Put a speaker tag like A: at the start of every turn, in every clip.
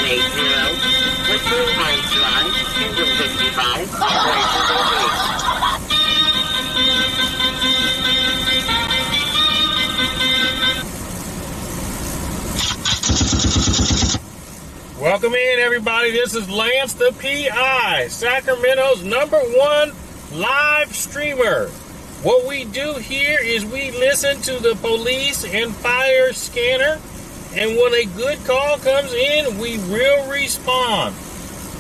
A: Return Heights Line, Kingdom 55, operation complete.
B: Welcome in, everybody. This is Lance the PI, Sacramento's #1 live streamer. What we do here is we listen to the police and fire scanner, and when a good call comes in, we will respond.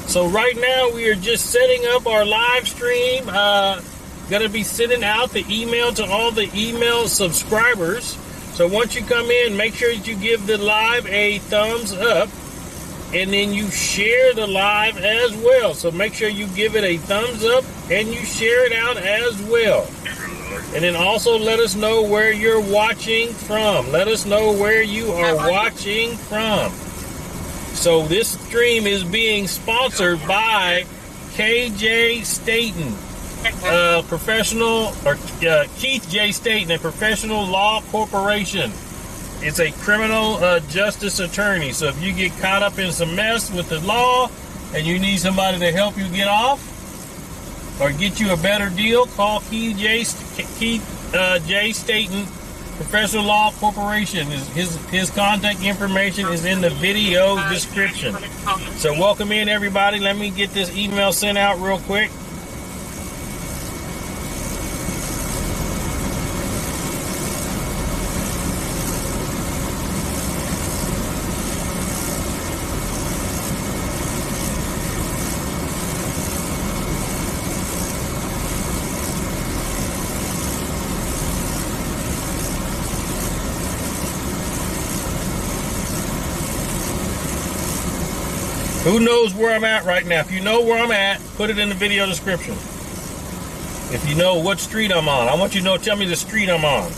B: So right now we are just setting up our live stream. Going to be sending out the email to all the email subscribers. So once you come in, make sure that you give the live a thumbs up, and then you share the live as well. So make sure you give it a thumbs up and you share it out as well. And then also let us know where you're watching from. Let us know where you are watching from. So this stream is being sponsored by KJ Staten, Keith J. Staten, a professional law corporation. It's a criminal justice attorney. So if you get caught up in some mess with the law and you need somebody to help you get off or get you a better deal, call Keith J. Staten, Professional Law Corporation. His contact information is in the video description. So welcome in, everybody. Let me get this email sent out real quick. Who knows where I'm at right now? If you know where I'm at, put it in the video description. If you know what street I'm on, I want you to know, tell me the street I'm on.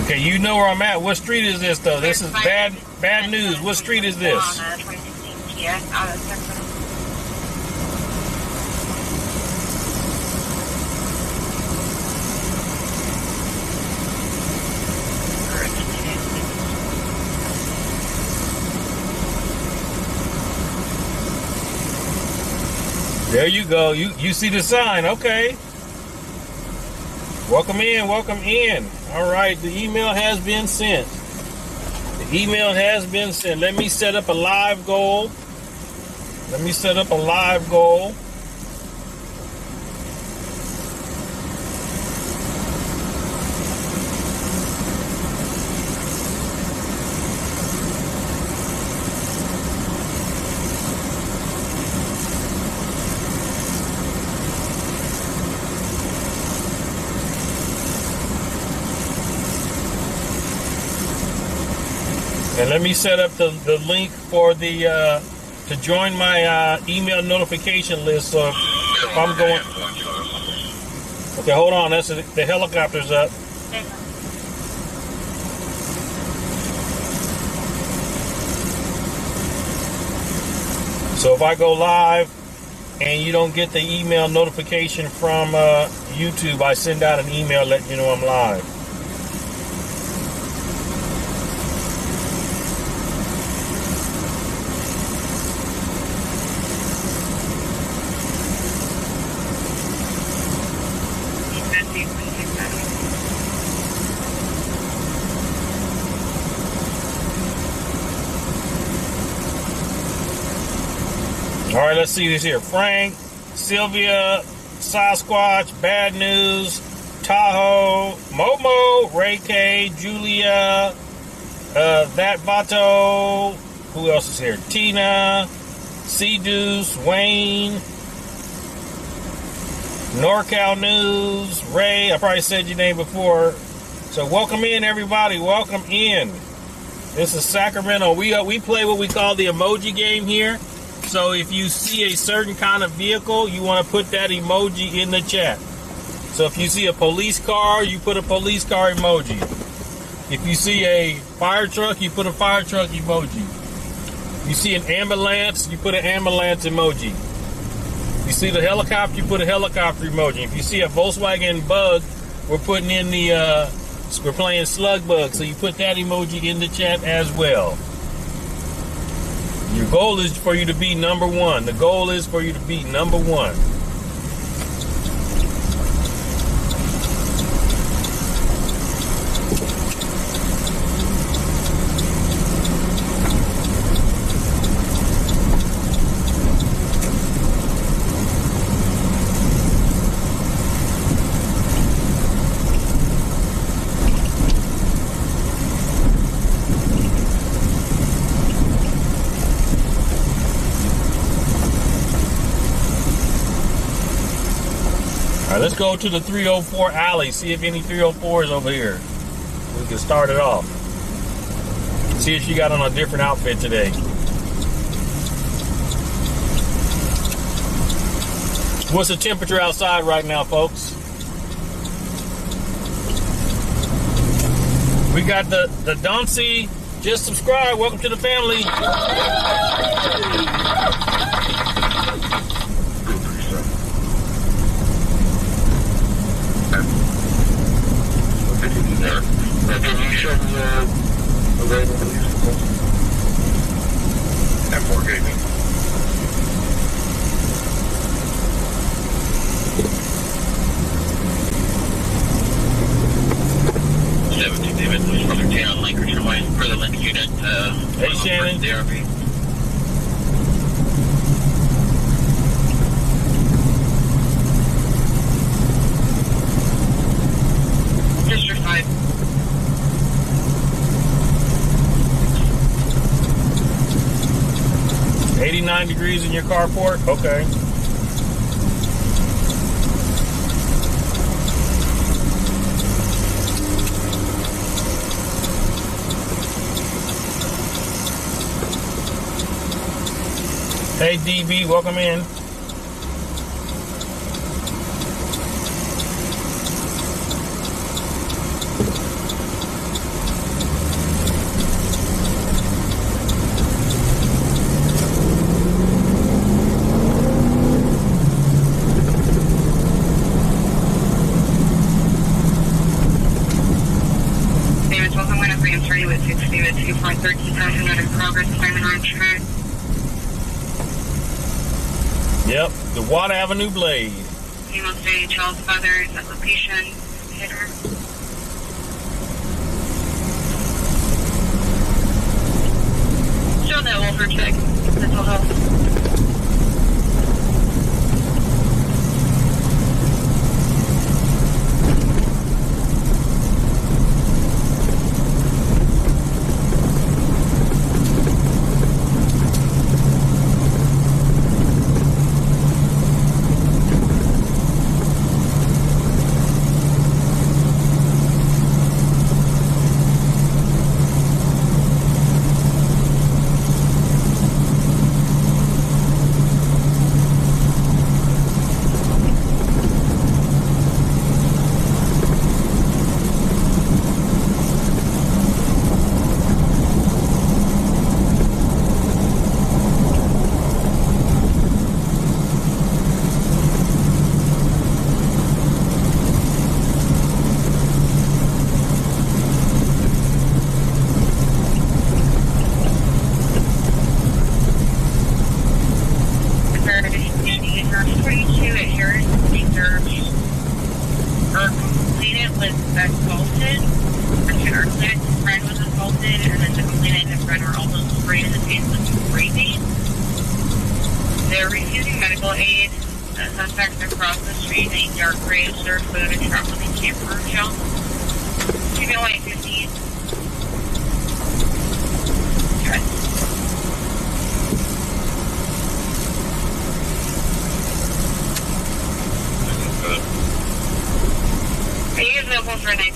B: Okay, you know where I'm at. What street is this, though? This is bad news. What street is this? There you go. You see the sign. Okay. Welcome in. Welcome in. All right. The email has been sent. The email has been sent. Let me set up a live goal. Let me set up a live goal. And let me set up the link for the to join my email notification list. So if I'm going, okay, hold on. That's the helicopter's up. So if I go live and you don't get the email notification from YouTube, I send out an email letting you know I'm live. All right, let's see this here. Frank, Sylvia, Sasquatch, Bad News, Tahoe, Momo, Ray K, Julia, That Vato. Who else is here? Tina, C-Deuce, Wayne, NorCal News, Ray. I probably said your name before. So welcome in, everybody. Welcome in. This is Sacramento. We play what we call the emoji game here. So if you see a certain kind of vehicle, you want to put that emoji in the chat. So if you see a police car, you put a police car emoji. If you see a fire truck, you put a fire truck emoji. You see an ambulance, you put an ambulance emoji. You see the helicopter, you put a helicopter emoji. If you see a Volkswagen Bug, we're putting in we're playing Slug Bug, so you put that emoji in the chat as well. Your goal is for you to be number one. The goal is for you to be number one. Let's go to the 304 alley, see if any 304 is over here. We can start it off. See if she got on a different outfit today. What's the temperature outside right now, folks? We got the Doncy. Just subscribe. Welcome to the family. Hey, Shannon.
A: District 5.
B: $89 degrees in your carport? Okay. Hey, DB, welcome in. Yep, the Watt Avenue Blade.
A: He will say child's father's location, hitter. Show that Wolfer check. Mental health.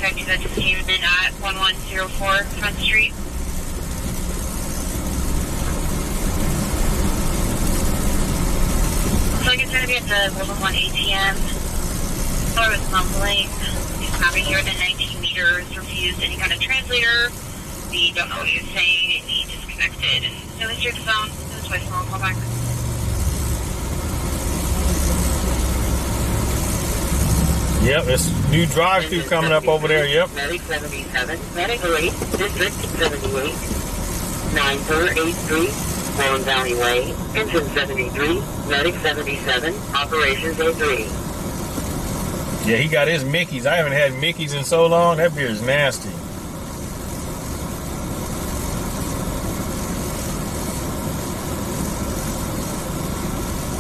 A: suspect that just came in at 1104 Front Street. Looks like it's going to be at the level 1 ATM. Caller was mumbling. He's not here within 19 meters. Refused any kind of translator. We don't know what he was saying. He disconnected. And no history of the phone. No voicemail. Call back.
B: Yep, it's new drive-thru coming up over there. Yep.
A: Medic 77, Medic 8, District 78, 9483, Warren Valley Way, Engine 73, Medic 77, Operations 03.
B: Yeah, he got his Mickey's. I haven't had Mickey's in so long. That beer is nasty.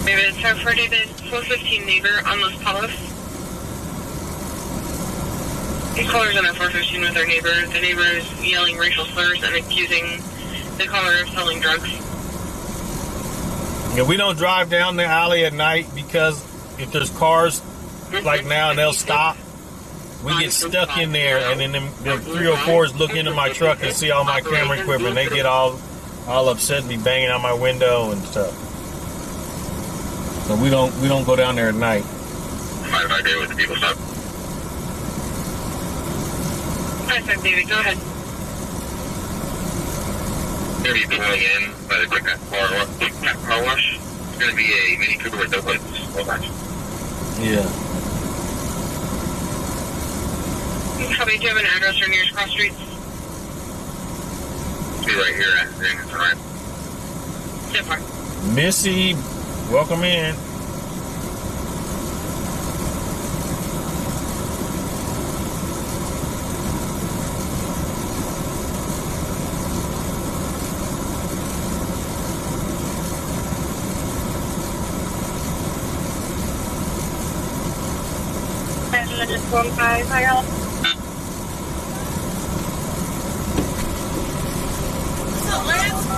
A: David, so for David, 415 neighbor on Los Palos. These callers on a 415 with their neighbor. The neighbor is yelling racial slurs and accusing the caller of selling drugs.
B: Yeah, we don't drive down the alley at night because if there's cars like now and they'll stop, we get stuck in there, and then the 304s look into my truck and see all my camera equipment. They get all upset and be banging on my window and stuff. So we don't go down there at night.
A: Fine, I agree with the people stop. Hi, sir, David, go ahead.
C: Going to be pulling in by the Quick Car Wash. It's going to be a Mini Cooper with double lights.
B: Yeah.
A: Copy, do you have an address or nearest cross streets?
C: Be right here at the right.
A: So far.
B: Missy, welcome in.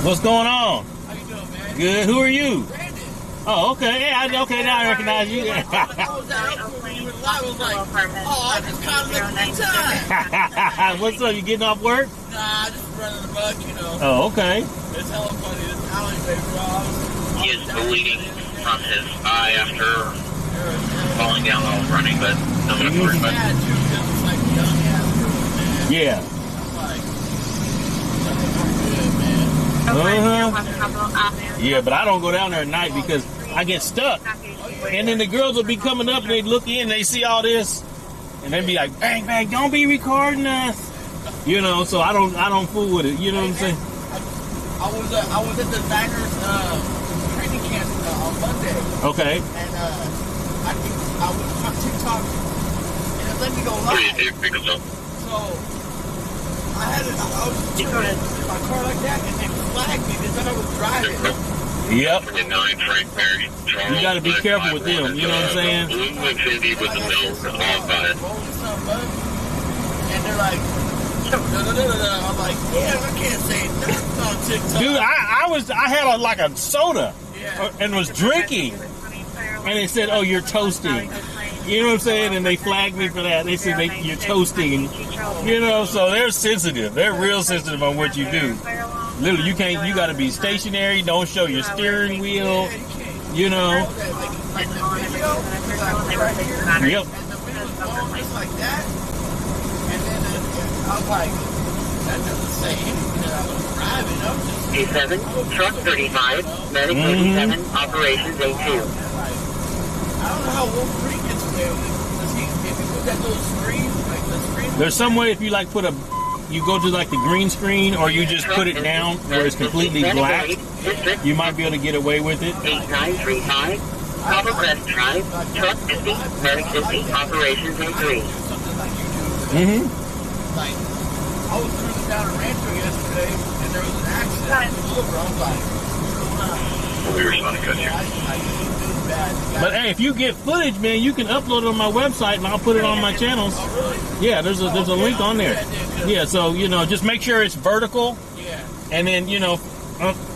B: What's going on?
D: How you doing, man?
B: Good. Who are you?
D: Brandon.
B: Oh, okay. Yeah, okay. Now I recognize you.
D: I was like, oh, I just kind of looking time.
B: What's up? You getting off work?
D: Nah, just running the buck, you know.
B: Oh, okay.
D: It's hella funny. This alley, baby, bro.
C: He is bleeding from his eye after falling down while running, but no one worried about it.
D: Yeah, dude, this is like young ass girl, man.
B: Yeah.
D: I'm like, I'm good, man.
B: Yeah, but I don't go down there at night because I get stuck. And then the girls will be coming up and they look in, they see all this, and they be like, "Bang, bang, don't be recording us." You know, so I don't fool with it. You know what I'm saying?
D: I was at the Niners training camp on Monday.
B: Okay.
D: And I was on TikTok, and it let me go live. So I was in my car like that, and they flagged me. They thought I was driving.
B: Yep.
C: You
B: You got to be careful with them. You know what I'm saying?
C: Blue Infinity with the no about it.
D: And they're like, I'm like, yeah, I can't say nothing on TikTok.
B: Dude, I had like a soda
D: Yeah.
B: and was drinking, and they said, "Oh, you're toasting." You know what I'm saying? And they flagged me for that. They said you're toasting. You know, so they're sensitive. They're real sensitive on what you do. Literally, you got to be stationary. Don't show your steering wheel. You know.
D: Like the video, right here,
B: Yep.
D: and the window's going just like that. And then I was like, that doesn't say anything that I was driving. I was just
A: A7, Truck 35, Medic 87, Operations A2.
D: I don't know how Wolf Creek gets away with it. Does he, if he put that little screen, like the screen?
B: There's some way if you like you go to like the green screen, or you just put it down where it's completely black, you might be able to get away with it.
A: 8935, Papa Crest Drive, Truck 50, Medic 50, Operations A3.
D: Something like you do.
B: Mm-hmm.
D: Like, I was cruising down a Rancho yesterday, and there was an accident. I was over. I was like,
C: We were trying to cut you.
D: I usually do bad.
B: But hey, if you get footage, man, you can upload it on my website, and I'll put it on my channels.
D: Oh, really?
B: Yeah, there's a link on there. Yeah, so just make sure it's vertical,
D: Yeah.
B: and then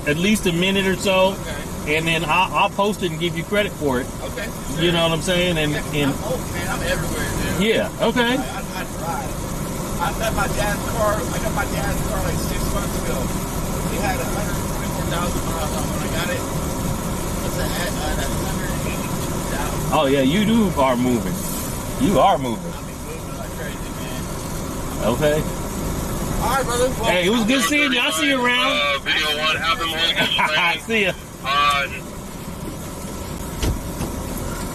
B: at least a minute or so,
D: Okay.
B: and then I'll post it and give you credit for it.
D: Okay.
B: You know what I'm saying? And
D: I'm old, man. I'm everywhere, dude.
B: yeah, okay.
D: I drive. I got my dad's car like 6 months ago. It had 124,000 miles on when I got it. It's at 182,000.
B: Oh yeah, you are moving. You are moving.
D: I be moving like crazy, man.
B: Okay.
D: All right, brother. Well,
B: Hey, it was good seeing you. I'll see you around.
C: Video 1 happened on
B: See ya.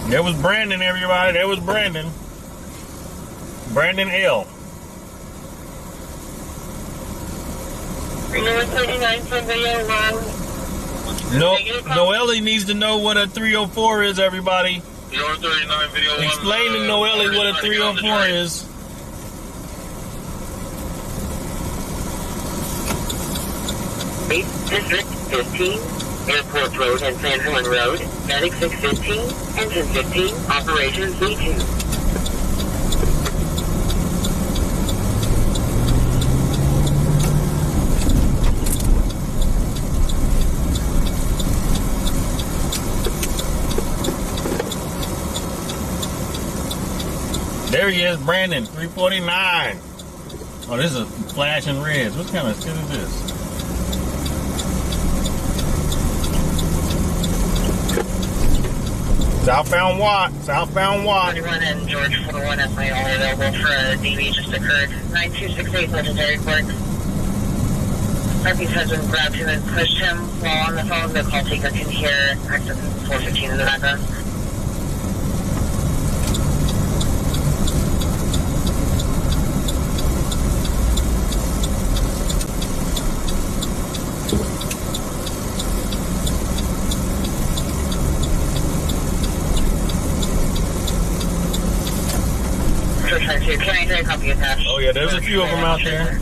B: There was Brandon, everybody. There was Brandon. Brandon L.
A: Number 39 for video 1.
B: No, Noelle needs to know what a 304 is, everybody.
C: 039 video 1.
B: Explain to Noelle what a 304 is.
A: District 15, Airport Road and San Juan Road, Medic 615, Engine 15, Operations B2.
B: There he is, Brandon, 349. Oh, this is flashing reds. What kind of shit is this? Southbound Watt. Southbound Watt.
A: 41 and George 41 at my only available for a DV just occurred. 9268 legendary court. Harpy's husband grabbed him and pushed him while on the phone. The call taker can hear access 415 in the background.
B: Oh yeah, there's a few of them out there.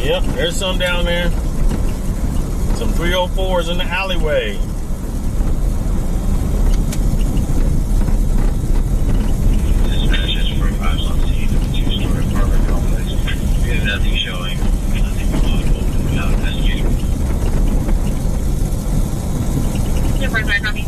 B: Yep, there's some down there. Some 304s in the alleyway.
C: Dispatch is for 5 on scene of a 2-story apartment complex. We have nothing showing. Nothing possible without investigator.
A: Yeah, bring back copy.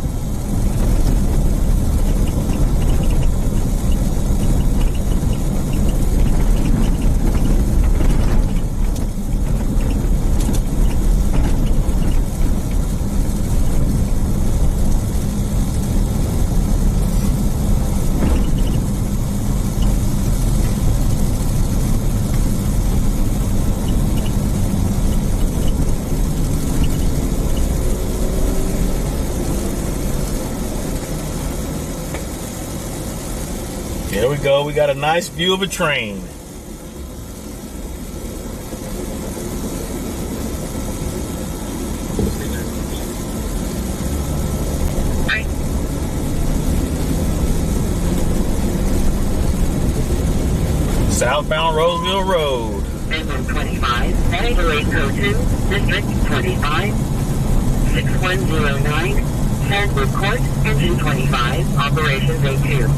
B: There we go. We got a nice view of a train.
A: Right.
B: Southbound Roseville Road.
A: Engine 25, Manor Code 2, District 25, 6109, Sandwood Court, Engine 25, Operations A2.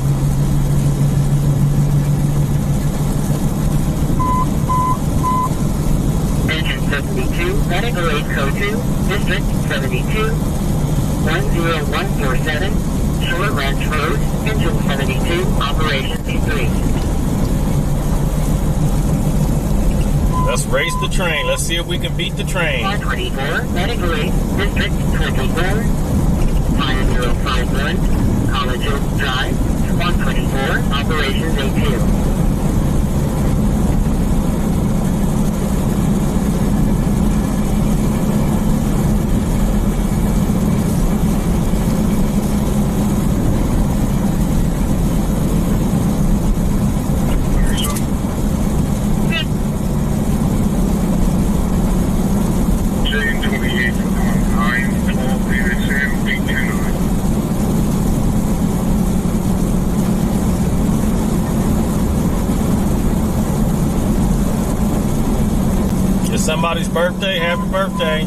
A: Engine 72, Medical Aid Code 2, District 72, 10147, Short Ranch Road, Engine 72, Operations A3.
B: Let's race the train. Let's see if we can beat the train.
A: 124, Medical Aid, District 24, 5051, College Oak Drive, 124, Operations A2.
B: Somebody's birthday, happy birthday.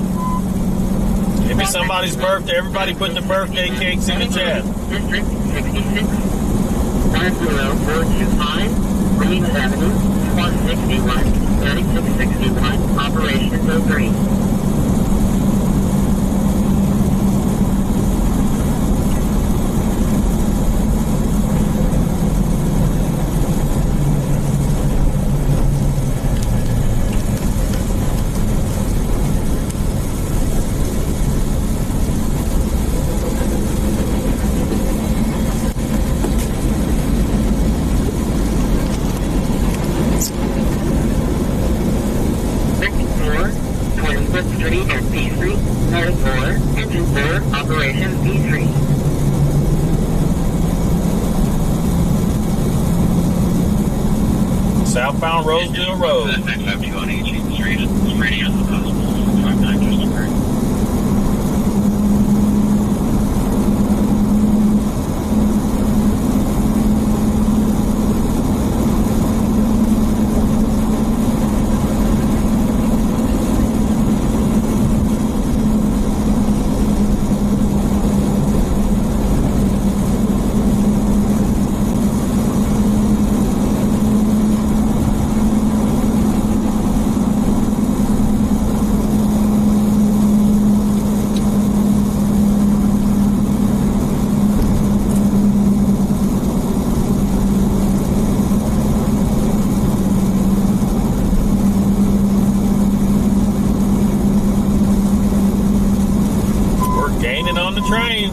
B: If it's somebody's birthday, everybody put the birthday cakes in the chat.
A: District 66, 10425, Queens Avenue, 161, 3661, Operations 03. 3 and B3, Motor 4, Engine 4, Operation B3.
B: Southbound Roseville Road.
C: That's 952 on 18th Street. It's radio as possible. 59 just occurred.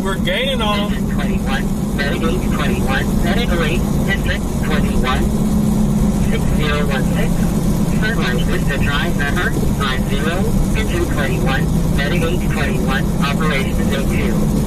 B: We're gaining on them.
A: 21, 38, 21, Medical 8, District 21, 6016. Sunlight Vista Drive, number 50, Engine 21, Medical 21, Operation Day 2.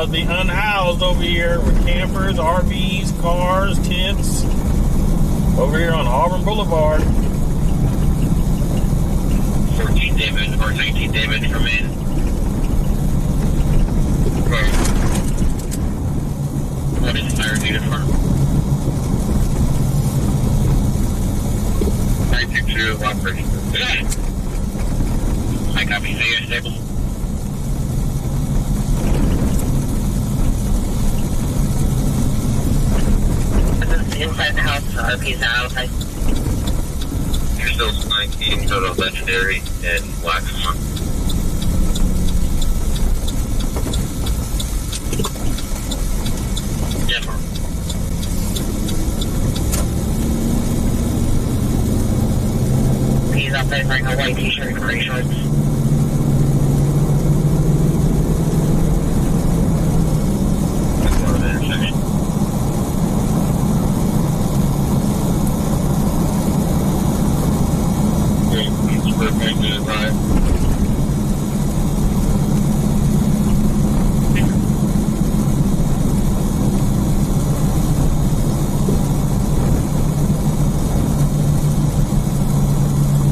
B: The unhoused over here with campers, RVs, cars, tents over here on Auburn Boulevard.
C: 14 damage or 19 damage from in. What is fire needed for? 922 operation. I copy. Say yes, stable.
A: Inside the house, RP's outside.
C: You're still 19, total legendary, and black swan. Yeah,
A: He's outside wearing a white t-shirt and gray shorts.
C: That's one of the intersection. Right.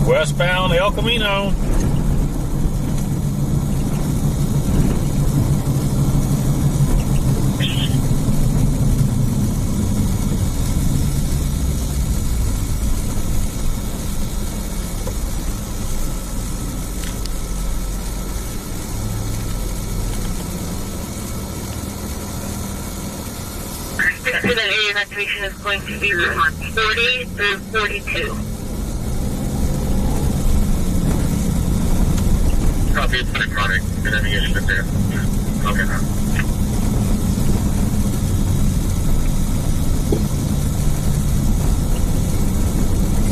B: Westbound El Camino.
A: The evacuation is going to be on 40 through 42.
C: Copy, it's pretty chronic. Good navigation up there. Okay.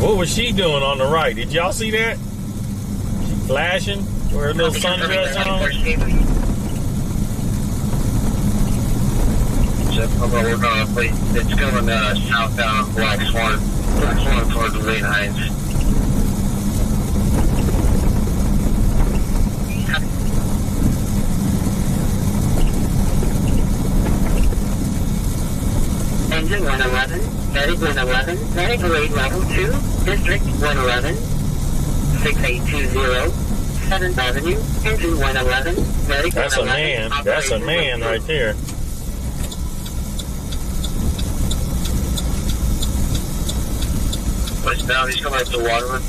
B: What was she doing on the right? Did y'all see that? She flashing with her little sundress on?
C: It's going southbound Black Swan. One towards the Lane Heights.
A: Engine 111, Medic 111, Medic grade level 2, District 111, 6820, 7th Avenue, Engine 111, Medic 111.
B: That's a man. That's a man right there.
C: Push down, he's coming up to Waterman.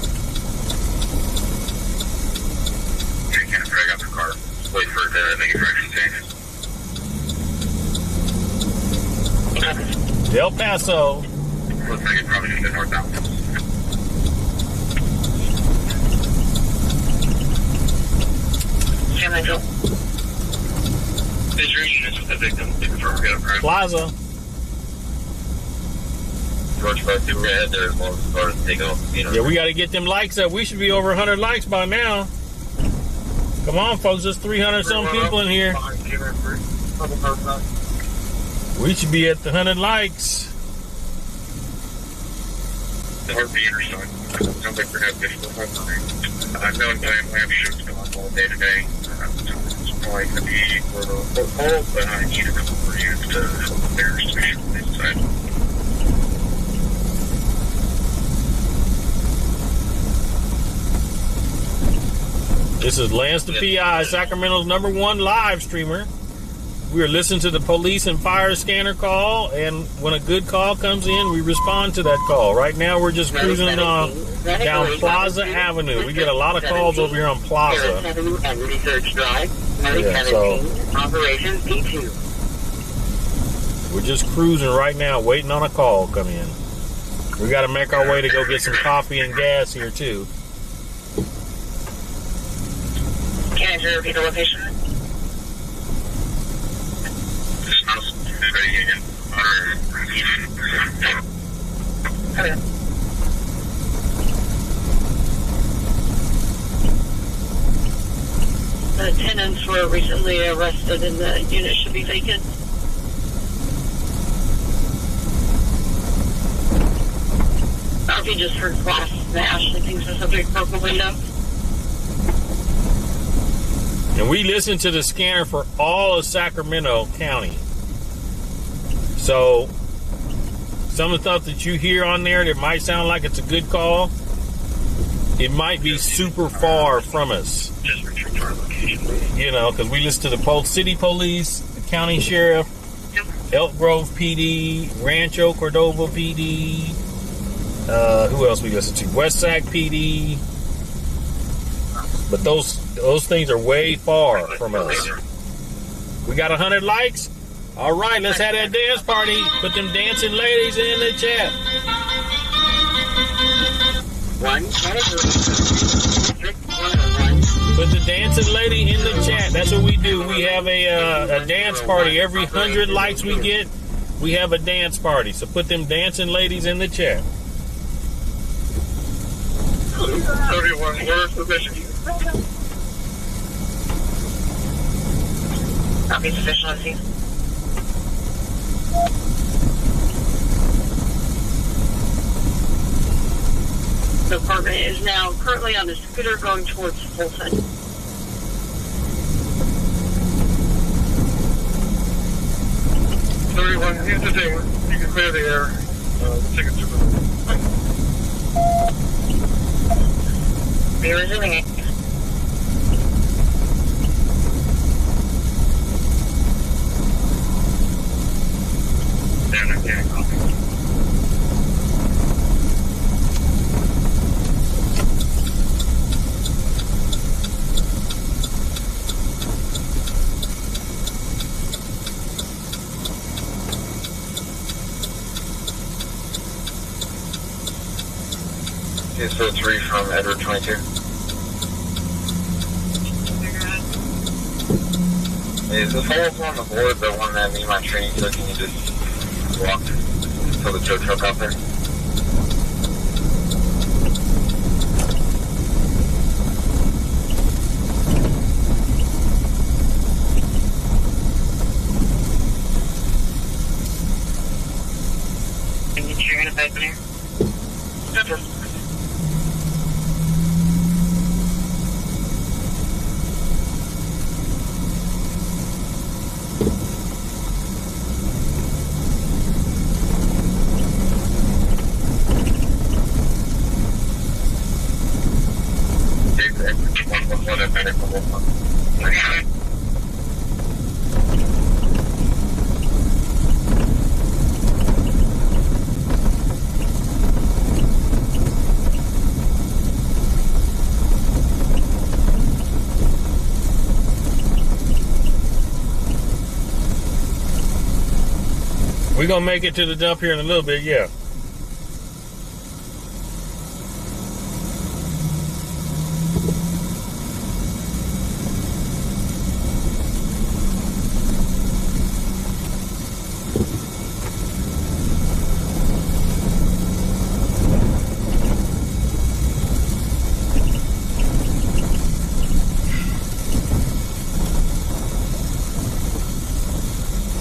C: You can't drag out the car. Wait for it there, I think it's direction change.
B: El Paso.
C: Looks like it's probably going to go northbound.
A: Sacramento.
C: Is your units with the victim? Confirm, get up, right?
B: Plaza.
C: George, we're going to head there as well as the car to take off. You know.
B: Yeah, we got to get them likes up. We should be over 100 likes by now. Come on, folks. There's 300 some people in here. We should be at the 100 likes.
C: The heartbeat or something. Sounds like we're having difficult time. I've known Diane Lamb shoots go up all day today. It's probably going to be for the cold, but I need a couple more units to help the bears to be sure on the inside.
B: This is LanceThePI, Sacramento's #1 live streamer. We are listening to the police and fire scanner call, and when a good call comes in, we respond to that call. Right now, we're just cruising down Plaza Avenue. We get a lot of calls over here on Plaza.
A: And Research Drive,
B: Yeah, so
A: Operations P2.
B: we're just cruising right now, waiting on a call come in. We got to make our way to go get some coffee and gas here, too.
A: Can I repeat the location? Okay. The tenants were recently arrested and the unit should be vacant. If you just heard glass smash, I think the subject broke the window.
B: And we listen to the scanner for all of Sacramento County. So, some of the stuff that you hear on there that might sound like it's a good call, it might be super far from us.
C: Just return to our location.
B: You know, because we listen to the city police, the county sheriff, Elk Grove PD, Rancho Cordova PD, who else we listen to? West Sac PD. But those things are way far from us. We got 100 likes? All right, let's have that dance party. Put them dancing ladies in the chat. Put the dancing lady in the chat. That's what we do. We have a dance party. Every 100 likes we get, we have a dance party. So put them dancing ladies in the chat.
C: Everyone, where's the mission?
A: Copy sufficiency. The apartment is now currently on the scooter going towards Fulton.
C: Everyone, here's the thing. You can clear the air. Take it to the...
A: Be resuming it.
C: Down again, copy. Okay, so 3 from Edward 22. Is the follow-up on the board the one that me and my training took and you just walked until the tow truck out there?
A: Can you get your unit open here?
B: We're going to make it to the dump here in a little bit, yeah.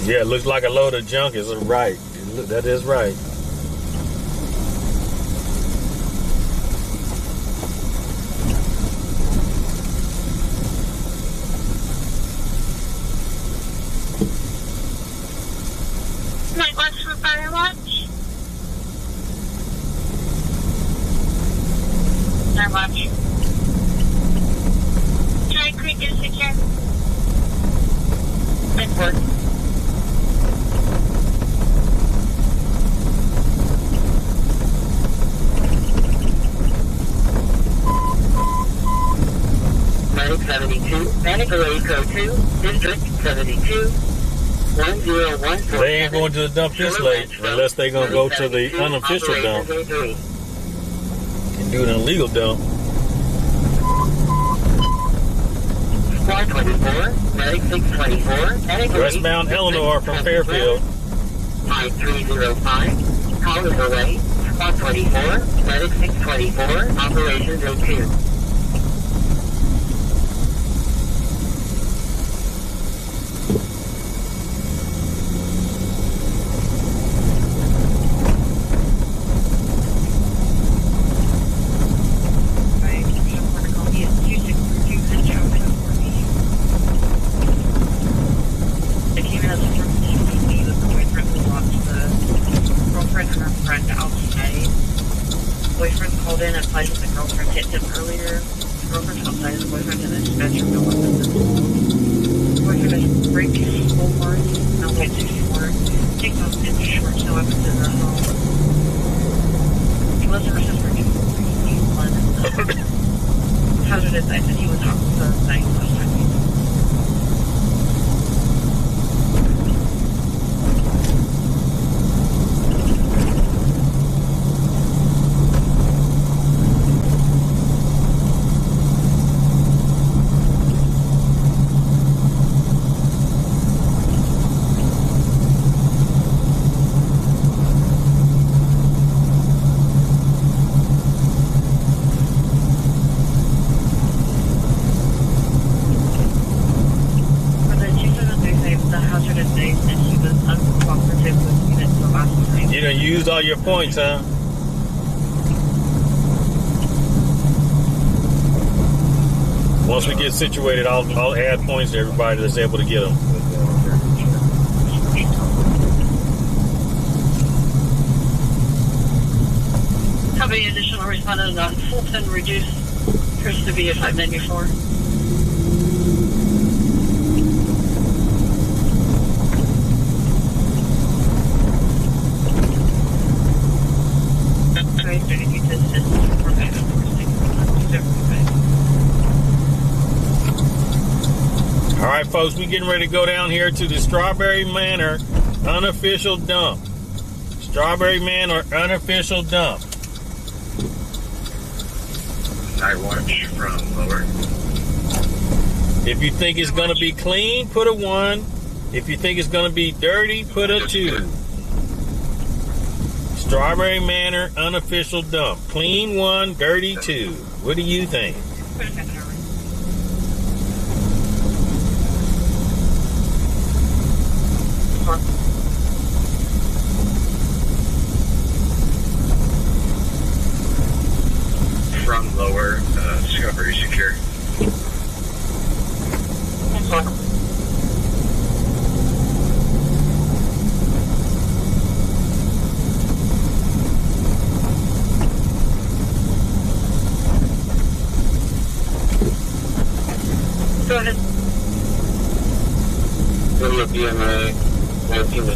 B: Yeah, it looks like a load of junk is right. That is right.
A: Night watch for fire watch. Night watch. Try to reduce again. Good work.
E: Escalating Code 2, District 72, 1014.
B: They ain't going to the dump this late unless they're going to go to the unofficial dump and do an illegal dump.
E: Squad 24, Medic 624,
B: Westbound Eleanor from Fairfield.
E: 5305, call is away. Squad 24, Medic 624, Operations 02.
B: Used all your points, huh? Once we get situated, I'll add points to everybody that's able to get them.
A: How many additional responders on Fulton reduced? Appears to be a 594.
B: All right, folks, we're getting ready to go down here to the Strawberry Manor unofficial dump. Strawberry Manor unofficial dump.
C: Night watch from lower.
B: If you think it's going to be clean, put a 1. If you think it's going to be dirty, put a 2. Strawberry Manor unofficial dump. Clean 1, dirty 2. What do you think?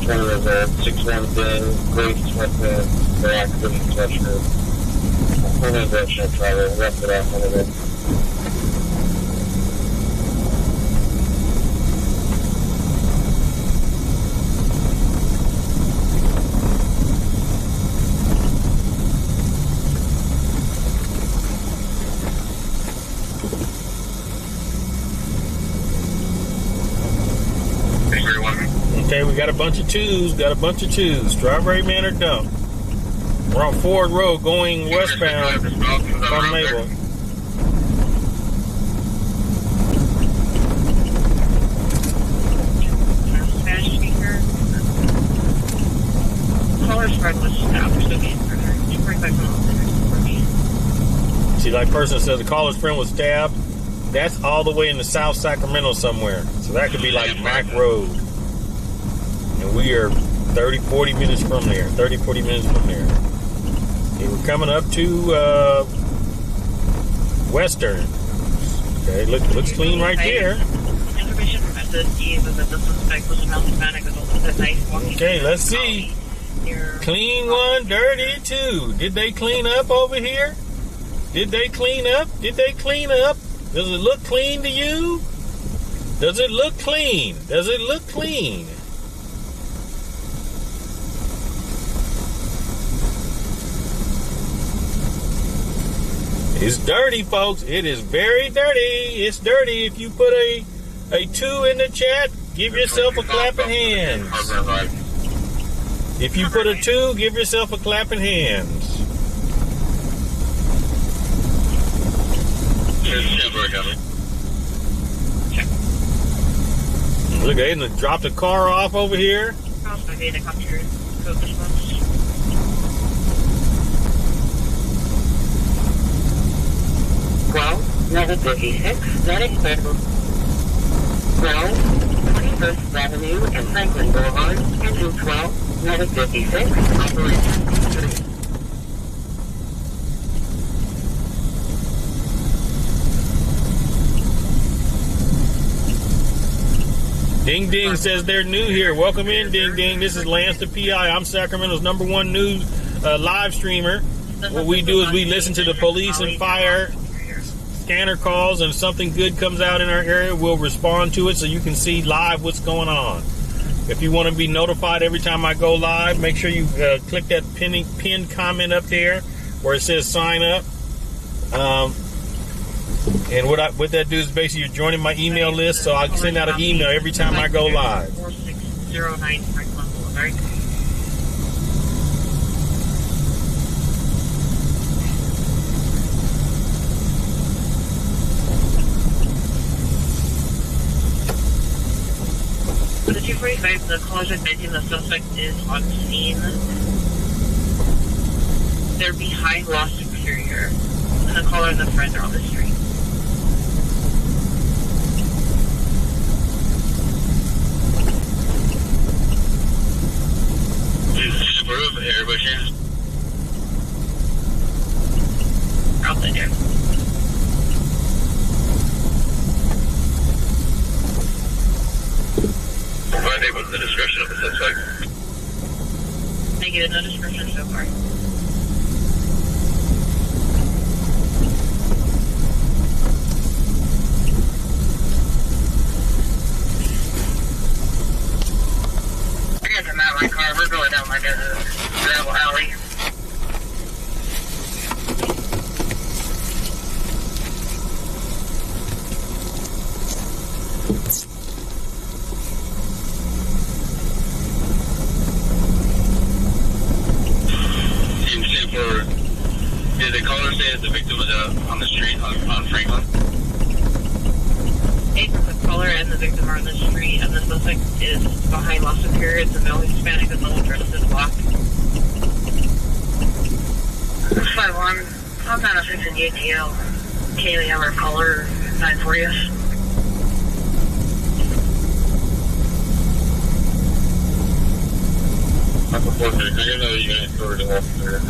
C: 620 result, 610, great sweatpants, no accident sweatshirt, only directional travel, left it off one of them.
B: Okay, we got a bunch of twos. Strawberry Manor dump. We're on Ford Road going westbound from Mabel.
A: Spanish speaker. Caller's friend was stopped. So being further. 25 miles.
B: See, like person says the caller's friend was stabbed. That's all the way in the South Sacramento somewhere. So that could be like Mac Road. And we are 30, 40 minutes from there. 30, 40 minutes from there. Okay, we're coming up to Western. Okay, looks clean right there.
A: Information from SSD is that the suspect was found Hispanic with a little bit nice walking.
B: Okay, let's see. Clean one, dirty two. Did they clean up over here? Did they clean up? Did they clean up? Does it look clean to you? Does it look clean? Does it look clean? It's dirty, folks. It is very dirty. It's dirty. If you put a 2 in the chat, give yourself a clapping hands. If you put a 2, give yourself a clapping hands. Look, they dropped the car off over here.
E: 12, Medic 56, Medic 12, 21st Avenue and Franklin Boulevard, Engine 12, Medic 56, Operation 3.
B: Ding Ding says they're new here. Welcome in, Ding Ding. This is LanceThePI. I'm Sacramento's #1 news live streamer. What we do is we listen to the police and fire scanner calls, and if something good comes out in our area, we'll respond to it so you can see live what's going on. If you want to be notified every time I go live, make sure you click that pinned comment up there where it says sign up. And what that do is basically you're joining my email list, so I send out an email every time I go live.
A: 4609 Franklin Boulevard. For the 245, the caller's admitting the suspect is on scene. They're behind Lost Superior, and the caller and the friend are on the street.
C: Everybody here?
A: Out there.
C: Friday was the description of the suspect.
A: Negative, no description so far. I got them out of my car. We're going down like a gravel alley.
C: Did the caller say that the victim was on the street on Franklin?
A: The caller and the victim are on the street, and the suspect is behind Lost Superior. It's a male Hispanic with no dress is blocked. 5-1. I'm not a 6 in ATL. Kaylee, have our caller 9 for you.
C: I'm reporting. I didn't know you guys covered the officer.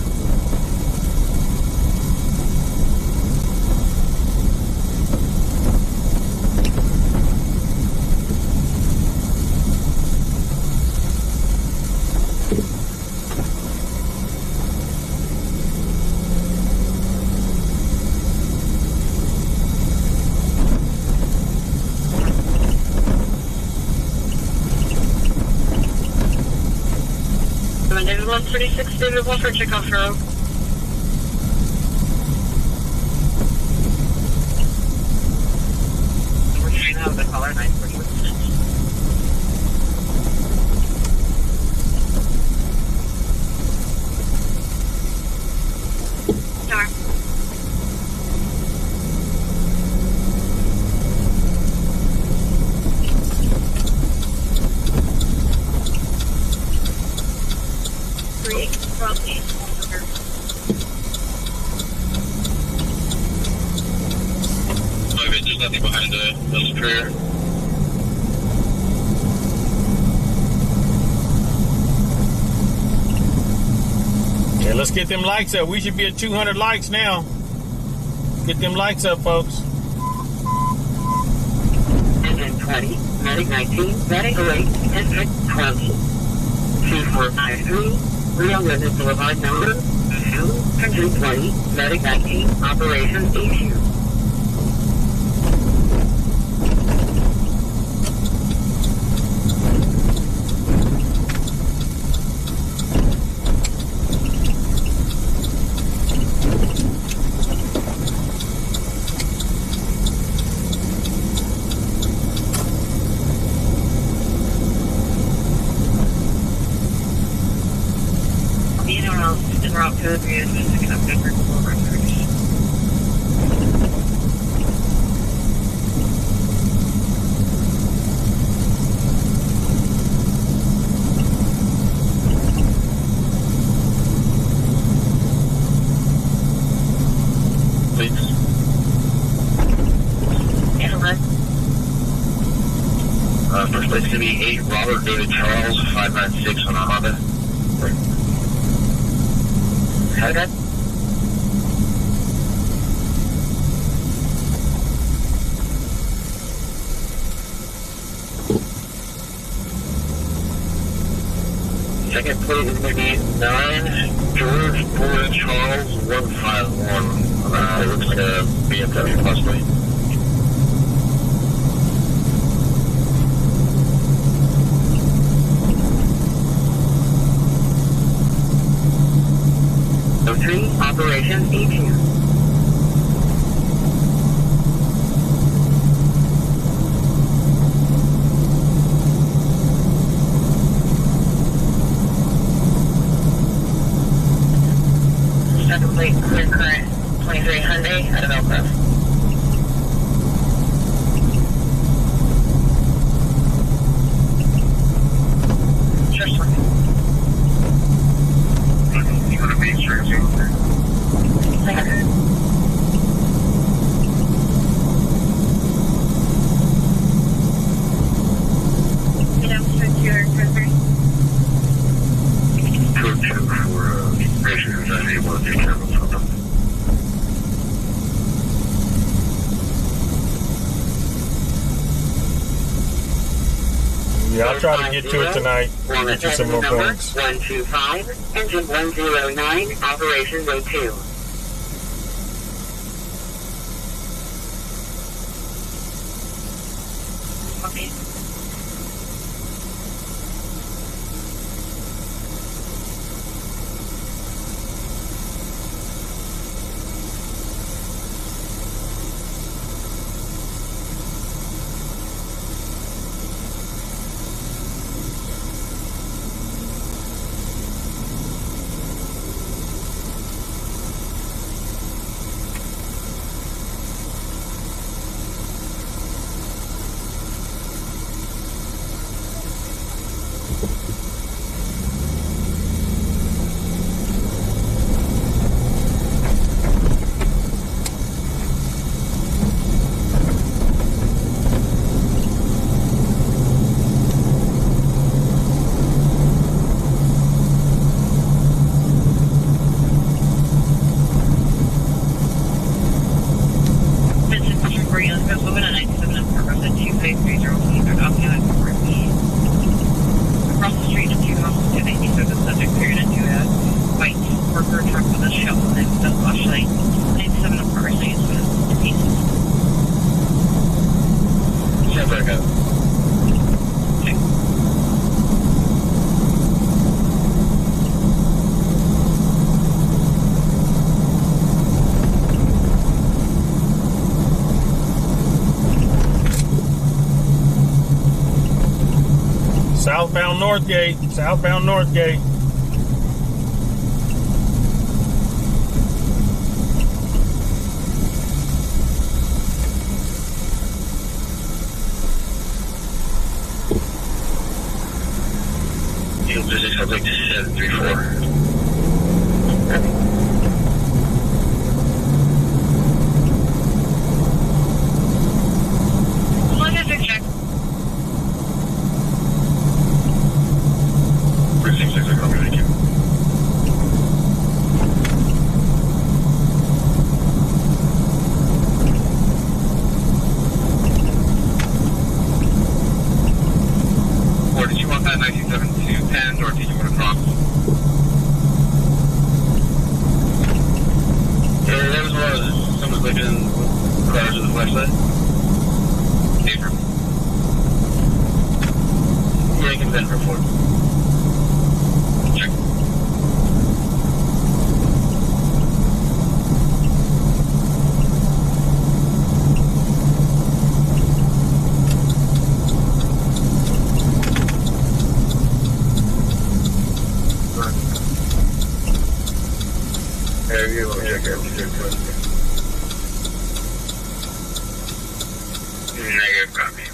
A: David 136, David 1 for Chickoff Road. We're trying to have the caller 941. Star.
C: There's nothing behind the trailer.
B: Okay, let's get them lights up. We should be at 200 likes now. Get them lights up, folks.
E: Engine 20, Medic 19, Medic 08, District 20. 2453, Real Unit Boulevard number 2, Engine 20, Medic 19, Operation HU.
A: Route 2 is picking up different records.
C: Please.
A: Yeah, right.
C: First place to be 8 Robert David Charles 596 on a Honda.
A: Okay.
C: Second plate is going to be 9 George Boyd Charles 151. It looks like a BMW possibly.
E: Operation HU.
A: Second plate, clear current, 23 Hyundai out of Elk Grove. Sure, sir.
C: You want to be sure to
B: Yeah, I'll try to get to it tonight. Get you some more points.
E: 125, engine 109, Operation Road 2.
A: Okay.
B: Southbound Northgate. Southbound Northgate.
C: Yield physics, I'd like to 734.
A: Logistic check.
C: 366, I'll thank you. Or did you want that 1972 pens, or did you want to cross? Yeah, there was a lot of someone's looking in cars with the flashlight. Safer. Yeah, you can bend for 4. Check. Yeah, you want to check everything. Negative copy.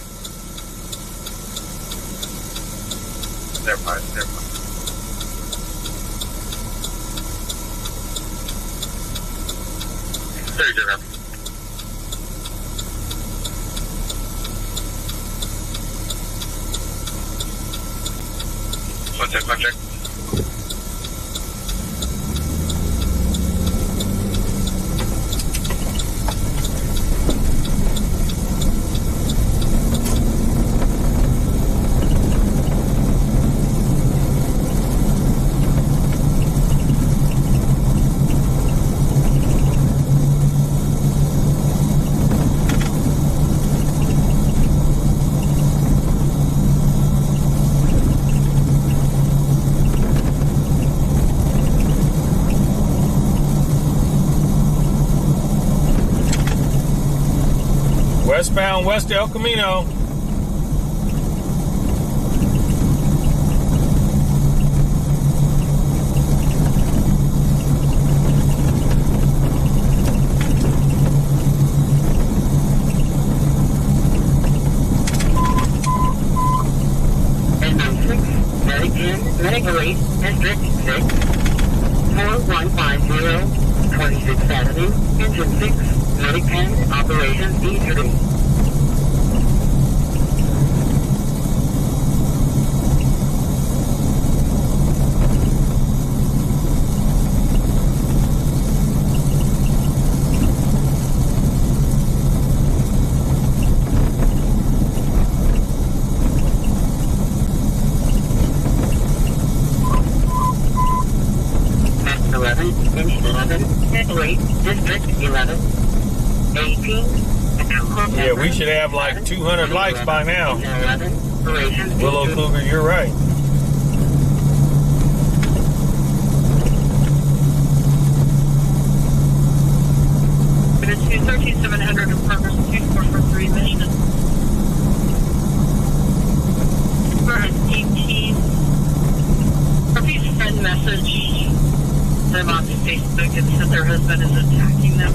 C: Never mind. 32 copy. Contact.
B: Westbound West El Camino.
E: Medical District 6, 4150, 26th Avenue, Engine 6, Medic 10, Operation E3. District 11, 18.
B: Yeah, we should have like 200 likes by now. Willow Cougar, you're right.
A: It is 213-700 in progress, 2443 mission. For an 18. Herpes friend message them on Facebook and said their husband is attacking them.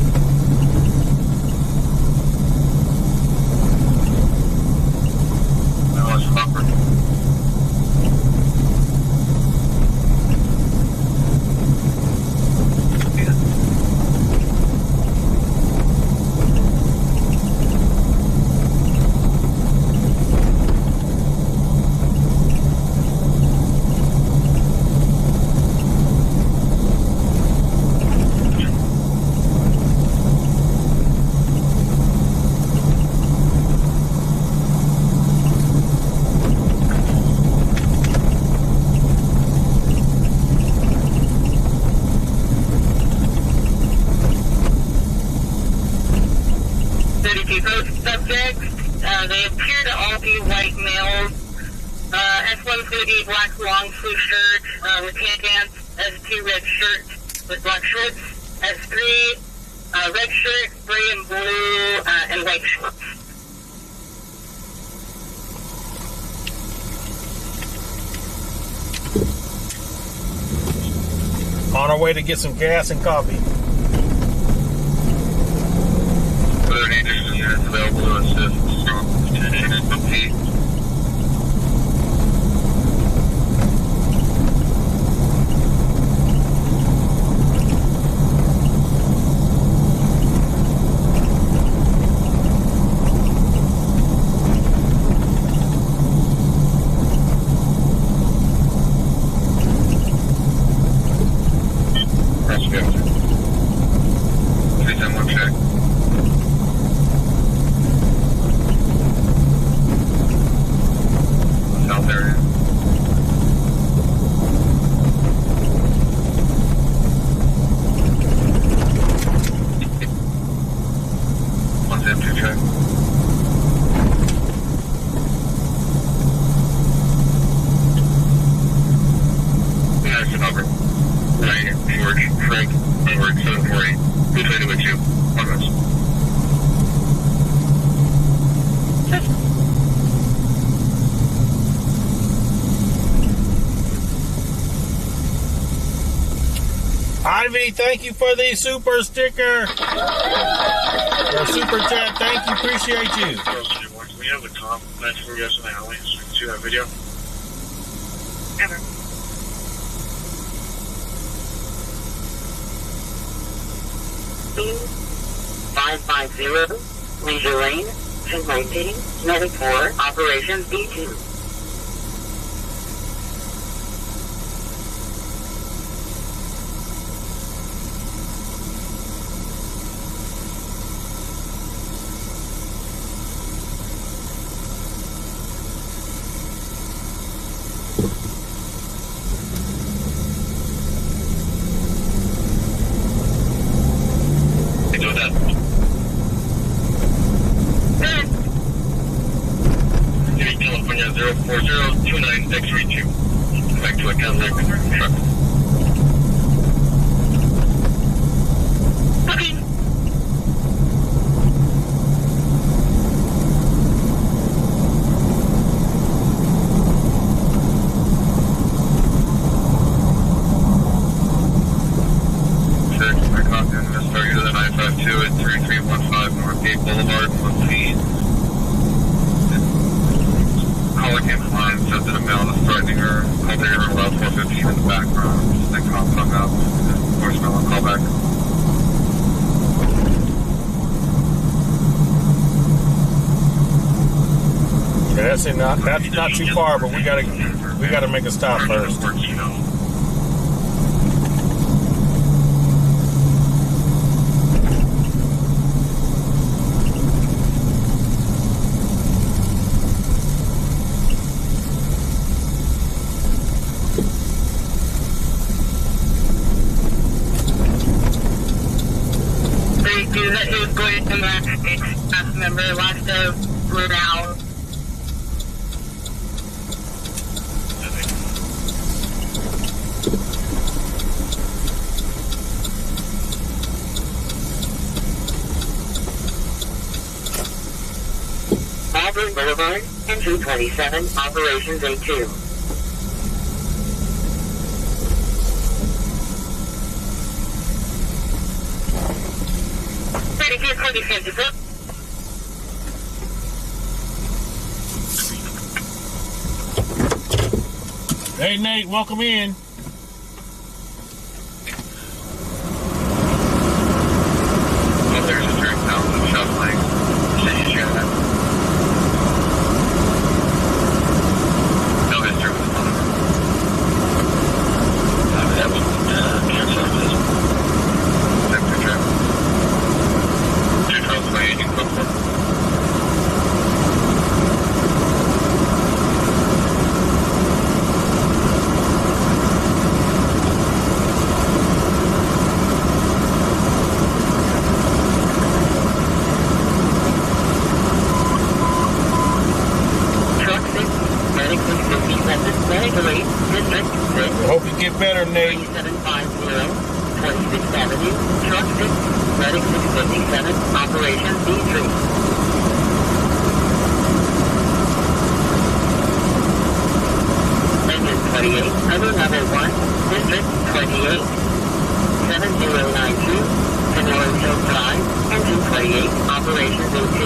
C: That was awkward.
A: They appear to all be white males. S1's going to be black long sleeve shirt with handbands. S2 red shirt with black shorts. S3 red shirt, gray and blue, and white shorts.
B: On our way to get some gas and coffee.
C: Are there any additional units available to assist from P? That's good. 310 check. South area. 172 check. Nice and over. Right, George, Frank, Edward, 748. Who's waiting with you? On this.
B: Ivy, thank you for the super sticker. Or super chat. Thank you. Appreciate you.
C: We have the cop that's for us in the alley. See that video?
A: Ever.
E: Team 550, Leisure Lane, 219, 94, Operation D2.
C: Hey, do that. City, California 04029X32. Back to a Cadillac truck.
A: Okay.
C: Six, my copy on this target of the 952 at 3315 Northgate Boulevard, Muncie. Caller came to line, said that a male was threatening her. Called her about 450 in the background. Then cop hung up. Voicemail on callback.
B: Yeah, that's not too far, but we gotta make a stop first.
A: They do that is going to match ex-staff member last of Rudolph.
E: Auburn Boulevard, and 227, Operations A2.
B: Hey Nate, welcome in.
C: Well, there's a drink down in the shuffling. City Shannon. No history with the phone number. That was cancel this. Sector check. 212 by agent code 4.
B: I hope you get better, Nate.
E: 3750, 26th Avenue, Truck 6, Medic 657, Operation D3. Engine 28, Other Level 1, District 28. 7092, Manor Hill Drive, engine 28, operations A2.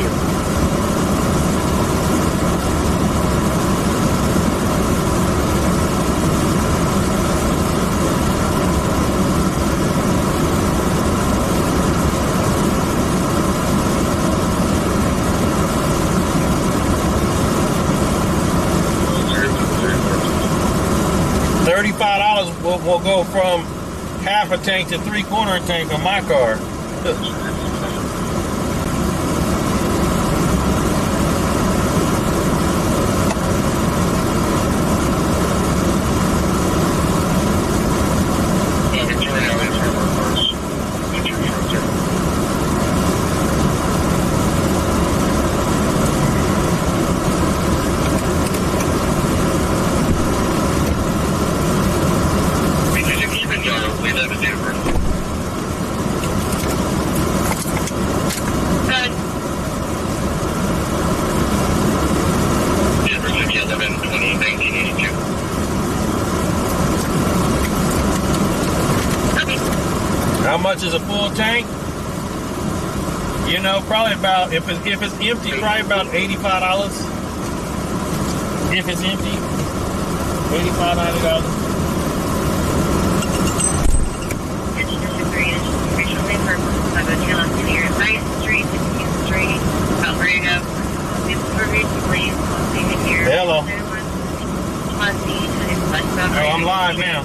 B: $35 will go from half a tank to 3/4 tank on my car. How much is a full tank? You know, probably about, if it's empty, probably about $85. If it's empty, $85, $90.
A: Recently for on Senior Night Street, 16th Street, Alberta.
B: Hello. Oh, I'm live now.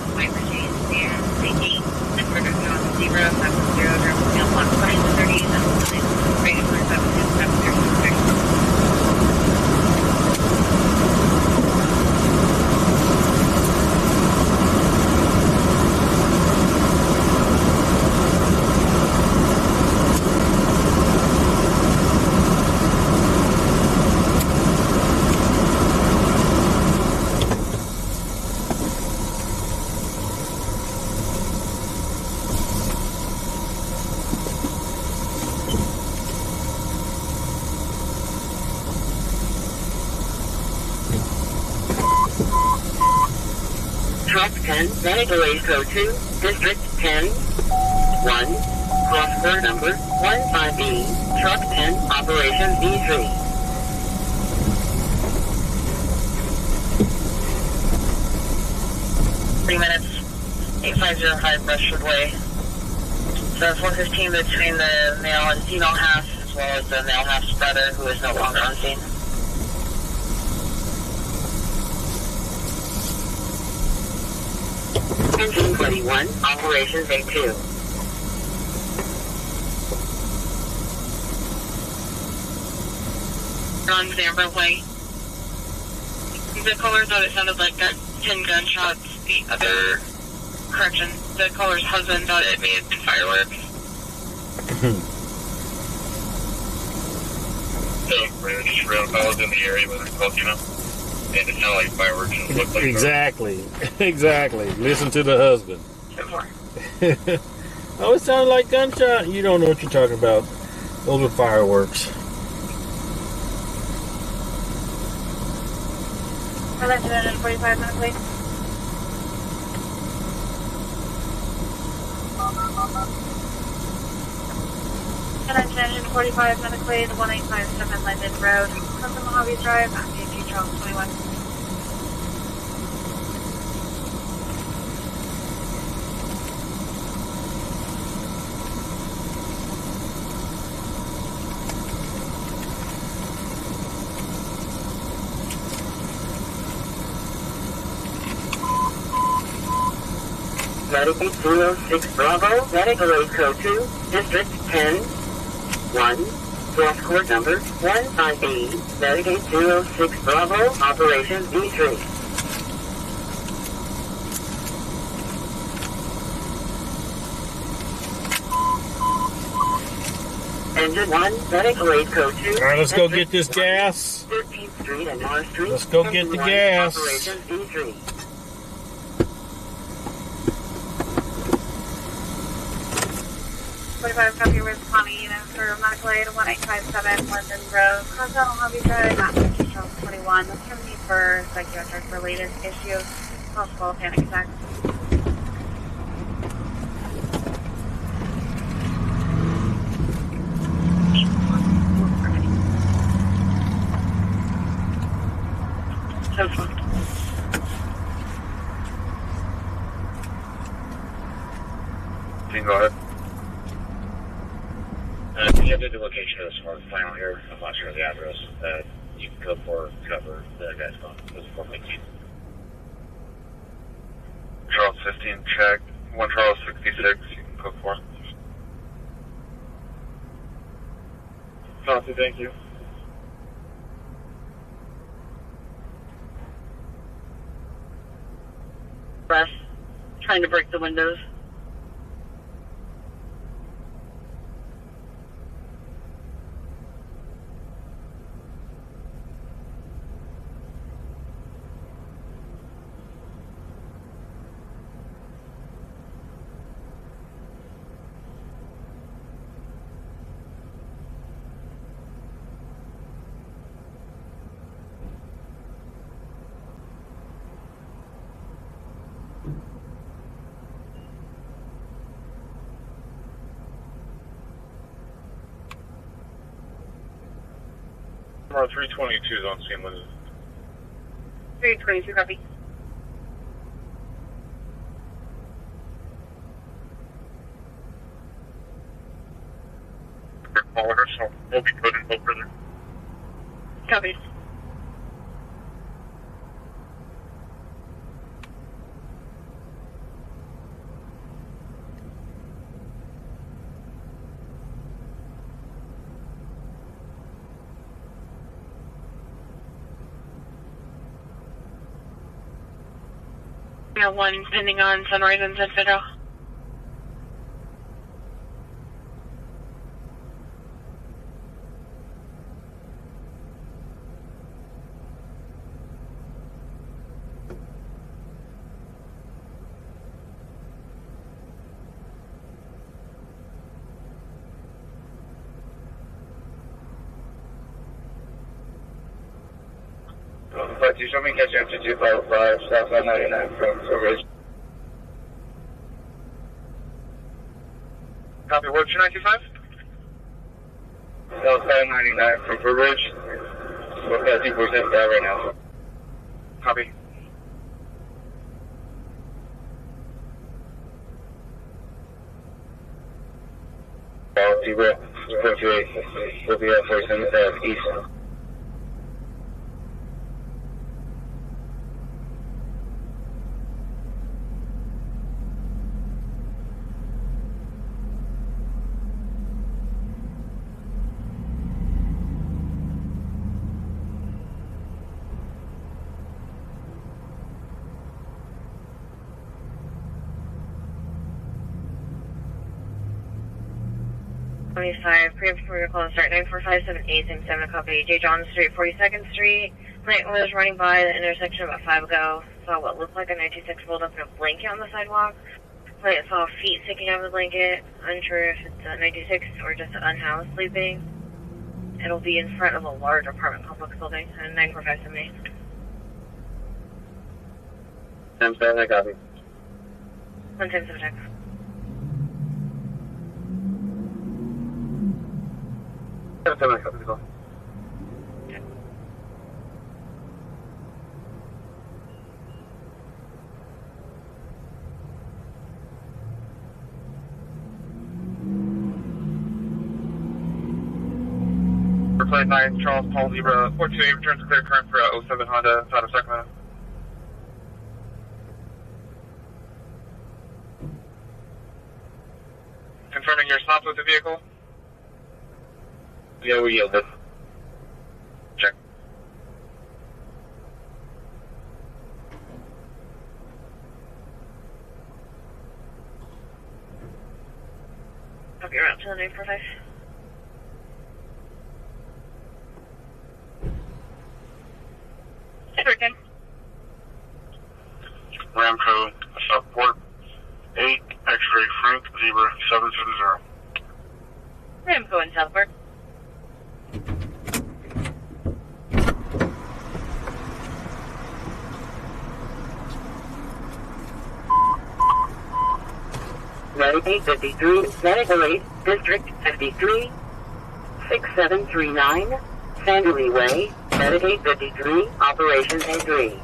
E: Truck 10, Manor Code 2, District 10, 1, cross core number 15B, Truck 10, Operation B3.
A: Minutes, 850 High Brushwood Way. So 415 between the male and female half, as well as the male half spreader, who is no longer on scene.
E: Engine 21, Operations A2.
A: On Xamber Way. The caller thought it sounded like that 10 gunshots. The other, correction, the caller's husband thought it may have been fireworks.
C: So, just real fellas in the area, whether it's called, you know, and it sounded like fireworks and it looked like
B: Exactly. Listen to the husband. Oh, it sounded like gunshot. You don't know what you're talking about. Those were fireworks.
A: I'll let you know in 45 minutes, please. Connection engine 45 minutes, please, 1857 Linden Road, Custom Mojave Drive, MPG Charles 21.
E: Medical 206 Bravo, Medical Code 2, District 10, 1, cross court number 15B, Medicaid 206 Bravo, Operation B3. Engine 1, Medical Aid Code 2.
B: All right, let's go get this gas.
E: 13th Street and North Street.
B: Let's go get the gas.
E: Operation B3.
A: 45 copy with Connie, unit for Medical Aid 1857 Linden Road, Custom Mojave Drive, MPG Charles 21. Let's have a need for psychiatric related issue, possible panic attack.
C: 15, go ahead.
E: Can you update the location of the smart final here? I'm not sure of the address. You can go for cover the guy's phone. It was 415.
C: Charles 15, check. 1 Charles 66, you can go for. Copy, thank you.
A: Russ, trying to break the windows.
C: Tomorrow 322 is on scene with it.
A: 322, copy.
C: Caller, so we'll be putting no further.
A: Copy. Yeah, one pending on Sunrise and Citadel.
C: But you show me catch up to 255, southbound 99 from Ridge. Copy, what's your 95? Southbound 99 from Fur Ridge. What's that 2% that right now? Copy. Zebra, 428, will be at 47 east.
A: Preemptive for your call start 94578, same 7 copy. J. John Street, 42nd Street. Plate was running by the intersection about 5 ago. Saw what looked like a 96 rolled up in a blanket on the sidewalk. Plate saw feet sticking out of the blanket. Unsure if it's a 96 or just an unhoused sleeping. It'll be in front of a large apartment complex building. 94578.
E: 10-7, copy.
A: 11076.
C: Plate 9, Charles Paul Zebra, 428, returns clear current for 07 Honda, out of Sacramento. Confirming your stop with the vehicle?
E: Yeah, we yielded.
C: Check.
A: Copy, route to the 945. Everything.
C: Ramco, Southport, 8, X-ray Frank, Zebra, 770.
A: Ramco in Southport.
E: Medicaid 53, Medical 8, District 53, 6739, Sanderly Way, Medicaid 53, Operation A3.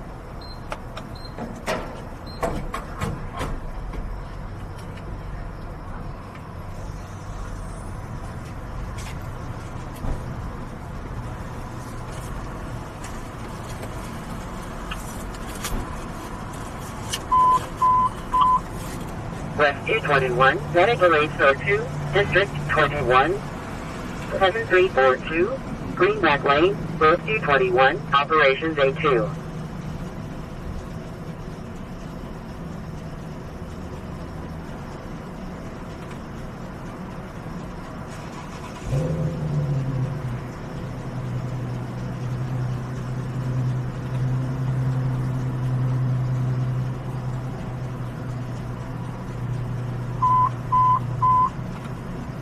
E: West 221, medical aid code 2, District 21, 7342, Greenback Lane, Road 221, Operations A2.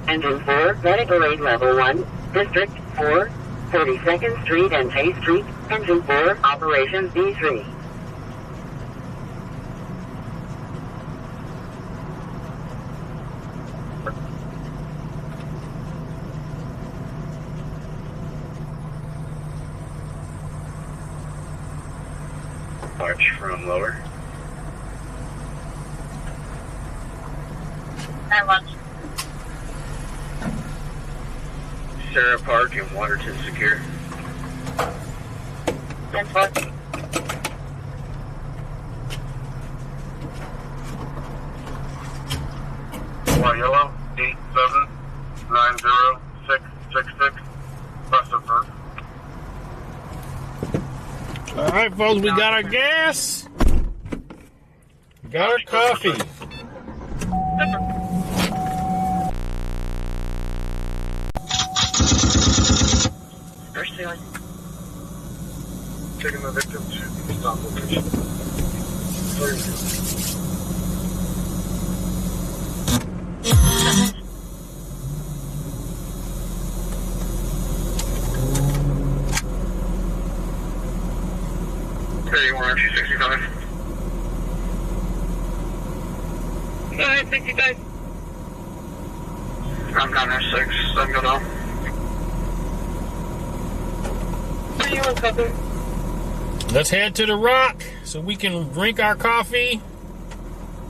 E: Engine 4, medical aid level 1, District 4, 32nd Street and Chase Street, Engine 4, Operations B3.
C: March from lower.
A: I want
C: Sarah Park and Waterton secure.
A: 10-4.
C: One yellow, 8790666. Bus affirm.
B: All right, folks, we got our gas. We got our coffee.
A: First ceiling.
C: Taking the victim to the stop location. $31,265.
A: 65.
C: I'm down there 6. I'm good on.
A: 31 copy.
B: Let's head to the Rock so we can drink our coffee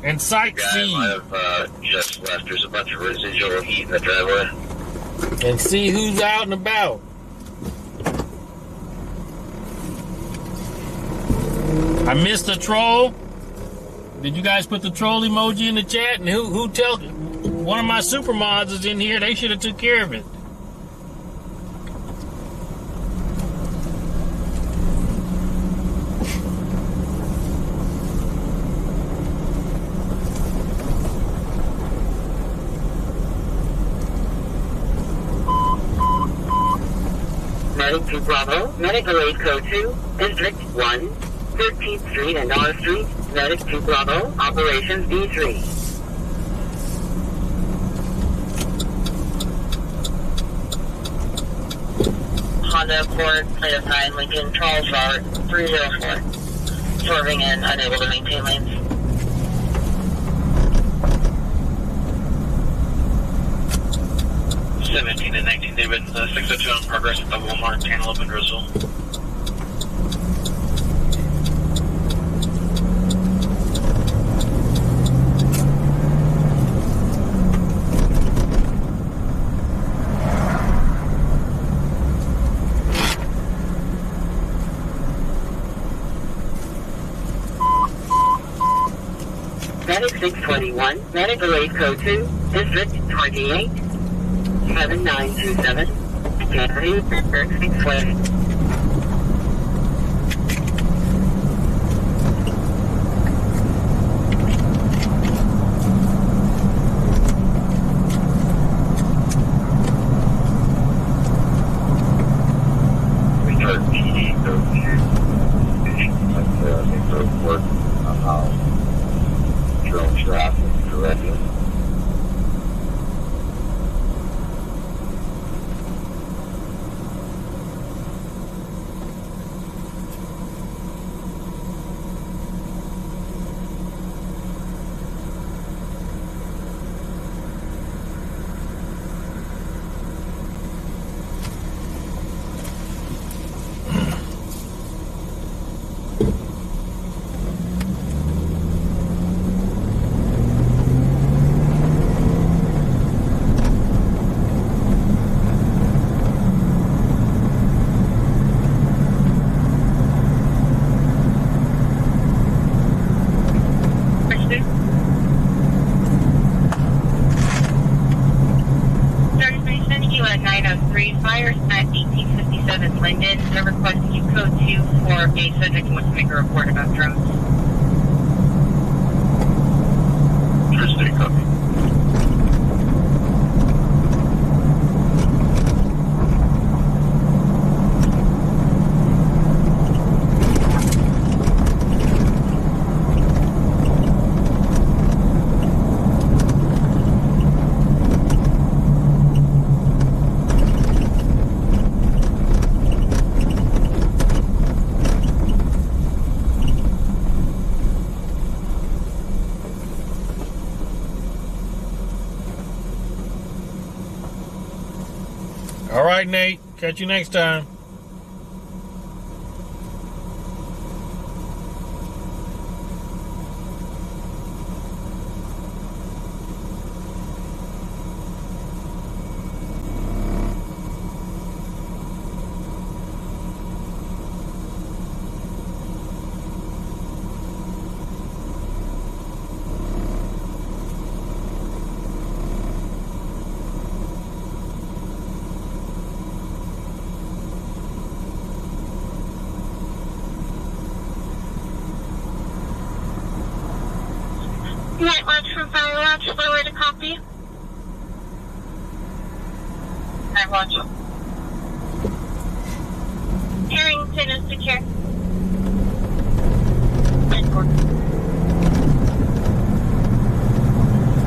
B: and sightsee
C: I've just left. There's a bunch of residual heat in the driveway.
B: and see who's out and about. I missed the troll. Did you guys put the troll emoji in the chat? And who tell one of my super mods is in here? They should have took care of it.
E: Medic 2 Bravo, medical aid code 2, District 1, 13th Street and R Street, Medic 2 Bravo, Operations B3.
A: Honda Accord, plate of 9, Lincoln, Charles Robert, 304. Swerving in, unable to maintain lanes.
C: $17 and $19, David. 602 on progress with the Walmart, Cantaloupe, and Roseville.
E: Medic 621, medical aid code 2, District 28, 7927, Gary, 6 West.
C: Retard PD code 2. That's work on how drone traffic directly.
A: 3, fires at 1857 Linden. They're requesting you code 2 for a subject who wants to make a report about drones.
C: Thursday, copy.
B: All right, Nate. Catch you next time.
A: Night Watch from Fire Watch, forward to copy. Night Watch. Harrington is secure.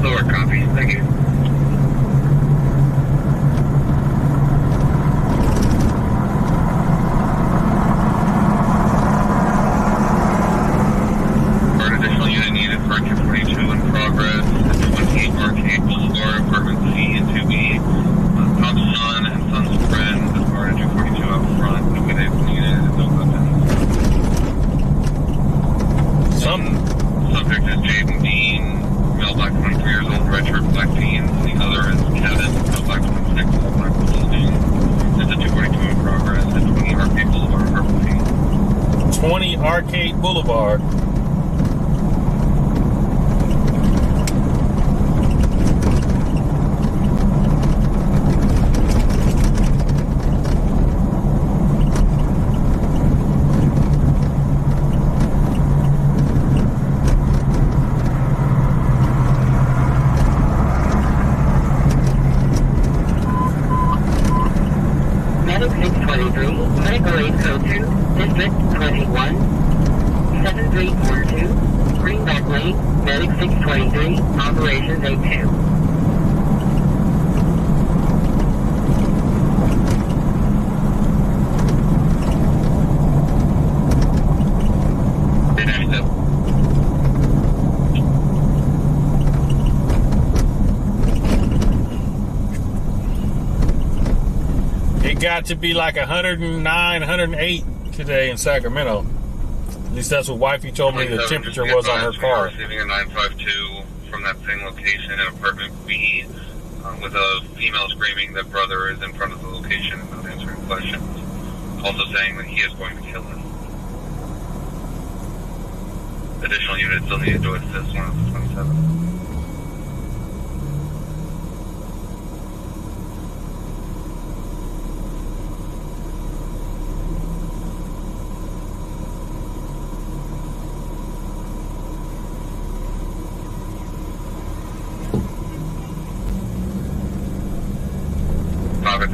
C: Lower copy, thank you.
B: Arcade Boulevard.
E: Medic 623, medical aid code 2, District 21. 7342, Greenback Lane, Medic 623, Operations 82.
B: It got to be like 109, 108 today in Sacramento. At least that's what wifey told me the temperature was on her car.
C: Receiving a 952 from that same location in apartment B with a female screaming that brother is in front of the location and not answering questions. Also saying that he is going to kill him. Additional units still needed to assist one of the 27.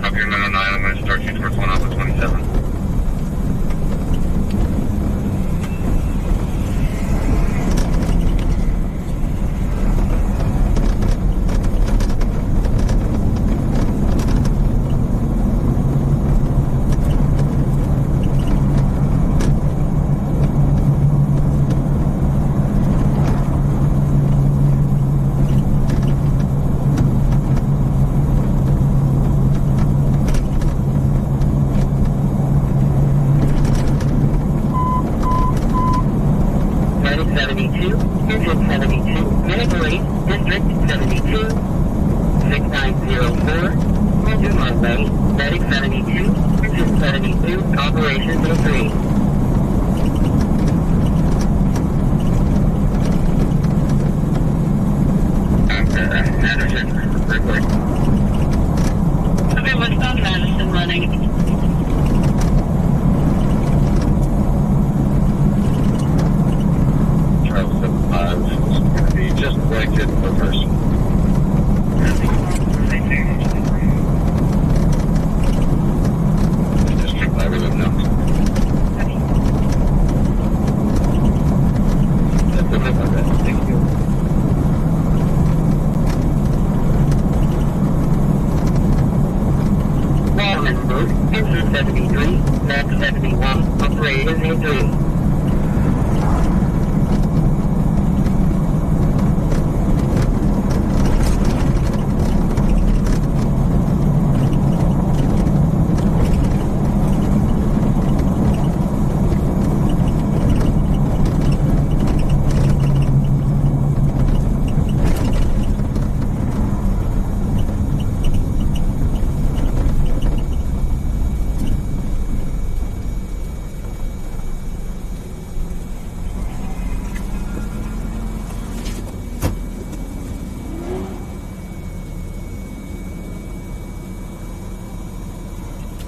C: Copy your 909, I'm going to start you towards 1 off of 27.
A: Okay, westbound Madison running.
C: Travel 75 is going to be just blanket reverse. District 5, we live now. That's the limit of that. Thank you.
E: Engine 73, Max 71, operating in 3.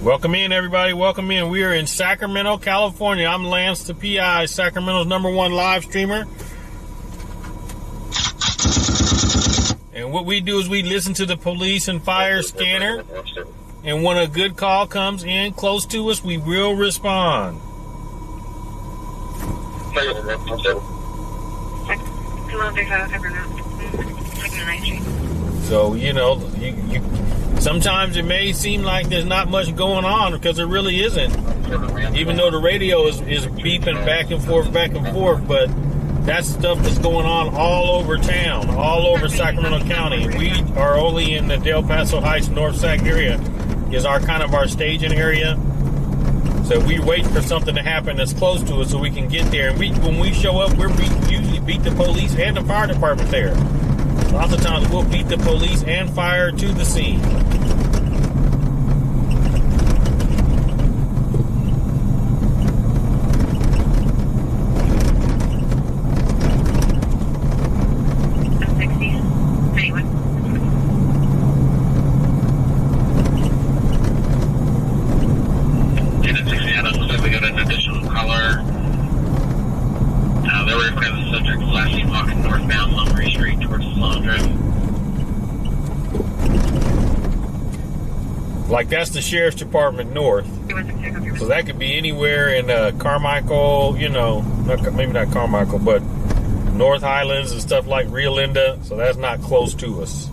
B: Welcome in, everybody. Welcome in. We are in Sacramento, California. I'm LanceThePI, Sacramento's #1 live streamer. And what we do is we listen to the police and fire scanner. And when a good call comes in close to us, we will respond. So, you know, you sometimes it may seem like there's not much going on because there really isn't. Even though the radio is beeping back and forth, but that's stuff that's going on all over town, all over Sacramento County. We are only in the Del Paso Heights, North Sac area is our kind of our staging area. So we wait for something to happen that's close to us so we can get there. And when we show up, we usually beat the police and the fire department there. Lots of times we'll beat the police and fire to the scene. Like that's the Sheriff's Department north. So that could be anywhere in Carmichael, you know, maybe not Carmichael, but North Highlands and stuff like Rio Linda. So that's not close to us.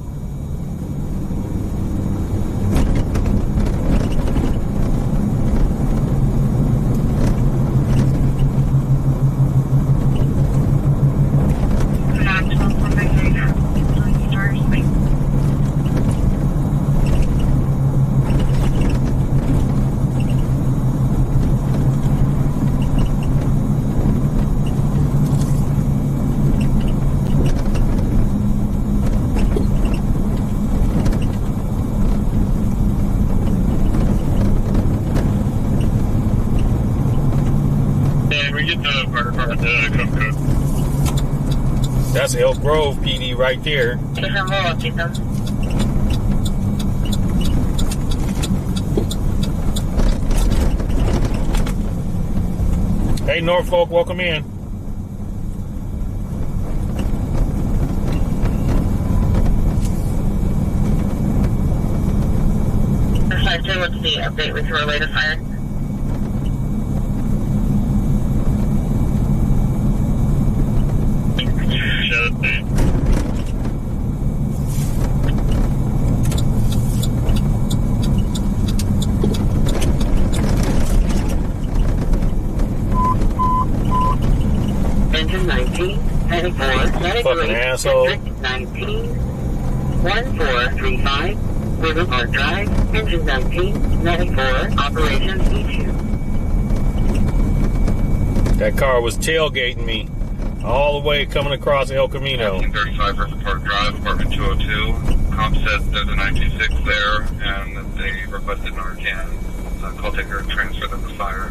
B: That's Elk Grove PD right there. Hey, Norfolk, welcome in.
E: What's the update with your latest fire? Engine 19, 94,
B: fucking asshole.
E: 19, 1435, River Park Drive, Engine 19, 94, Operation E2.
B: That car was tailgating me all the way coming across El Camino.
C: 1935 River Park Drive, apartment 202. Comp said there's a 926 there, and that they requested Narcan. Call taker and transfer them to fire.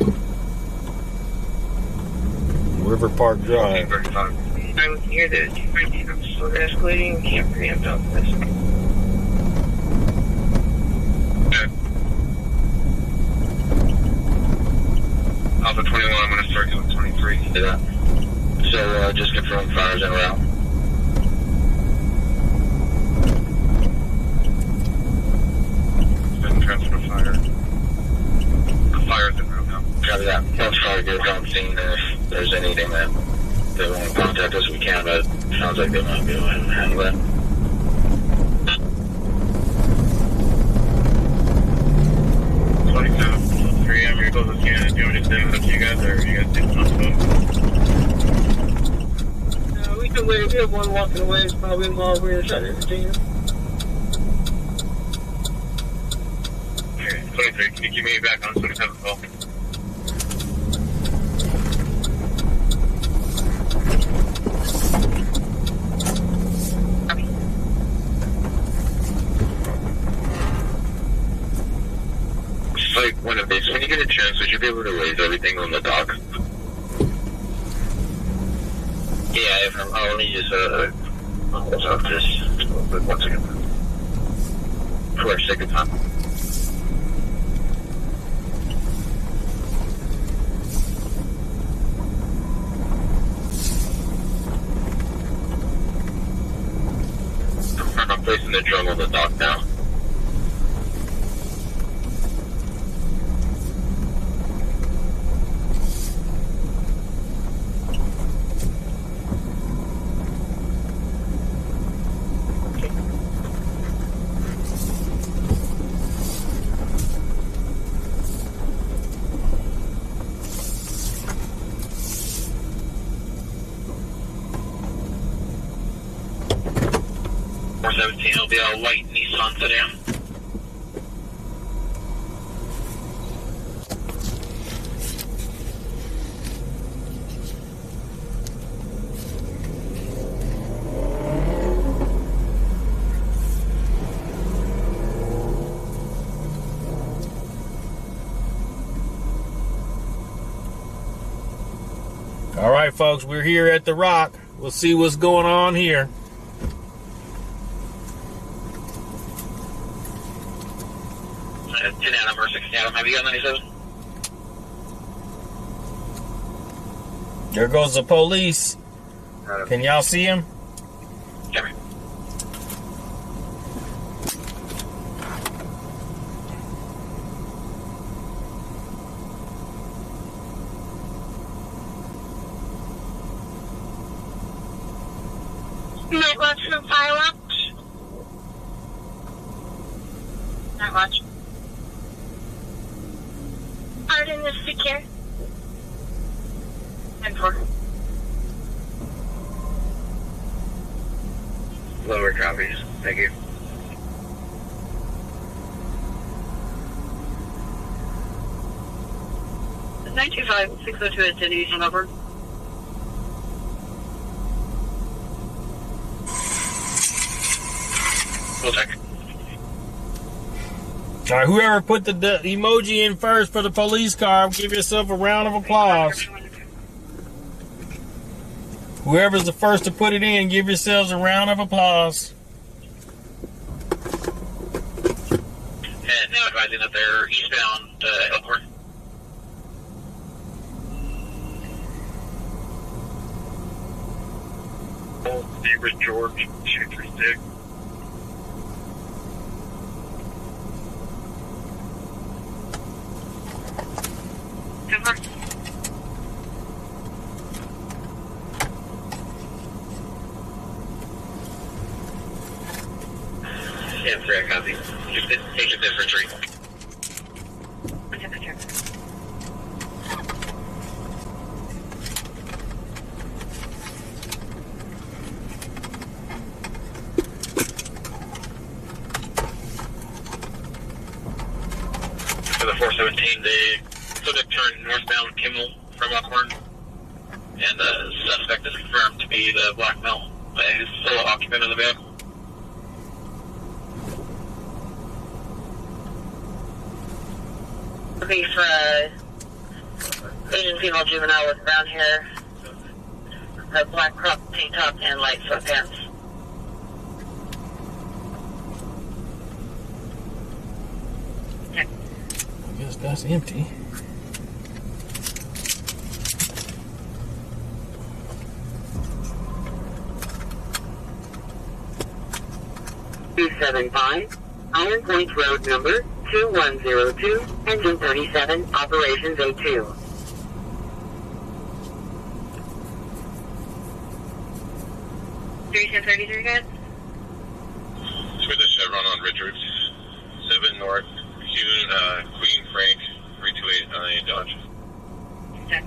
B: River Park Drive.
C: 1935.
E: I'm here to escalating. Can't preempt on this.
C: Okay. 23 into that. So, just confirm fires en route. Been transfer fire. Fire's en route now. Copy that. Once fire gets on scene, if there's anything that they want to contact us, we can, but it sounds like they might be able to handle that. I'm here close to Canada. Do you want me to stand up to you guys, or you guys take one
D: No, we can wait. We have one walking away. It's probably more we're in Southern Virginia.
C: Okay, 23. Can you keep me back on 27 call? Like one of these, when you get a chance, would you be able to raise everything on the dock? Yeah, if I'm, let me just, hold off this, 1 second. For our sake of time. I'm placing the drum on the dock now. It'll be a white Nissan sedan.
B: All right, folks, we're here at the Rock. We'll see what's going on here.
C: Number 60 Adam, have you got 97?
B: There goes the police. Can y'all see him?
C: Come here.
A: Night watch from fire watch. Night watch. Pardon is secure. 10-4.
C: Lower copies. Thank you.
A: It's 925-602 at City Eastern over.
C: We'll check.
B: All right, whoever put the emoji in first for the police car, give yourself a round of applause. Whoever's the first to put it in, give yourselves a round of applause.
C: And now advising that they're eastbound Elkhorn. Zebra George 236. Yeah, fair copy. Just take it infantry. For the 417, the subject turned northbound Kimmel from Elkhorn, and the suspect is confirmed to be the black male. He's still an occupant of the vehicle.
A: Be for Asian female juvenile with brown hair, a black crop tank top, and light sweatpants.
B: I guess that's empty.
E: 275, Iron Point Road number 2102, engine 37, operations A2.
A: Good.
C: With a Chevron on Richards, 7 North, Queen Frank, 3289 Dodge.
A: Okay.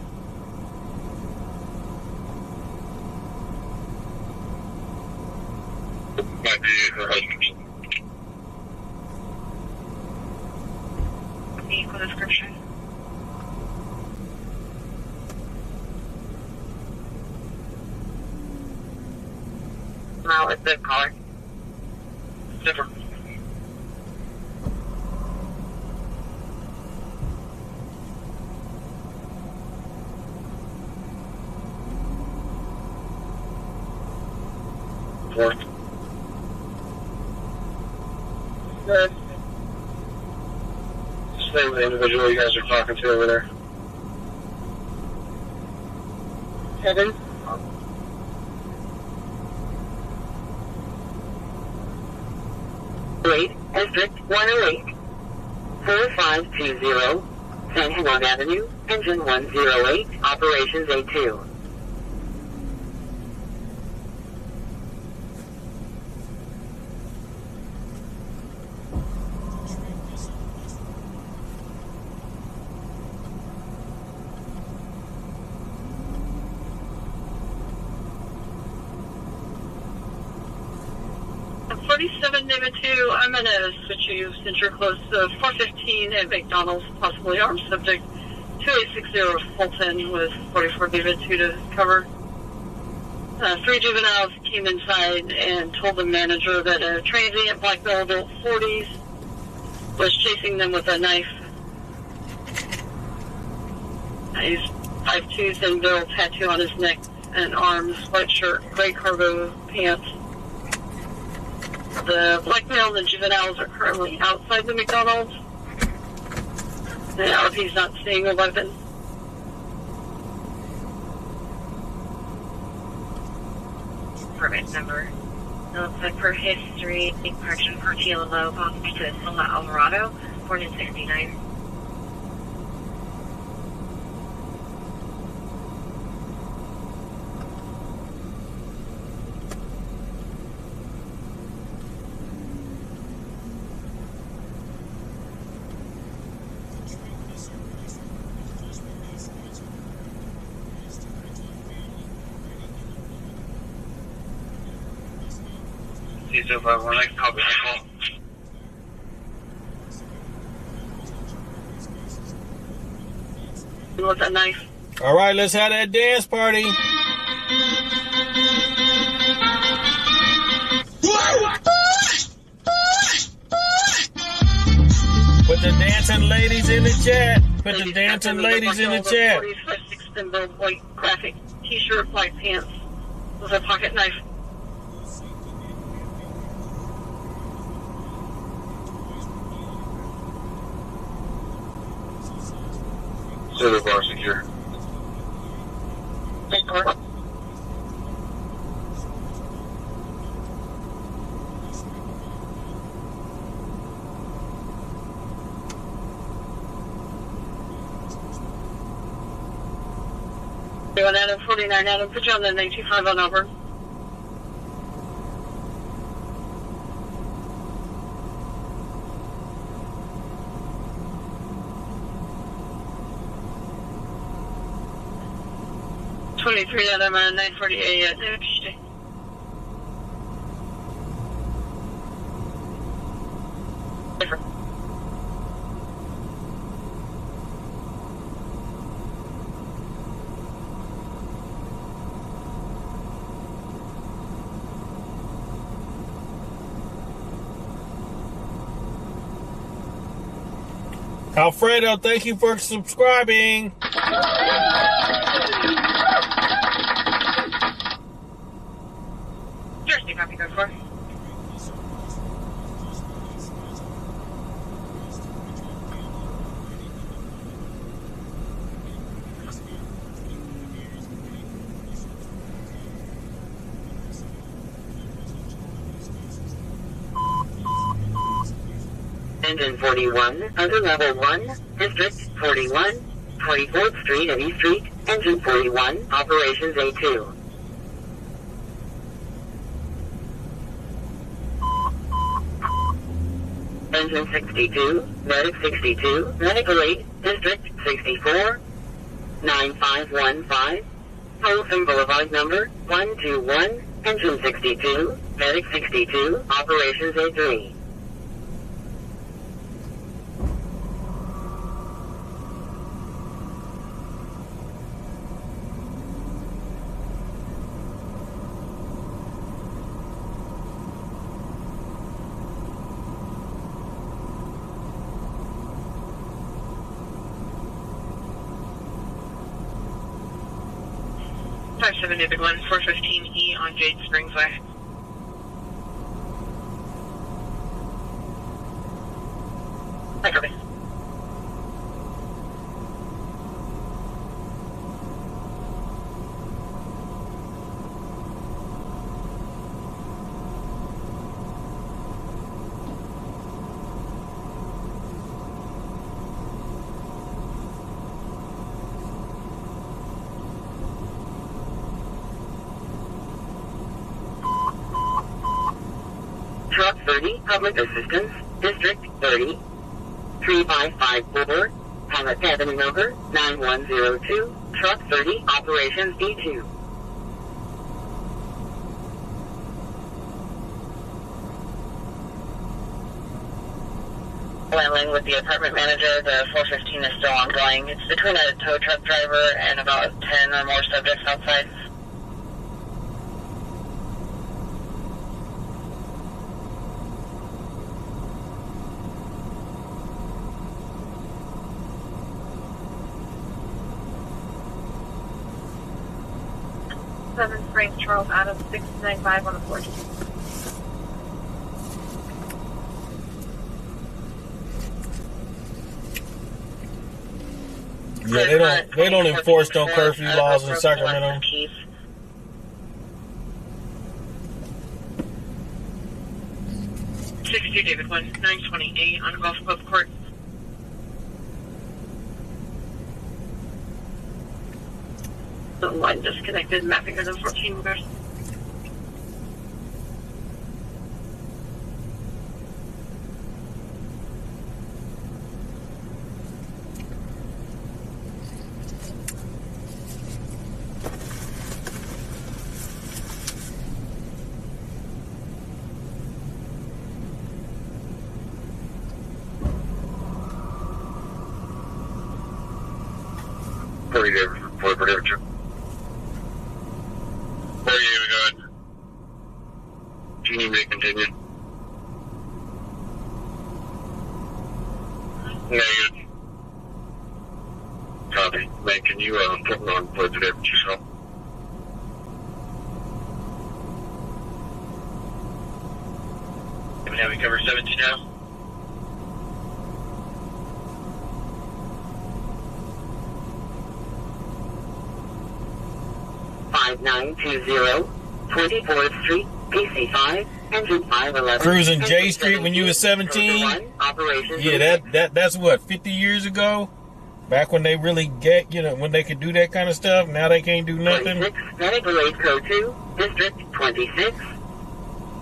C: Might be her husband.
A: Vehicle description.
E: Now with the caller.
C: Different. Fourth.
E: Good.
C: Stay with the individual you guys are talking to over there.
E: Kevin. District 108, 4520, San Juan Avenue, engine 108, operations A2.
A: I'm going to switch you since you're close to 415 at McDonald's, possibly armed subject 2860 Fulton with 44 David 2 to cover. 3 juveniles came inside and told the manager that a transient black male adult 40s was chasing them with a knife. He's 5'2", thin build, tattoo on his neck and arms, white shirt, gray cargo pants. The black male and the juveniles are currently outside the McDonald's. Now, if he's not seeing a weapon.
F: Permit number. It looks like for history, correction for TLO, possibly to Selma Alvarado, born in 69.
C: C-0519, copy that call.
A: With a knife.
B: All right, let's have that dance party. Put the dancing ladies in the chat. Put the dancing ladies in the chat.
A: 46 thin build, white graphic t-shirt, black pants with a pocket knife.
C: Silver bar secure.
A: Car. Doing Adam 49, Adam, put you on the 925 on over. Adam 948 at Discretion. Different.
B: Alfredo, thank you for subscribing.
A: Jersey, copy code 4.
E: Engine 41, under level 1, District 41, 24th Street and E Street, Engine 41, Operations A2. Engine 62, Medic 62, Medical 8, District 64, 9515, Folsom Boulevard number 121, Engine 62, Medic 62, Operations A3.
A: David 1, 415E on Jade Springs Way. I copy.
E: Truck 30, Public Assistance, District 30, 3554, Pilot Avenue number 9102, Truck 30, Operations E2.
A: Landing with the apartment manager, the 415 is still ongoing. It's between a tow truck driver and about 10 or more subjects outside. Springs, Charles Adams, 695 on the 14th.
B: Yeah, they don't enforce no curfew laws in Sacramento.
A: 62 David 1, 928 on Gulf Club Court. The line disconnected, mapping of the 14 meters.
C: Do you need me to continue? Negative. Copy. Man, can you put me on for today with yourself? Have we covered 17 now?
E: $5920, 24th Street, PC5, Engine 511.
B: Cruising J Street when you was 17? Yeah, that's what, 50 years ago? Back when they really when they could do that kind of stuff. Now they can't do nothing.
E: 26, Medical Aid Code 2, District 26,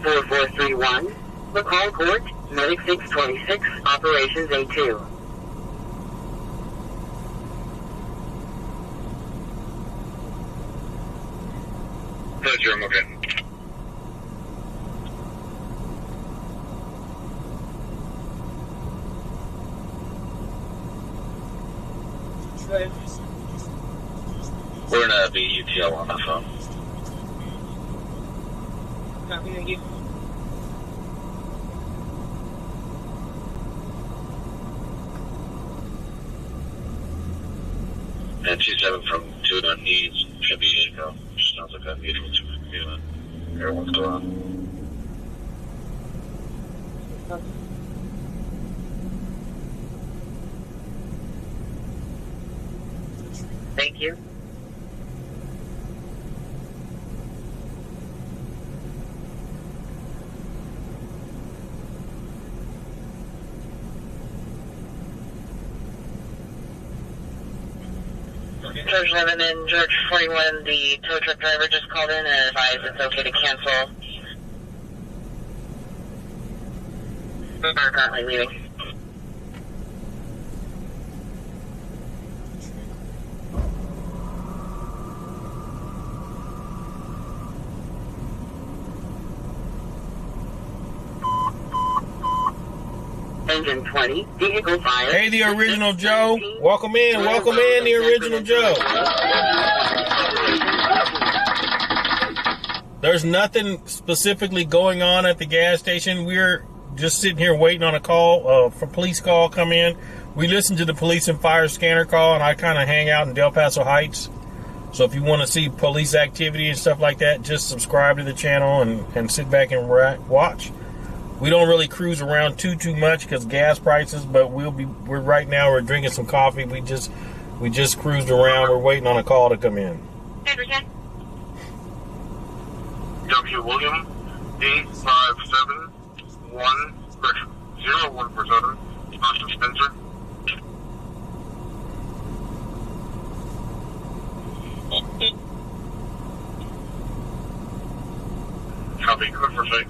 E: 4431, McCall Court, Medic 626, Operations A2.
C: Pleasure, I'm okay. We're in a BUTL on the phone.
A: Copy, thank you.
C: And 27 from 2 on needs should be Chicago. Sounds like a mutual feeling. Everyone's going on.
E: Thank you. George 11 and George 41, the tow truck driver just called in and advised it's okay to cancel. We're currently leaving. Engine 20, vehicle fire.
B: Hey, the original Joe. Welcome in, the original Joe. There's nothing specifically going on at the gas station. We're just sitting here waiting on a call, for police call come in. We listen to the police and fire scanner call, and I kind of hang out in Del Paso Heights. So if you want to see police activity and stuff like that, just subscribe to the channel and sit back and watch. We don't really cruise around too much because gas prices, but we're right now we're drinking some coffee. We just cruised around. We're waiting on a call to come in.
C: W. William 857-0147 Austin Spencer. Copy. Clifford State.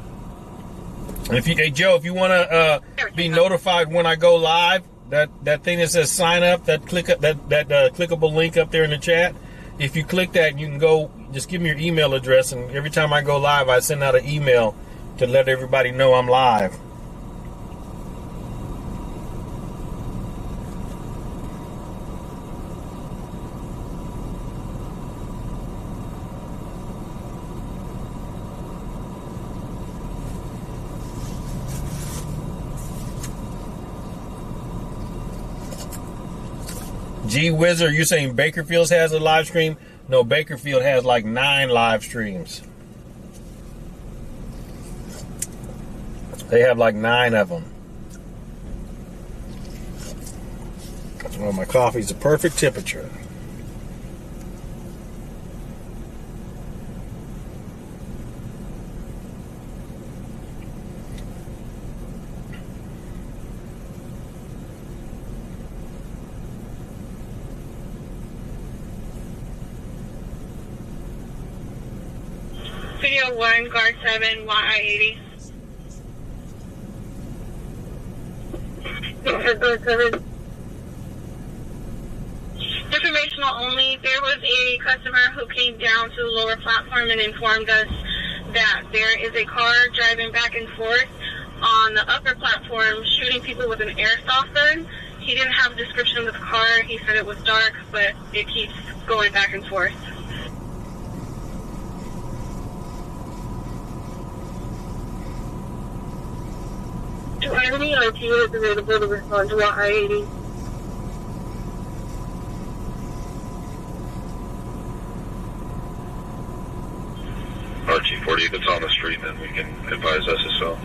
B: And hey Joe, if you want to be notified when I go live, that thing that says sign up, that clickable link up there in the chat, if you click that, you can go. Just give me your email address, and every time I go live, I send out an email to let everybody know I'm live. Gee Whizzer, you're saying Bakerfield has a live stream? No, Bakerfield has like 9 live streams. They have like 9 of them. Well, my coffee's the perfect temperature.
A: Video 1, guard 7, YI-80.
E: Guard 7.
A: Informational only. There was a customer who came down to the lower platform and informed us that there is a car driving back and forth on the upper platform shooting people with an airsoft gun. He didn't have a description of the car. He said it was dark, but it keeps going back and forth.
E: Do I have any IT units available to respond to I-80?
C: RT-40, if it's on the street, then we can advise SSO.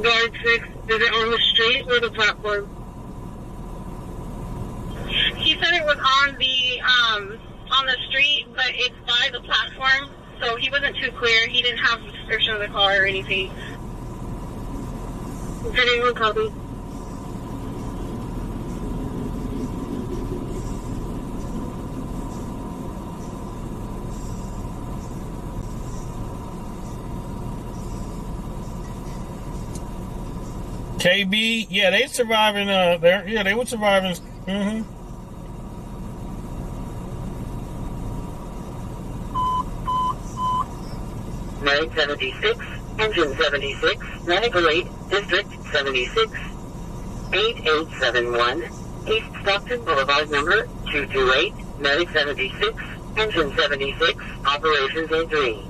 E: Guard 6, is it on the street or the platform?
A: He said it was on the street, but it's by the platform, so he wasn't too clear. He didn't have a description of the car or anything.
E: Is anyone copy?
B: KB, yeah, they surviving there. Yeah, they were surviving. Mm-hmm.
E: Nine 76, engine 76, Medical 8, District 76, 8871, East Stockton Boulevard number 228, Medic 76, engine 76, operations A3.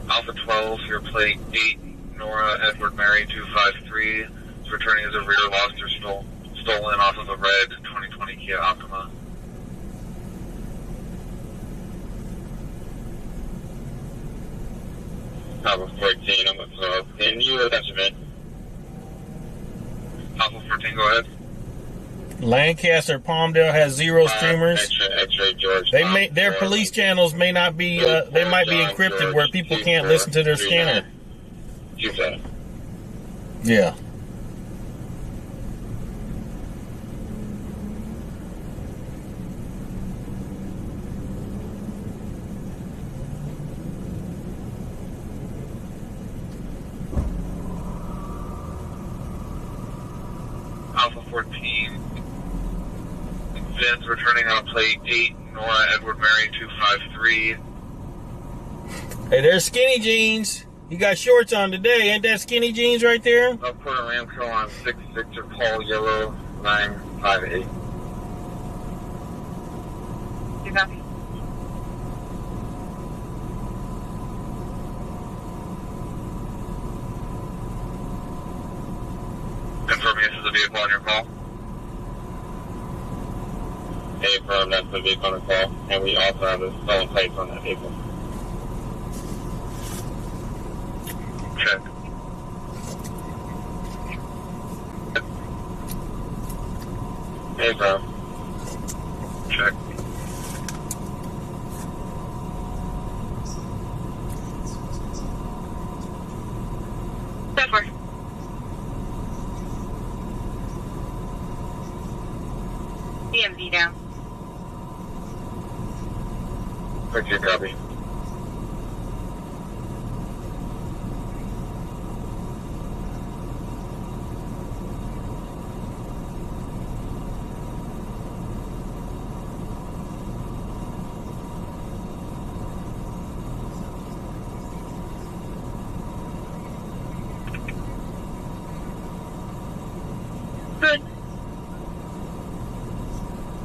C: Alpha 12, your plate 8, Nora Edward Mary 253, is returning as a rear lost or stolen off of a red 2020 Kia Optima. Alpha 14, I'm with can you attention me? Alpha 14, go ahead.
B: Lancaster, Palmdale has 0 streamers.
C: X-ray George.
B: Their police channels may not be. They might be encrypted where people can't listen to their scanner. Yeah.
C: Alpha 14. Vince returning on plate 8, Nora Edward Mary 253.
B: Hey, there's Skinny Jeans. You got shorts on today. Ain't that Skinny Jeans right there?
C: Port Aramco on 6 Victor Paul Yellow 958.
A: You copy?
C: Confirming this is a vehicle on your call. Hey, bro, that's the vehicle on the call, and we also have the stolen plates on that vehicle. Check. Hey, bro. Check.
A: So far. DMV down.
C: Thank you, copy.
A: Good.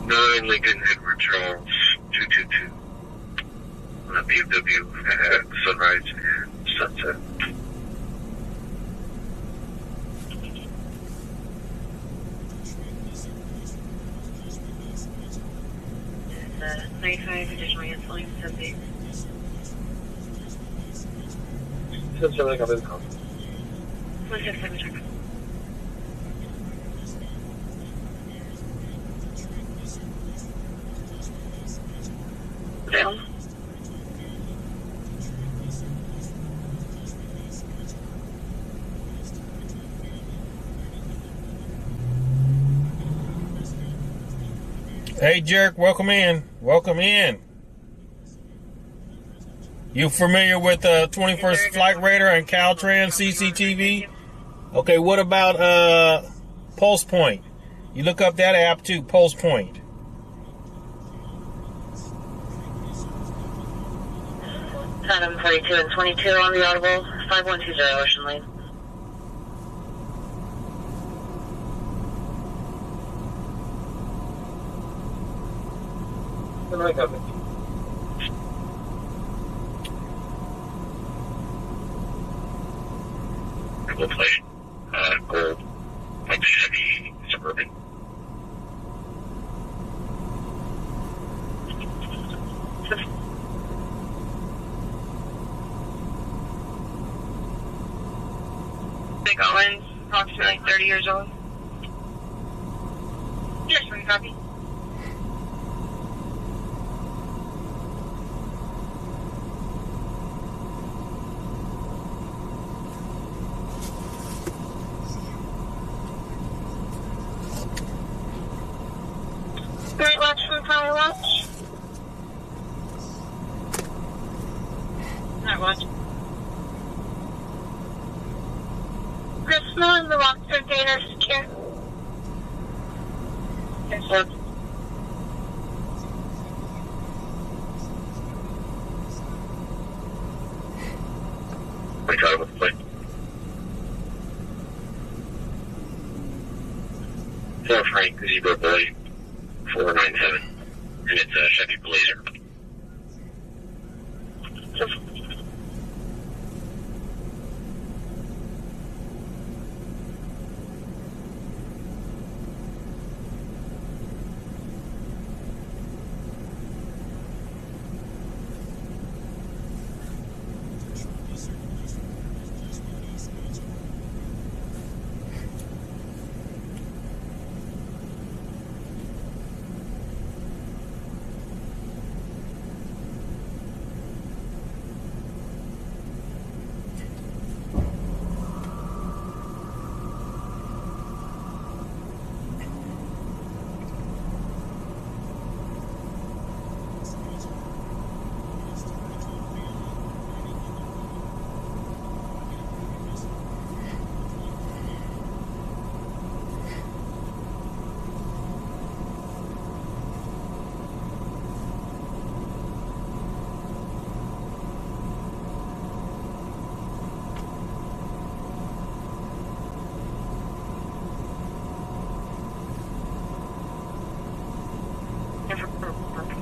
C: 9 Lincoln Edward Charles 222. On a BMW at Sunrise and Sunset.
F: It's 95 additional gasoline, 78.
C: Since something I've been calling.
F: 167 check.
A: Down.
B: Hey, Jerk, welcome in. Welcome in. You familiar with 21st Flight Radar and Caltrans CCTV? Okay, what about Pulse Point? You look up that app too, Pulse Point.
E: Phantom 42 and 22 on the audible, 5120 Ocean Lane.
C: We'll play gold, like Chevy Suburban.
A: Big Owens, approximately 30 years old. Yes, we copy. Great watch from Power Watch. Night watch. Crystal and the watch container secure. Yes, sir.
C: I got it with the plate. 4 Frank Zebra Boy 497. And it's a Chevy Blazer.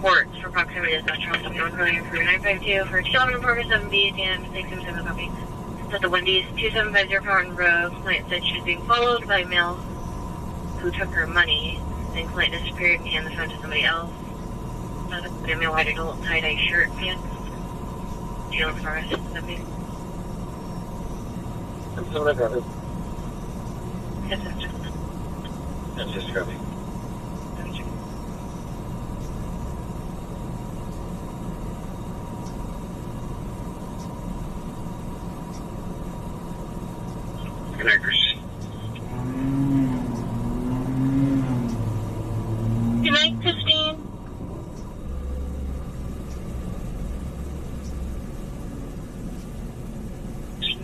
F: report for proximity to Central North William Crew 952 for 211 apartment 7B and 677 copy. At the Wendy's 2750 Fountain Road, client said she was being followed by a male who took her money. Then client disappeared and handed the phone to somebody else. The male had a little tie-dye shirt, pants. Dealing for us.
C: I'm still not got it.
F: Yes, sister.
C: That's just copy. Connectors.
F: Good night, Christine.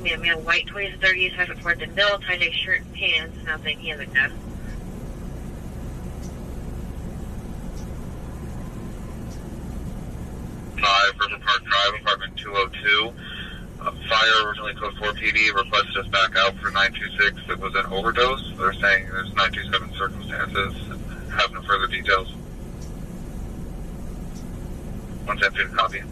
F: A male, white 20s, 30s, 5'4" thin build, tie-dye shirt and pants, and I was thinking of it now.
C: River Park Drive, apartment 202. Fire, originally code 4 PD, requested us back out for 926. It was an overdose. They're saying there's 927 circumstances. Have no further details. 110 copy.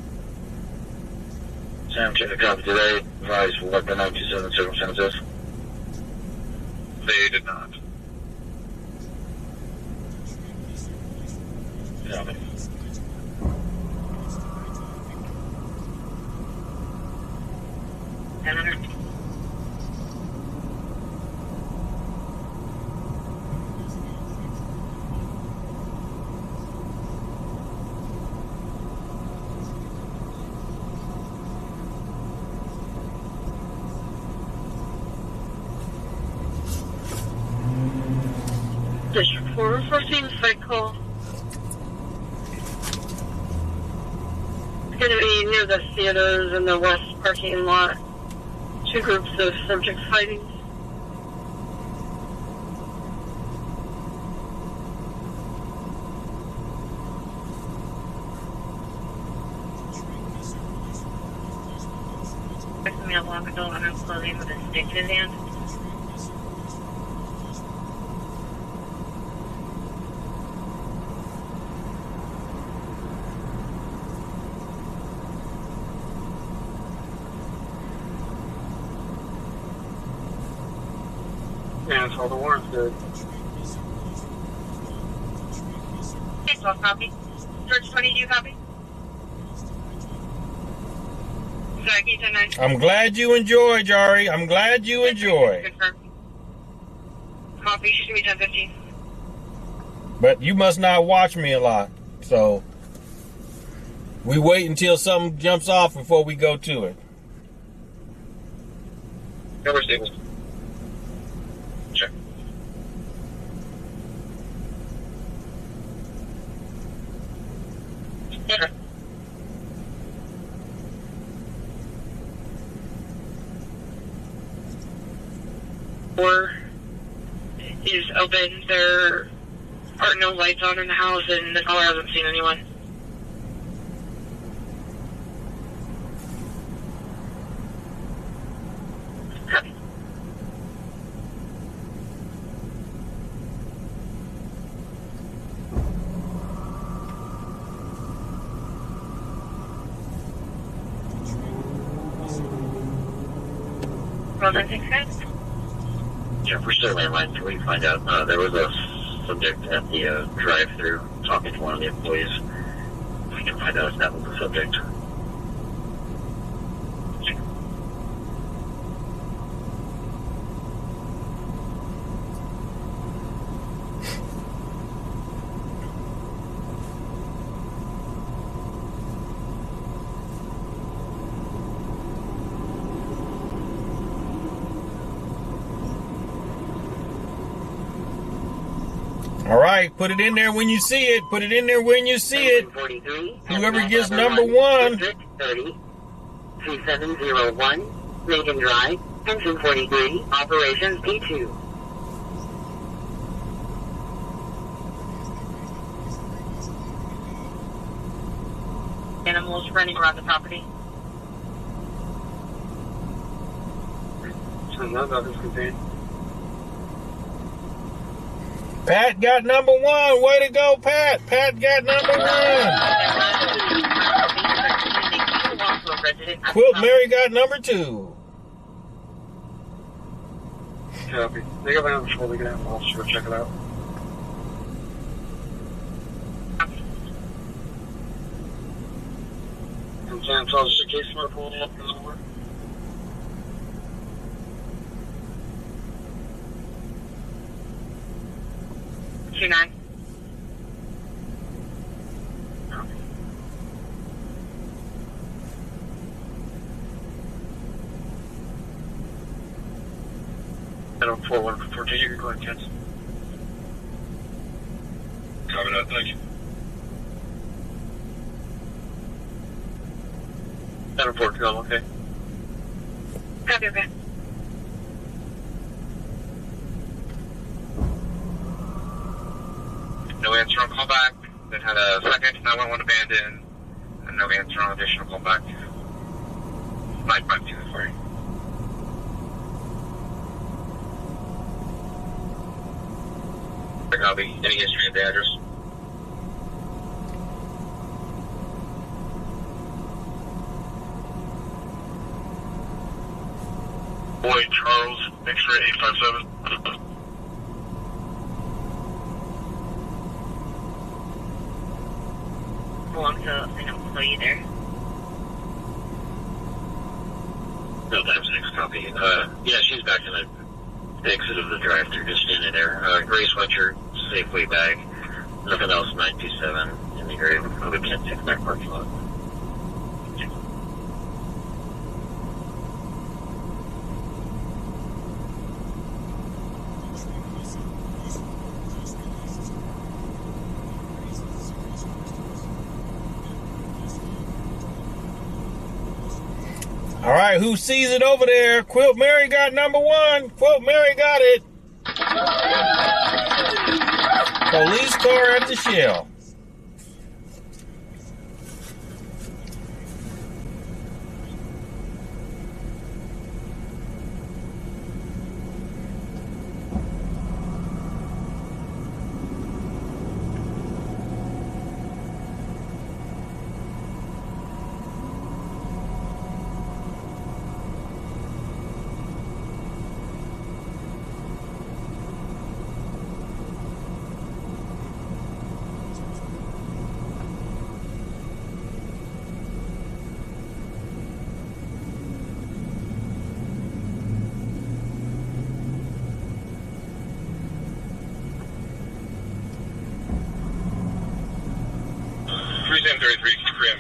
G: Sam, check the copy today. Advise what the 927 circumstances.
C: They did not.
G: Copy.
F: District 4, reversing cycle. It's going to be near the theaters in the west parking lot. Two groups of subjects fighting. The male block adult under clothing with a stick in his hand.
C: Yeah, that's all the warrants did.
F: Okay, 12 copy. Search 22 copy. Sorry, can you turn 9?
B: I'm glad you enjoy, Jari. I'm glad you enjoy.
F: Confirm. Copy, should be 10:15.
B: But you must not watch me a lot. So we wait until something jumps off before we go to it.
C: Cover stables. Check. Okay.
F: Door is open. There are no lights on in the house, and the caller hasn't seen anyone. Copy. Roll 966.
G: Yeah, we're still in line 3. Find out. There was a subject at the drive-thru talking to one of the employees. We can find out if that was the subject.
B: All right, put it in there when you see it. Put it in there when you see it. Whoever gets number 1.
E: District 30, 2701, Lincoln Drive, Engine 43, Operations P2.
F: Animals running around the property.
C: So none of this contained.
B: Pat got number one. Way to go, Pat. Pat got number one. Quilt Mary got number two.
C: Copy. They got another patrol. They can have an officer check it out. And San Antonio, just in case somebody pulling up from somewhere.
A: Nine.
C: I don't 4114. You can go ahead, Kent. Copy that. Thank you. I don't 42. Okay.
A: Copy, okay.
C: No answer on callback. Then had a second 911 abandoned. And no answer on additional callback. 952 for you. Copy. Any history of the address? Boy Charles, X-ray 857.
A: Belong to an employee there.
G: No, that's 6 copy. Yeah, she's back in the exit of the drive-thru, just standing there. Gray sweatshirt, Safeway bag. Nothing else, 927 in the area. We can't take that parking lot.
B: All right, who sees it over there? Quilt Mary got number one. Quilt Mary got it. Police car at the Shell.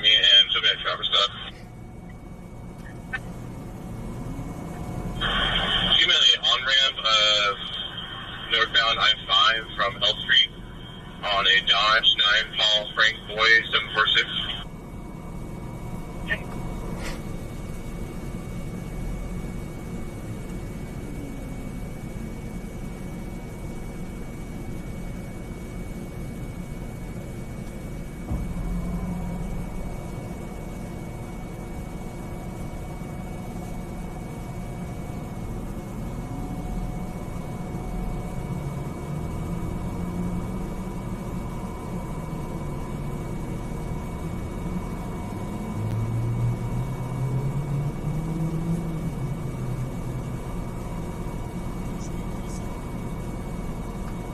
C: Me and somebody at Travis stuff. Humanly on-ramp northbound I-5 from L Street on a Dodge 9 Paul Frank Boy 746.
A: Okay.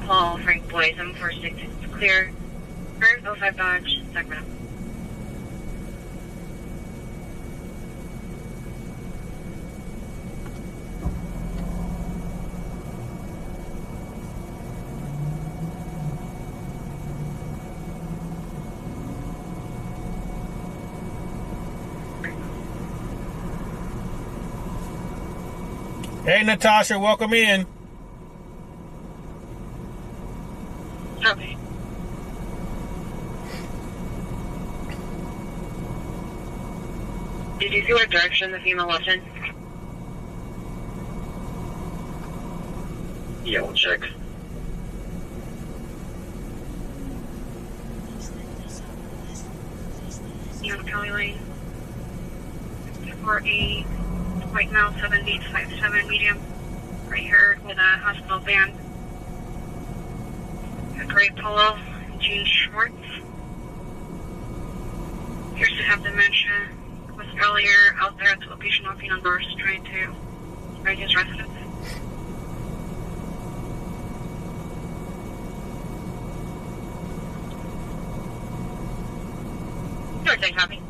A: Paul Frank Boy 746 is clear. Current 05 Dodge, Sacramento.
B: Hey, Natasha, welcome in.
A: Okay. Did you see what direction the female left in?
G: Yeah, we'll check.
A: East County Lane. For a white male 757 medium. Right here with a hospital van.
F: A gray polo, jean shorts. Appears to have dementia. Was earlier out there at the location knocking on doors trying to find his residence. Sure thing, copy.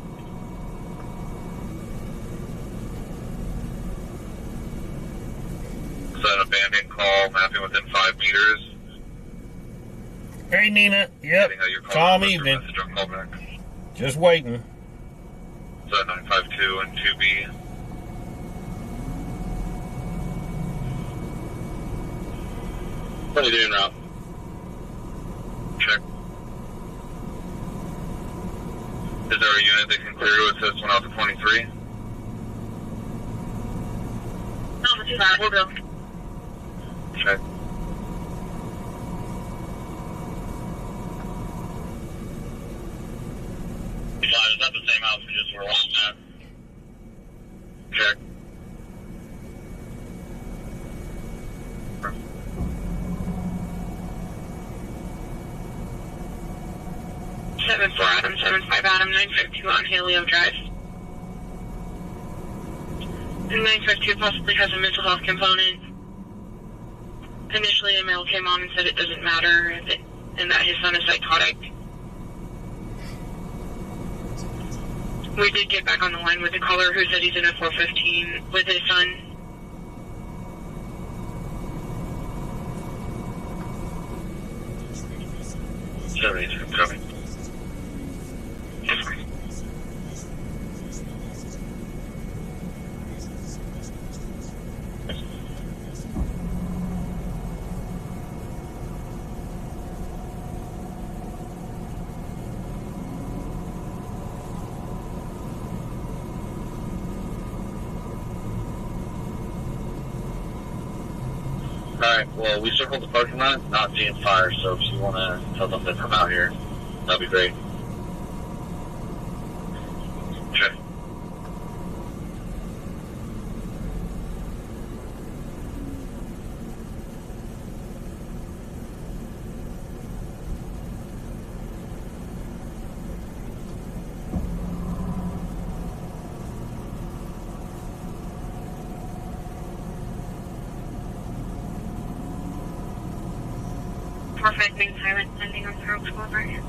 C: Is that an abandoned call, mapping within 5 meters?
B: Hey, Nina. Yep. Calm evening. Just waiting.
C: Is that 952 and 2B?
G: What are you doing, Rob?
C: Check. Is there a unit that can clear to assist one out to 23?
F: Not too bad, we'll go.
C: Check.
G: Is that the same house we just were looking at?
C: Check.
F: Seven 4 Adam, 75 Adam, 952 on Haleo Drive. And 952 possibly has a mental health component. Initially, a male came on and said it doesn't matter and that his son is psychotic. We did get back on the line with the caller who said he's in a 415 with his son.
C: Coming.
G: Alright, well, we circled the parking lot, not seeing fire, so if you want to tell them to come out here, that'd be great.
C: Check.
F: Perfect, being silent, landing on Throat Boulevard.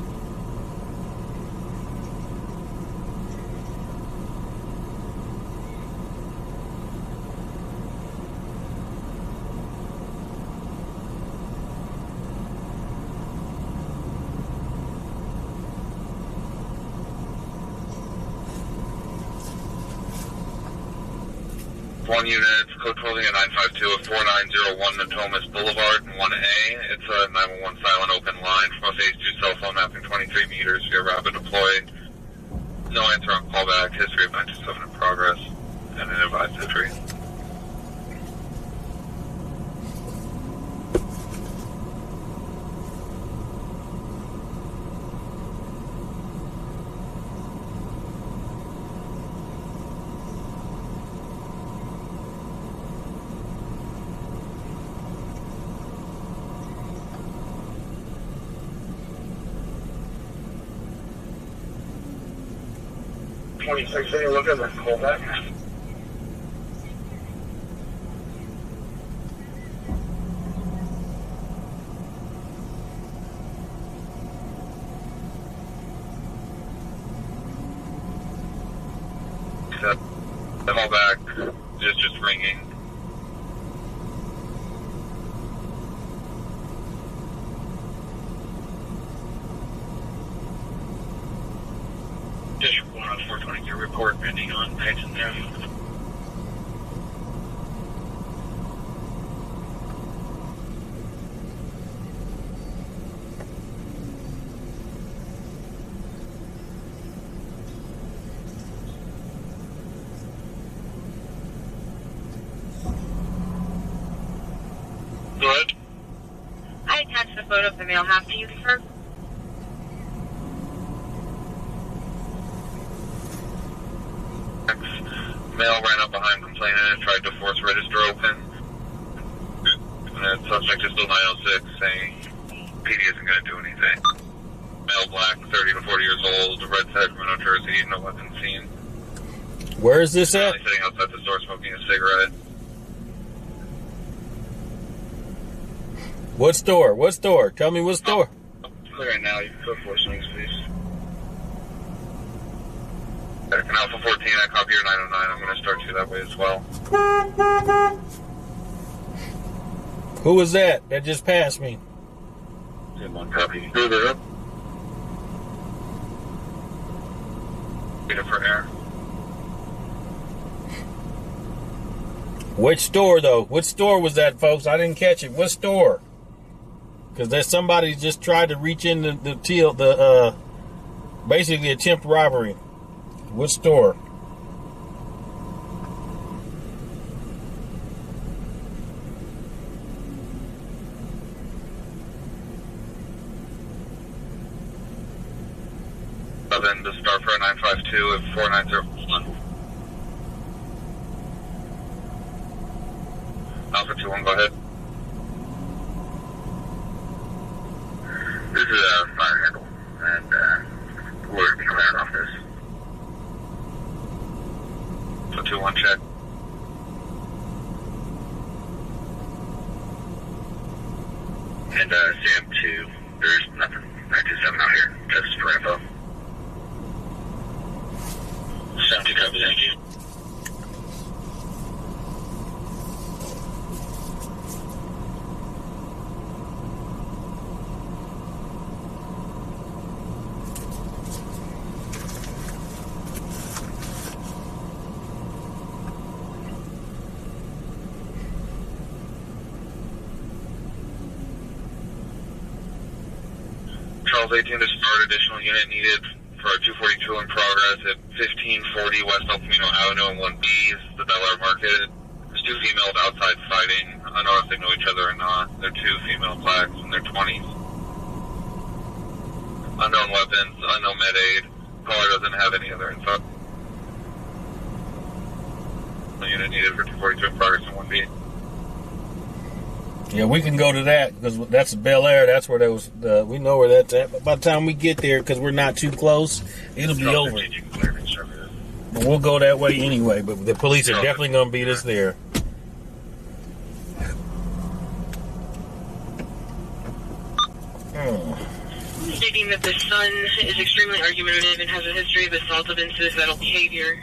C: One unit, code holding at 952 of 4901 Natomas Boulevard in 1A. It's a 911 silent open line from a phase 2 cell phone mapping 23 meters via rapid deployed. No answer on callback. History of 927 in progress. And an advised history. Any look at the callback? The callback is just ringing.
G: District 1 on 423 report pending on Paxton there.
C: Go ahead.
F: I attached the photo of the male. Have to you confirm?
C: Male ran up behind complainant and tried to force register open. And the suspect is still 906 saying PD isn't going to do anything. Male black, 30 to 40 years old, red Sacramento jersey, no weapon seen.
B: Where is this at?
C: Sitting outside the store smoking a cigarette.
B: What store? What store? Tell me what store.
C: Clear right now. You can go for swings, please. An Alpha 14, I copy your 909. I'm going to start you that way as well.
B: Who was that? That just passed me.
C: 1 copy. Further up. Get it for air.
B: Which store, though? What store was that, folks? I didn't catch it. What store? Because there's somebody just tried to reach in basically attempt robbery. What store?
C: Then to start for a 952 at 4901. Alpha 21, go ahead. This is a fire handle, and we're going to come out off this. So 2-1 check. And CM2, there's nothing. 927 out here, just for info. 72 copy, thank you. Charles 18 to start, additional unit needed for a 242 in progress at 1540 West El Camino Avenue and 1B is the Bel Air Market. There's 2 females outside fighting. I don't know if they know each other or not. They're 2 female blacks in their 20s. Unknown weapons, unknown med aid. Caller doesn't have any other info. The unit needed for 242 in progress and 1B.
B: Yeah, we can go to that because that's Bel Air. That's where those. We know where that's at. But by the time we get there, because we're not too close, it'll be over. But we'll go that way anyway. But the police are definitely going to beat us there.
F: Stating that the son is extremely argumentative and has a history of assaultive and suicidal behavior.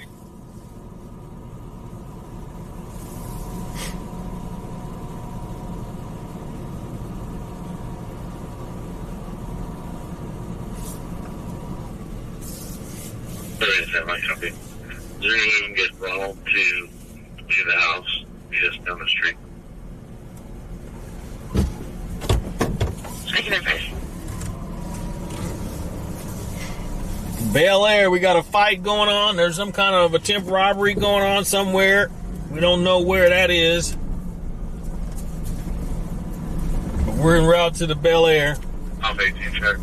C: Is there any way we can get Ronald to leave the house just down the street?
F: I can advise.
B: Bel Air, we got a fight going on. There's some kind of attempt robbery going on somewhere. We don't know where that is. But we're en route to the Bel Air.
C: Off 18 check.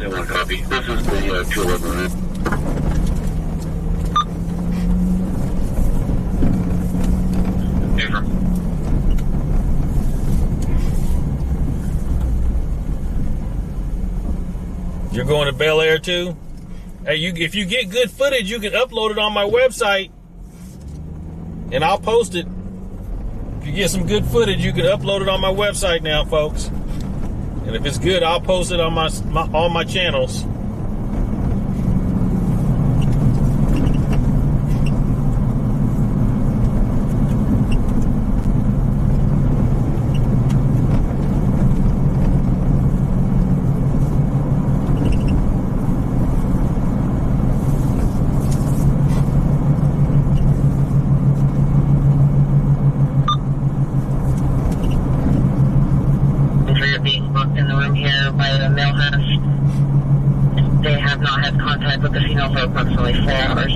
C: 1 copy. This is the 211. Affirm.
B: You're going to Bel Air too? Hey, if you get good footage, you can upload it on my website, and I'll post it. If you get some good footage, you can upload it on my website now, folks. And if it's good, I'll post it on all my channels.
F: With the female for approximately 4 hours.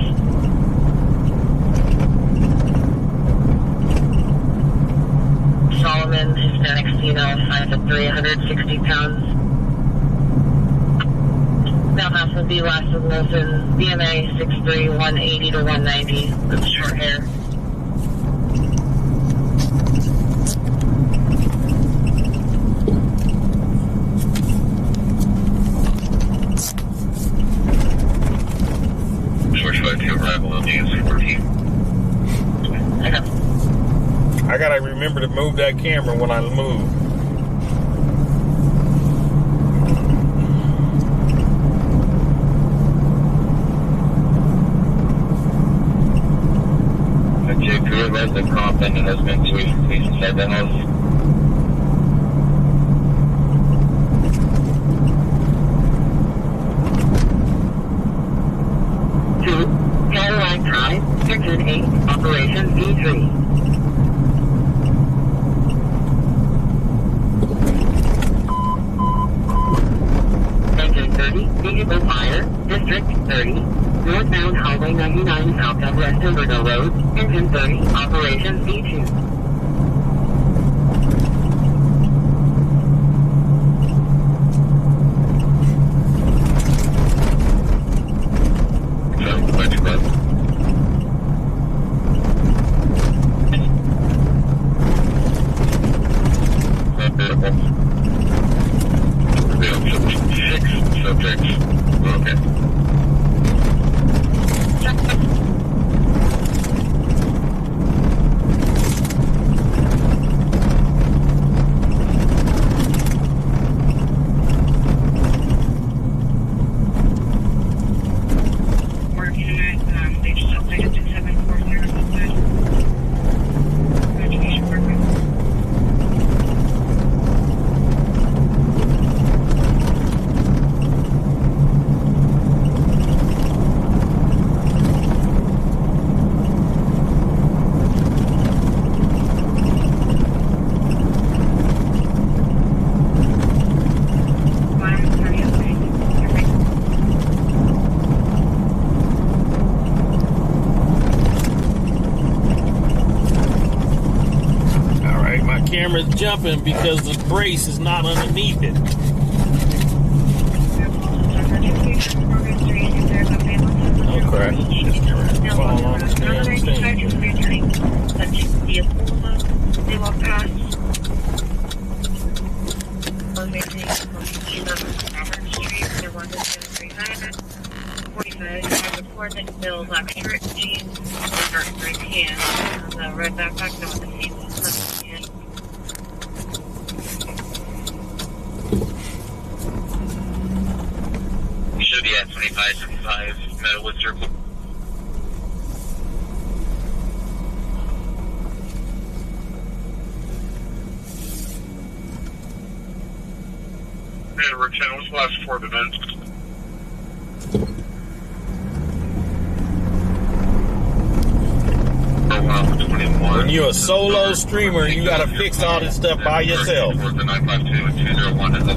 F: Solomon, Hispanic female, 5'3", 160 pounds. Male house would be last of Wilson, BMA 6'3", 180 to 190 with short hair.
B: move that camera when I move.
G: The cop and the husband to police inside the house.
E: Cadillac Drive, Section 8, Operation V3. Engine 30, vehicle fire, District 30, northbound Highway 99 south of West Timberville Road, Engine 30, Operation V2.
B: Camera's jumping because the brace is not underneath it. Oh crap. Fall off the damn thing.
F: They walk past. They're 45 report that Bill black shirt, jeans, dark gray pants, the red backpack, no one sees.
G: Should be at 2575 Meadowwood Circle.
C: Hey, Rick 10, what's the last 4 events?
B: When you're a solo streamer, you gotta fix all this stuff by yourself.
C: The 952 and 201 is the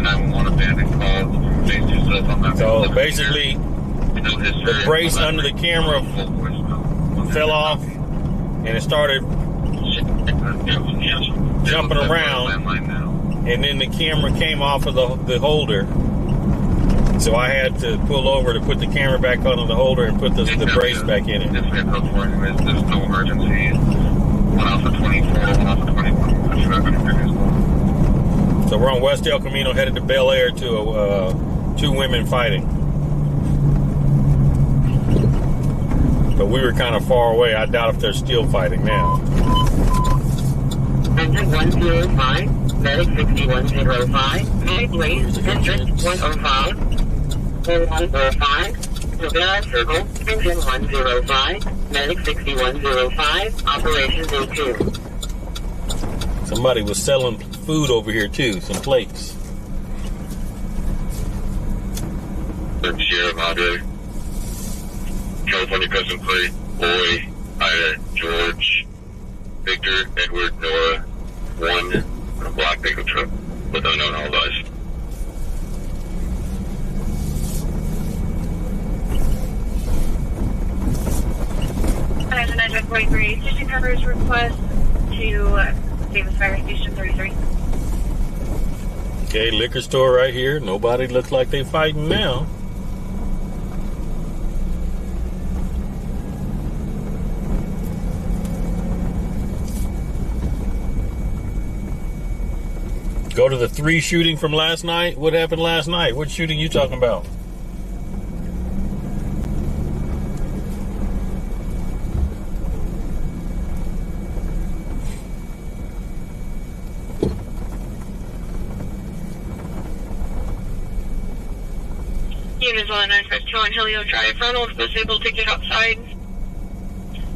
C: 911 abandoned calls.
B: So basically, the brace under the camera fell off and it started jumping around, and then the camera came off of the holder. So I had to pull over to put the camera back onto the holder and put the brace back in it.
C: There's no emergency. 1 Alpha 24, 1 Alpha 21.
B: So we're on West El Camino headed to Bel Air to 2 women fighting. But we were kind of far away. I doubt if they're still fighting now.
E: Engine 105, Medic 6105, Medic Waste, District 105. 105, Rivera Circle, Engine 105, Medic 6105, Operation V2.
B: Somebody was selling food over here too, some plates.
C: Sierra Madre, California Custom Plate, Boy, Ida, George, Victor, Edward, Nora, 1, a black pickup truck with unknown allies.
F: And I just going for station coverage request to Davis Fire Station 33.
B: Okay, liquor store right here. Nobody looks like they fighting now. Go to the 3 shooting from last night. What happened last night? What shooting you talking about?
F: Units on 952 on Helio Drive. Ronald was able to get outside.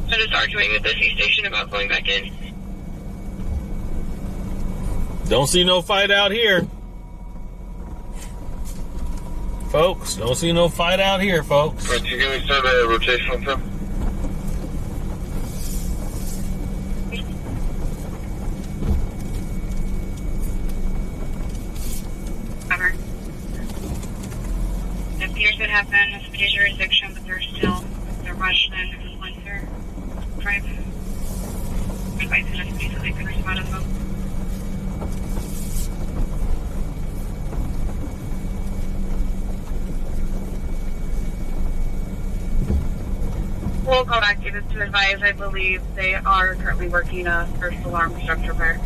F: So just arguing with the C station about going back in.
B: Don't see no fight out here. Folks, don't see no fight out here, folks.
C: Right, you give me start a rotational too?
F: Cover. It appears it happened as a jurisdiction, but they're rushed in and went there. Drive. Advice to us so they can respond as well. We'll call back to advise. I believe they are currently working a first alarm structure fire.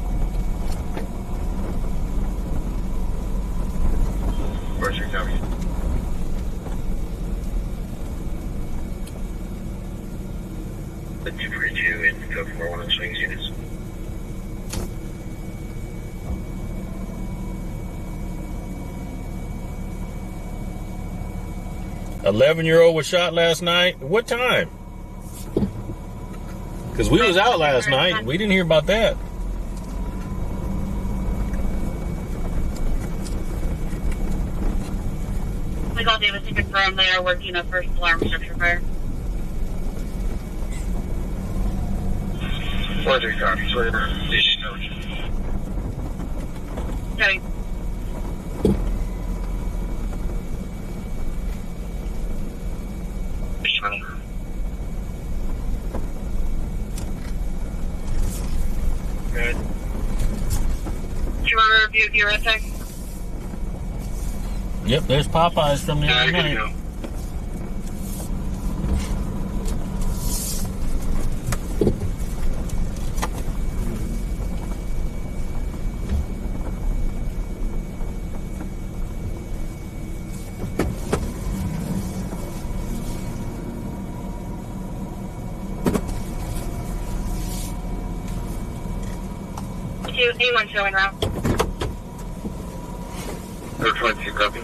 C: Where's your copy? The 242 and go for one of the swings units.
B: An 11-year-old was shot last night. What time? Because we was out last night. We didn't hear about that.
F: We called Davis to confirm they are working a first alarm structure fire.
C: Where's your copy?
F: Okay.
C: Good.
F: Do you want to review your attack?
B: Yep, there's Popeyes from the other night.
C: Go.
F: A1 showing route.
C: 22 copy.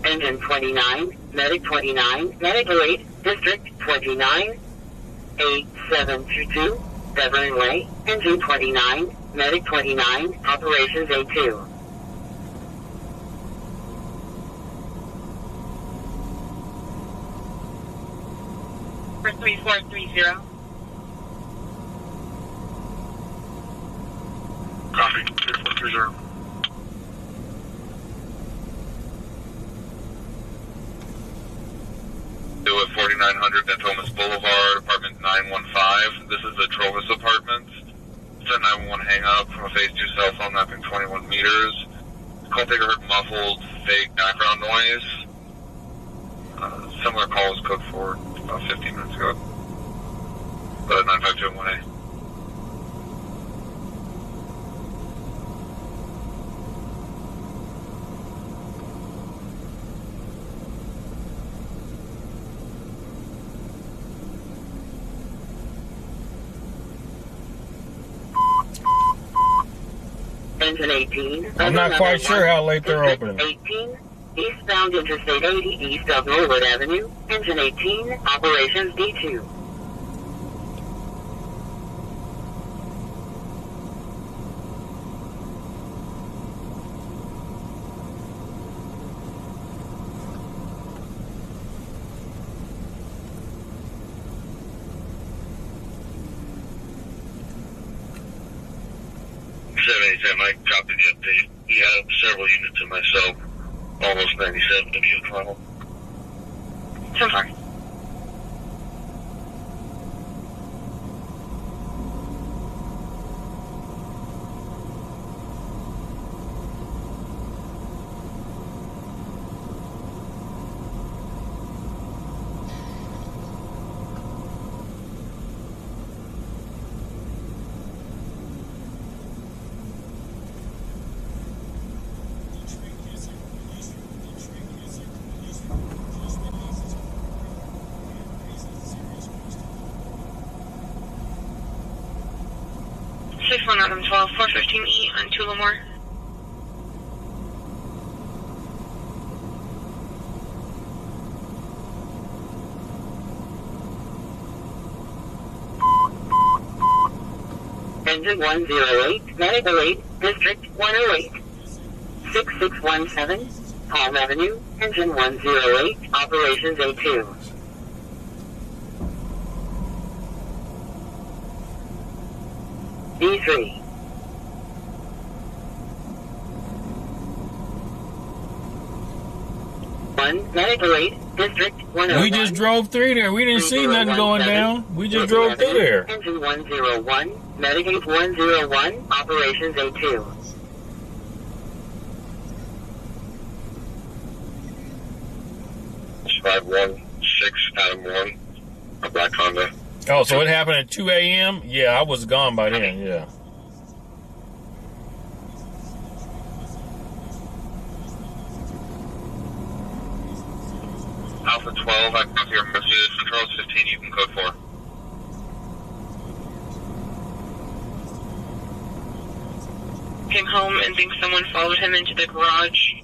E: Engine 29, Medic 29, Medic 8, District 29, 8722, Severn Way, Engine 29, Medic 29, Operations A2.
F: For 3430.
C: Copy. 3430. Do at 4900 Natomas Boulevard, apartment 915. This is the Trovis apartment. Send 911 hang up from a phase 2 cell phone mapping 21 meters. Call taker heard muffled, fake background noise. Similar call was code for about 15 minutes ago. 952 1A.
E: Engine 18.
B: I'm not quite sure how late they're
E: District
B: opening.
E: 18, eastbound Interstate 80, east of Norwood Avenue. Engine 18, Operations D2.
C: Anytime I copied the update, we have several units in my cell. Almost 97 to be final.
F: So far. Six one Adam 12 415E on Tullamore.
E: Engine 108, Medical 8, District 108. 6617, Palm Avenue, Engine 108, Operations A2. D3. Medical 8, District 101.
B: We just drove through there. We didn't see nothing going down. We just drove through there.
E: Engine 101, Medicaid 101, Operations A2.
C: It's 516 Adam 1, a black Honda.
B: Oh, so it happened at 2 a.m.? Yeah, I was gone by then, yeah.
C: Alpha 12, I copy your message. Control 15, you can code 4.
F: Came home and thinks someone followed him into the garage.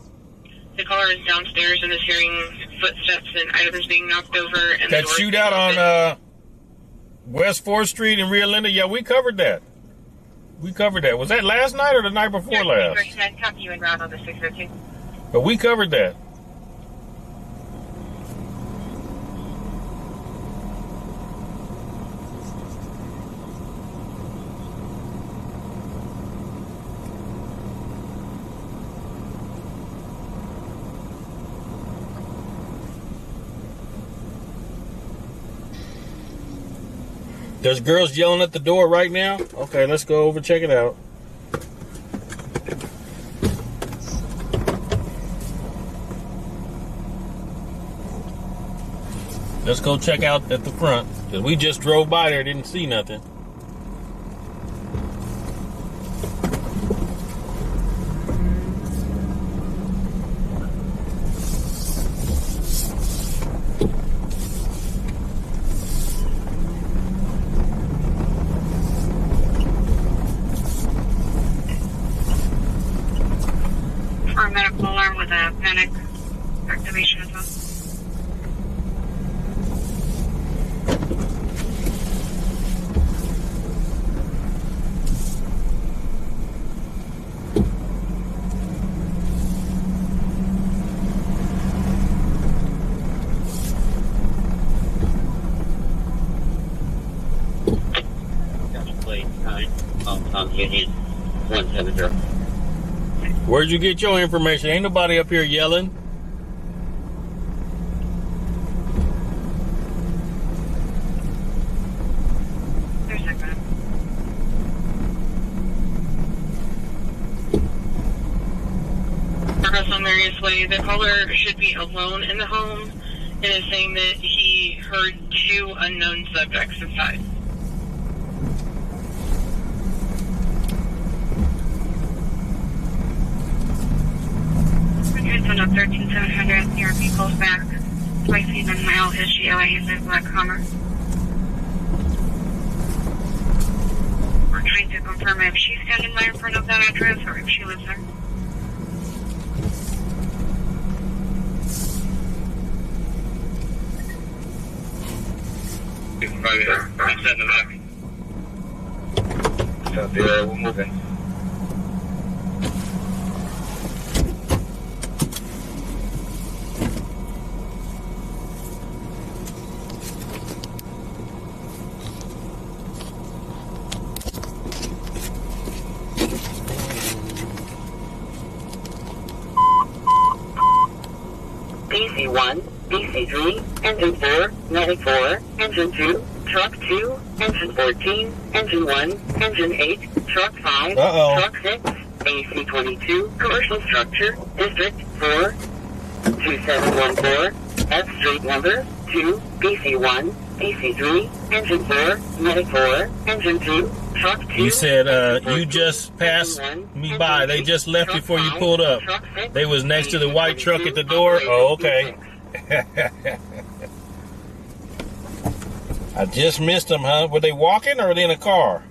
F: The caller is downstairs and is hearing footsteps and items being knocked over. And
B: That shootout on West 4th Street in Rio Linda, yeah, we covered that. We covered that. Was that last night or the night before last?
F: Copy you en route on the 602.
B: But we covered that. There's girls yelling at the door right now? Okay, let's go over and check it out. Let's go check out at the front. Because we just drove by there, didn't see nothing.
F: For a medical alarm with a panic activation as well.
G: Plate 9 on Union 170.
B: Where'd you get your information? Ain't nobody up here yelling.
F: There's Sacramento. Progress on Marius Way. The caller should be alone in the home and is saying that he heard two unknown subjects inside. On a 13700, your vehicle's back. Twice even mile is GOA in Black Hummer. We're trying to confirm if she's standing by in front of that address or if she lives there.
C: I'm setting it back. Copy, we're moving.
E: BC1, BC3, Engine 4, Medic 4, Engine 2, Truck 2, Engine 14, Engine 1, Engine 8, Truck 5, Truck 6, AC22, Commercial Structure, District 4, 2714, F Street Number 2, BC1, BC3, Engine 4, Medic 4, Engine 2, Truck 2.
B: You said you just passed me by. They just left before you pulled up. They was next to the white truck at the door. Oh, okay. I just missed them, huh? Were they walking or were they in a car?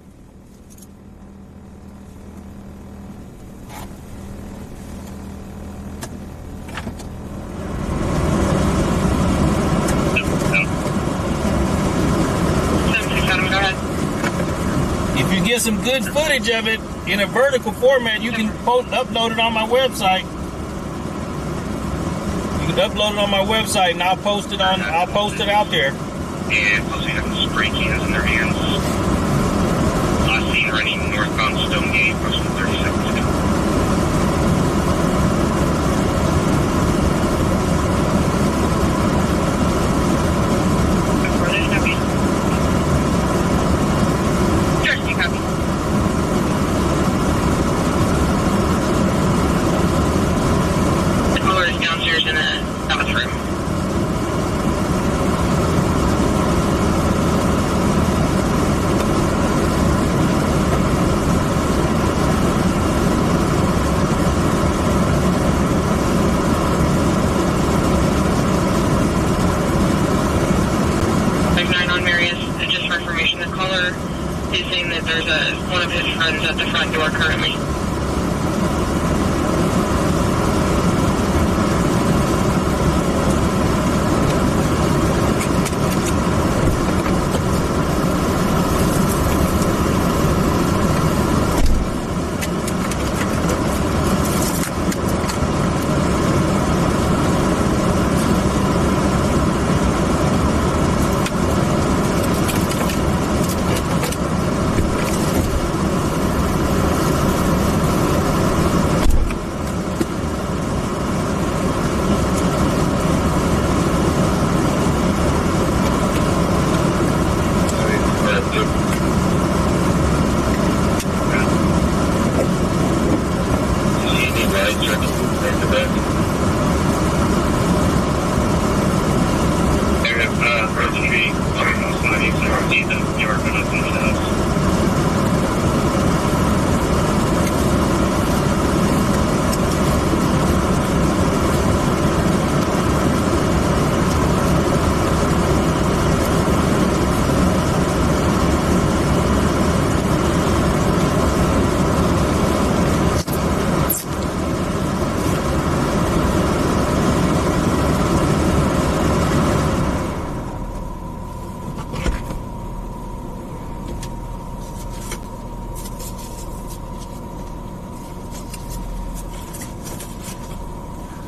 B: If you get some good footage of it in a vertical format, you can upload it on my website. You can upload it on my website, and I'll post it out there.
C: And plus we have the spray cans in their hands. Last seen running northbound Stonegate, approximately 30 seconds ago.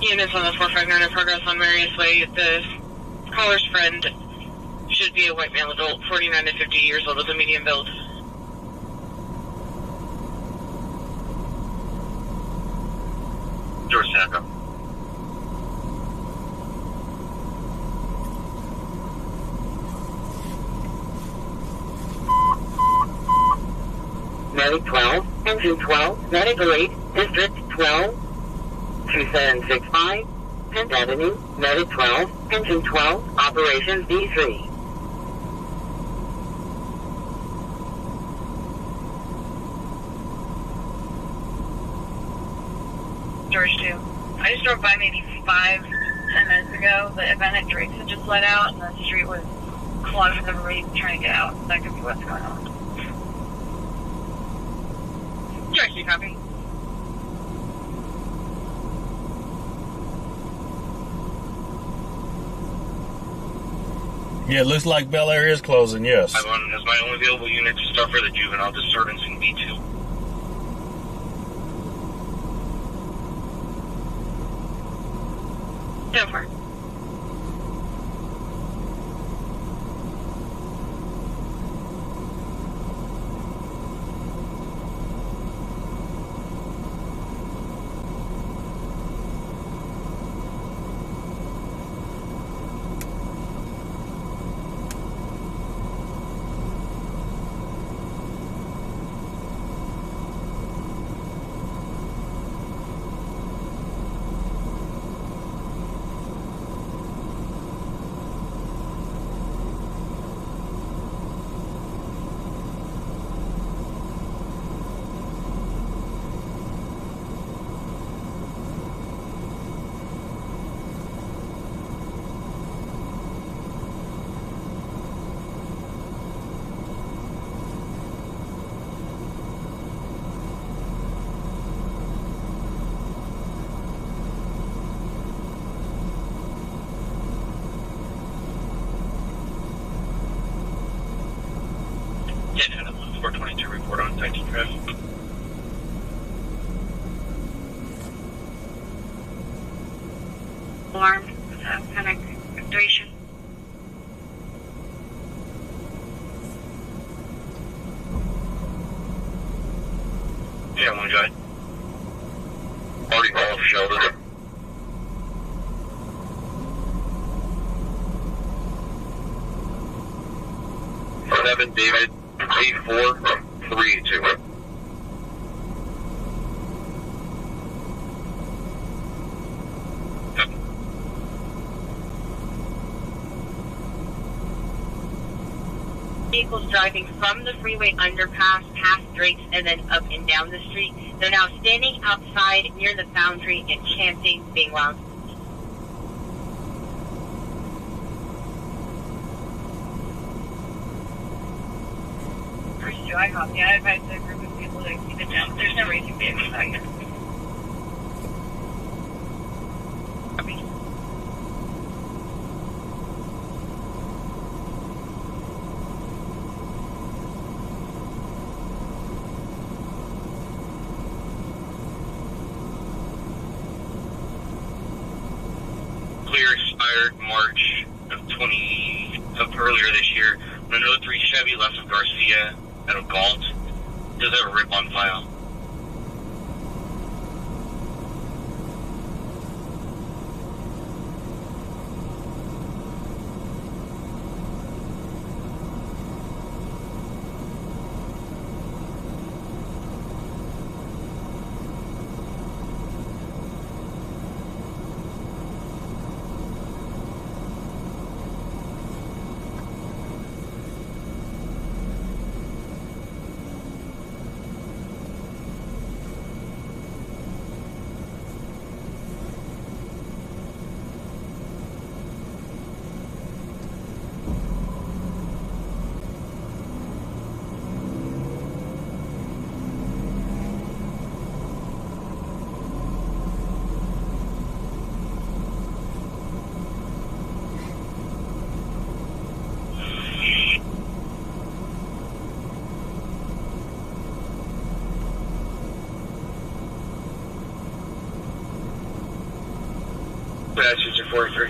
A: Units on the 459 in progress on Marius Way. The caller's friend should be a white male adult, 49 to 50 years old, with a medium build.
C: George Sandra.
E: Medic 12, Engine 12, Medic 8, District 12, 2765, 10th Avenue, Medic 12, Engine 12, Operations D3.
A: George 2. I just drove by maybe 5-10 minutes ago. The event at Drake's had just let out, and the street was clogged with everybody trying to get out. That could be what's going on. George 2, copy.
B: Yeah, it looks like Bel Air is closing, yes.
C: I'm on as my only available unit to start for the juvenile disturbance in B2.
A: So far.
F: alarm, panic situation.
C: Yeah, one guy. Already called for shelter. Seven David 8432.
A: Vehicles driving from the freeway underpass, past Drake's, and then up and down the street. They're now standing outside near the Foundry and chanting, being loud.
F: First, I copy. I advise a group of people to keep it down. There's no racing vehicles out here. Copy.
C: Clear expired March of earlier this year. An 03 Chevy left of Garcia at a Galt. Does have a rip on file. Passenger 43.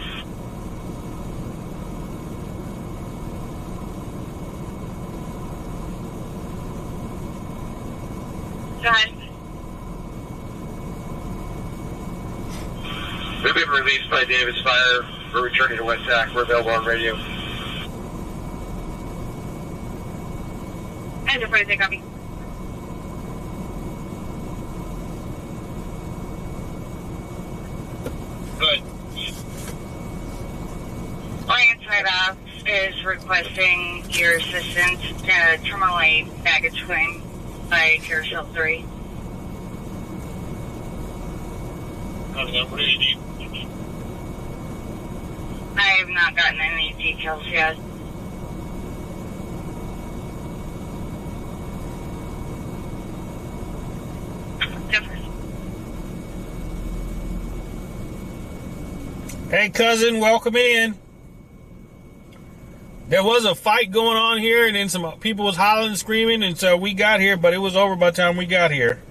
F: Go ahead.
C: We've been released by Davis Fire. We're returning to West Sac. We're available on radio.
F: And before they copy.
C: Good.
A: LanceThePI is requesting your assistance to terminate baggage claim by Carousel 3.
C: What do you need?
A: I have not gotten any details yet.
B: Hey, cousin, welcome in. There was a fight going on here, and then some people was hollering and screaming, and so we got here, but it was over by the time we got here.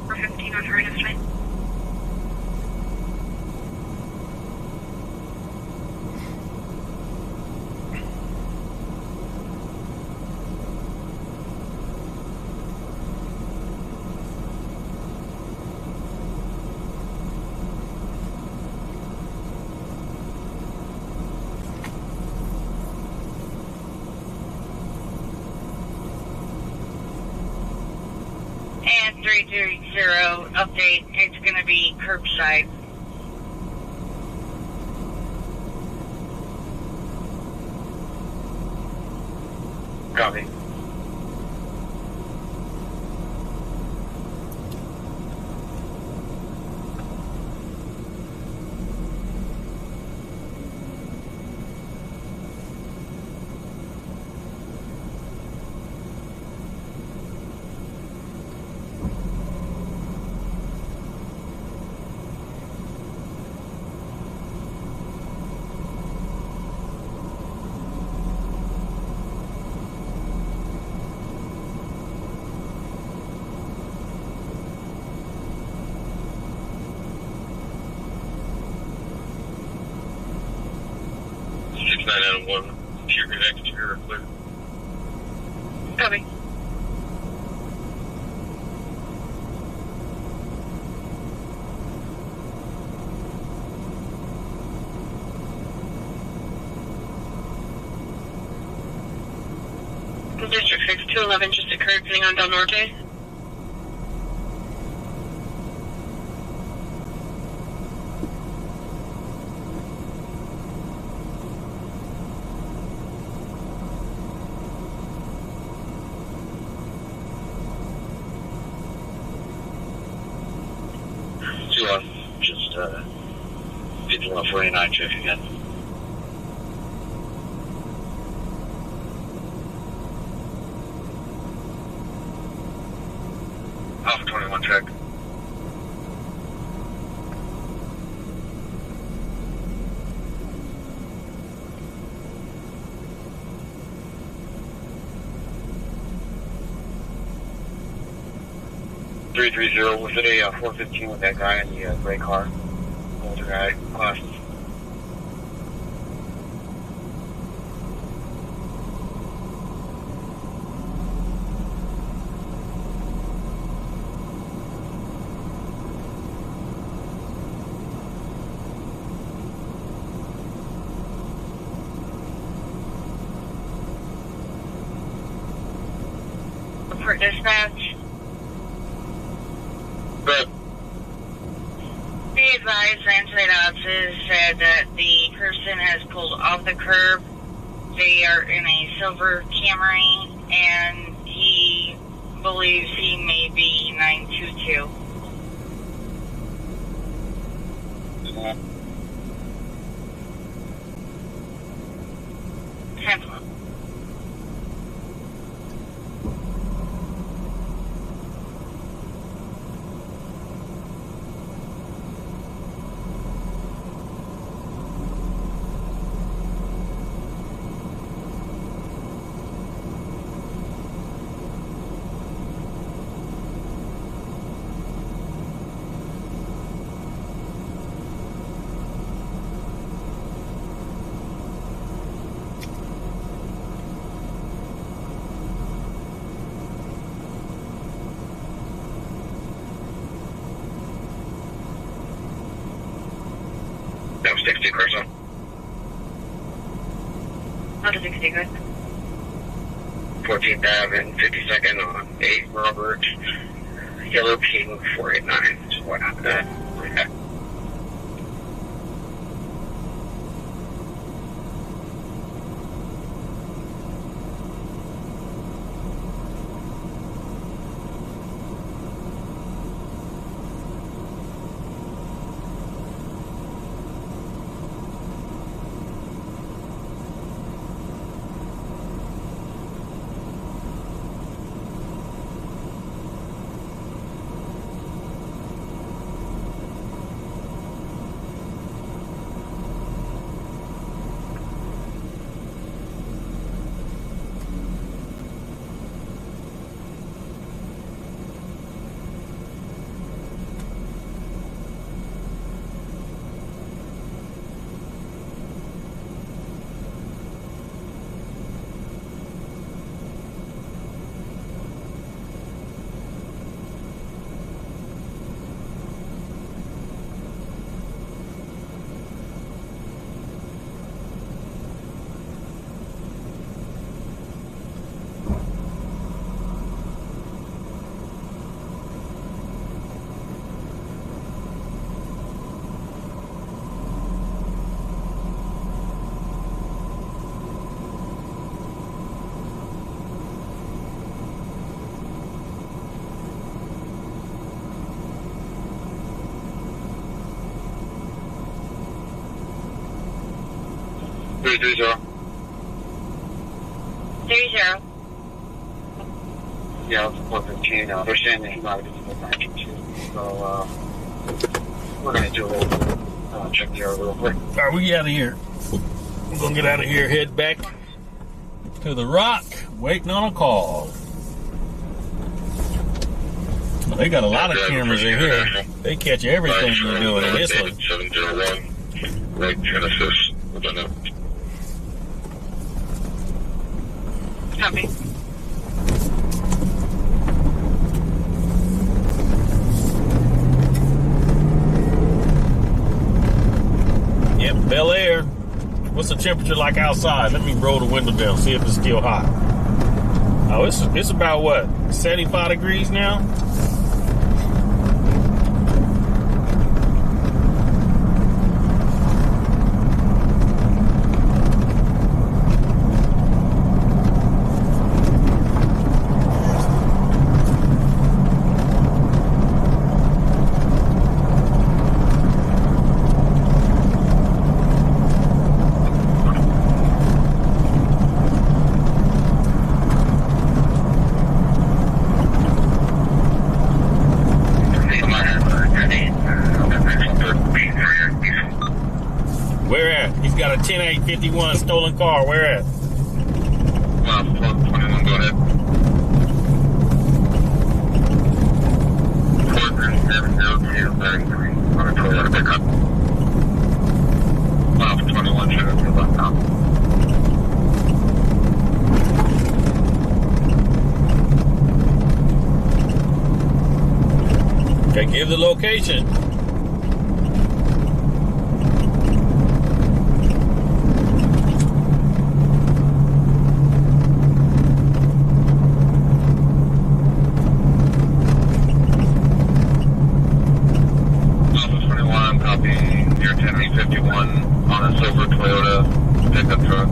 F: We're 15 on her estimate.
A: And 330 update, it's going to be curbside.
C: Copy. 991, interior and exterior clear.
F: Copy. District 6211 just occurred sitting on Del Norte.
G: Just 5149 check again.
C: Alpha 21 check. Was it a 415 with that guy in the gray car? Older guy, glasses.
F: Report dispatch.
C: But
F: Be advised, translate officers said that the person has pulled off the curb. They are in a silver Camry, and he believes he may be 922. Temple.
C: that was 60 Carson.
F: Under 60, good.
C: 14th Ave and 52nd on 8 Robert, Yellow King 489. Just what happened that? Okay. Three
F: 30.
C: Yeah, it's 415. They're saying that he's not going to be 922. So, we're going to do a little check the area real quick.
B: All right, we get out of here. We're going to get out of here, head back to the Rock, waiting on a call. Well, they got a lot of cameras in here. They catch everything you're doing in this one.
C: 701, right Genesis, with a note.
A: Copy.
B: Yep, Bel Air. What's the temperature like outside? Let me roll the window down, see if it's still hot. Oh, it's about what? 75 degrees now? Where at? He's got a 10851 stolen car. Where at?
C: 21, go ahead. 4702 on a Toyota pickup. 21, should have been left now.
B: Okay, give the location.
C: On a silver Toyota pickup truck.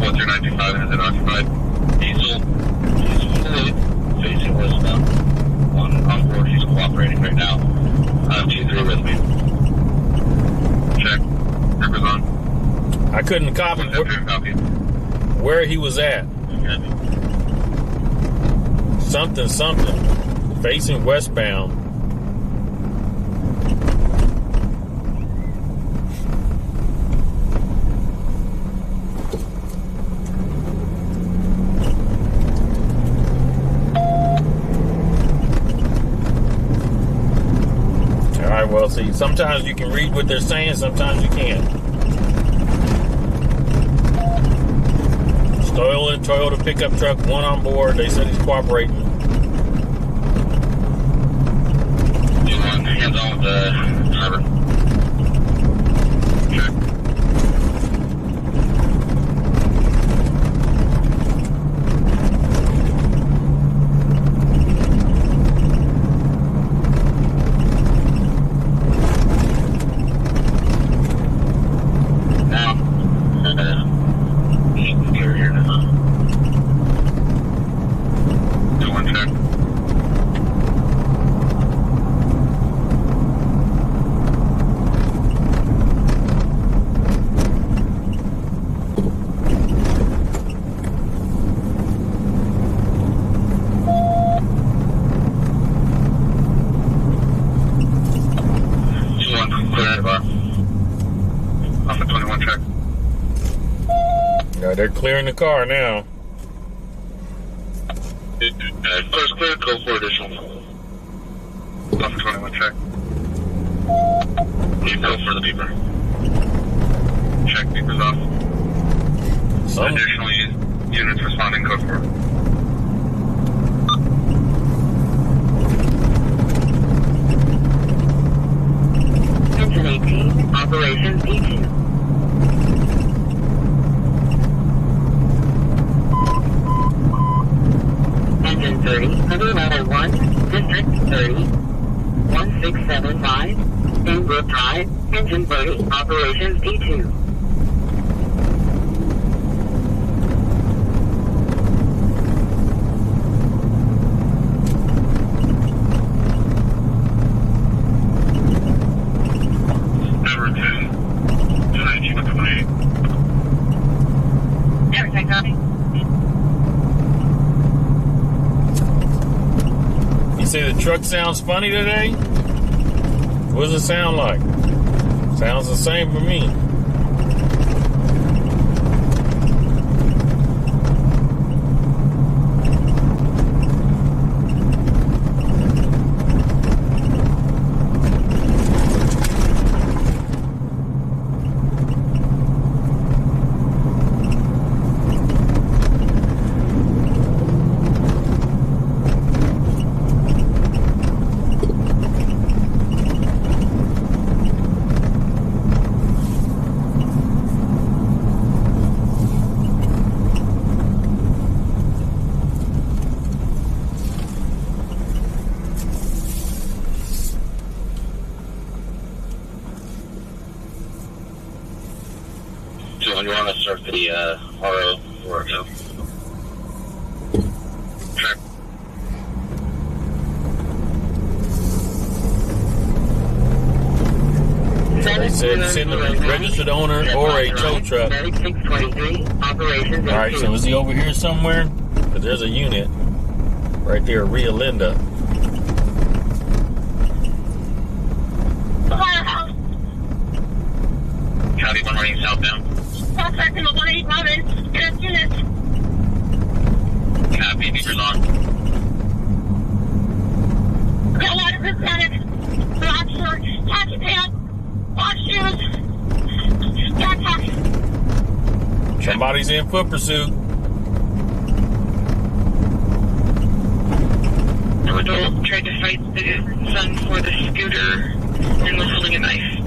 C: 13925 has it occupied. Diesel fully facing westbound. On board, he's cooperating right now. I have T3 with me. Check. Ripper's on.
B: I couldn't copy where he was at.
C: Okay.
B: Something. Facing westbound. Well, see, sometimes you can read what they're saying, sometimes you can't. Stolen Toyota pickup truck, one on board. They said he's cooperating.
C: You want hands on with the driver? Check.
B: They're clearing the car now.
C: First clear, go for additional. Off 21 check. You go for the beeper. Check beepers off. Additional units responding, code 4.
E: Engine 18, Operation P2. Engine 30, Honey Level 1, District 30, 1675, Inbrook Drive, Engine 30, Operation P2.
A: Everything, copy.
B: You say the truck sounds funny today? What does it sound like? Sounds the same for me.
G: the RO workout.
B: They said send a registered owner or a tow truck. Alright, so is he over here somewhere? Because there's a unit right there, Ria Linda.
G: County 1 running southbound.
F: Suspect in the 181 in a unit.
G: Copy, beepers on.
F: Got a lot of presented. Black shirt, khaki pants, black shoes, backpack.
B: Somebody's in foot pursuit.
A: An adult tried to fight the son for the scooter and was holding a knife.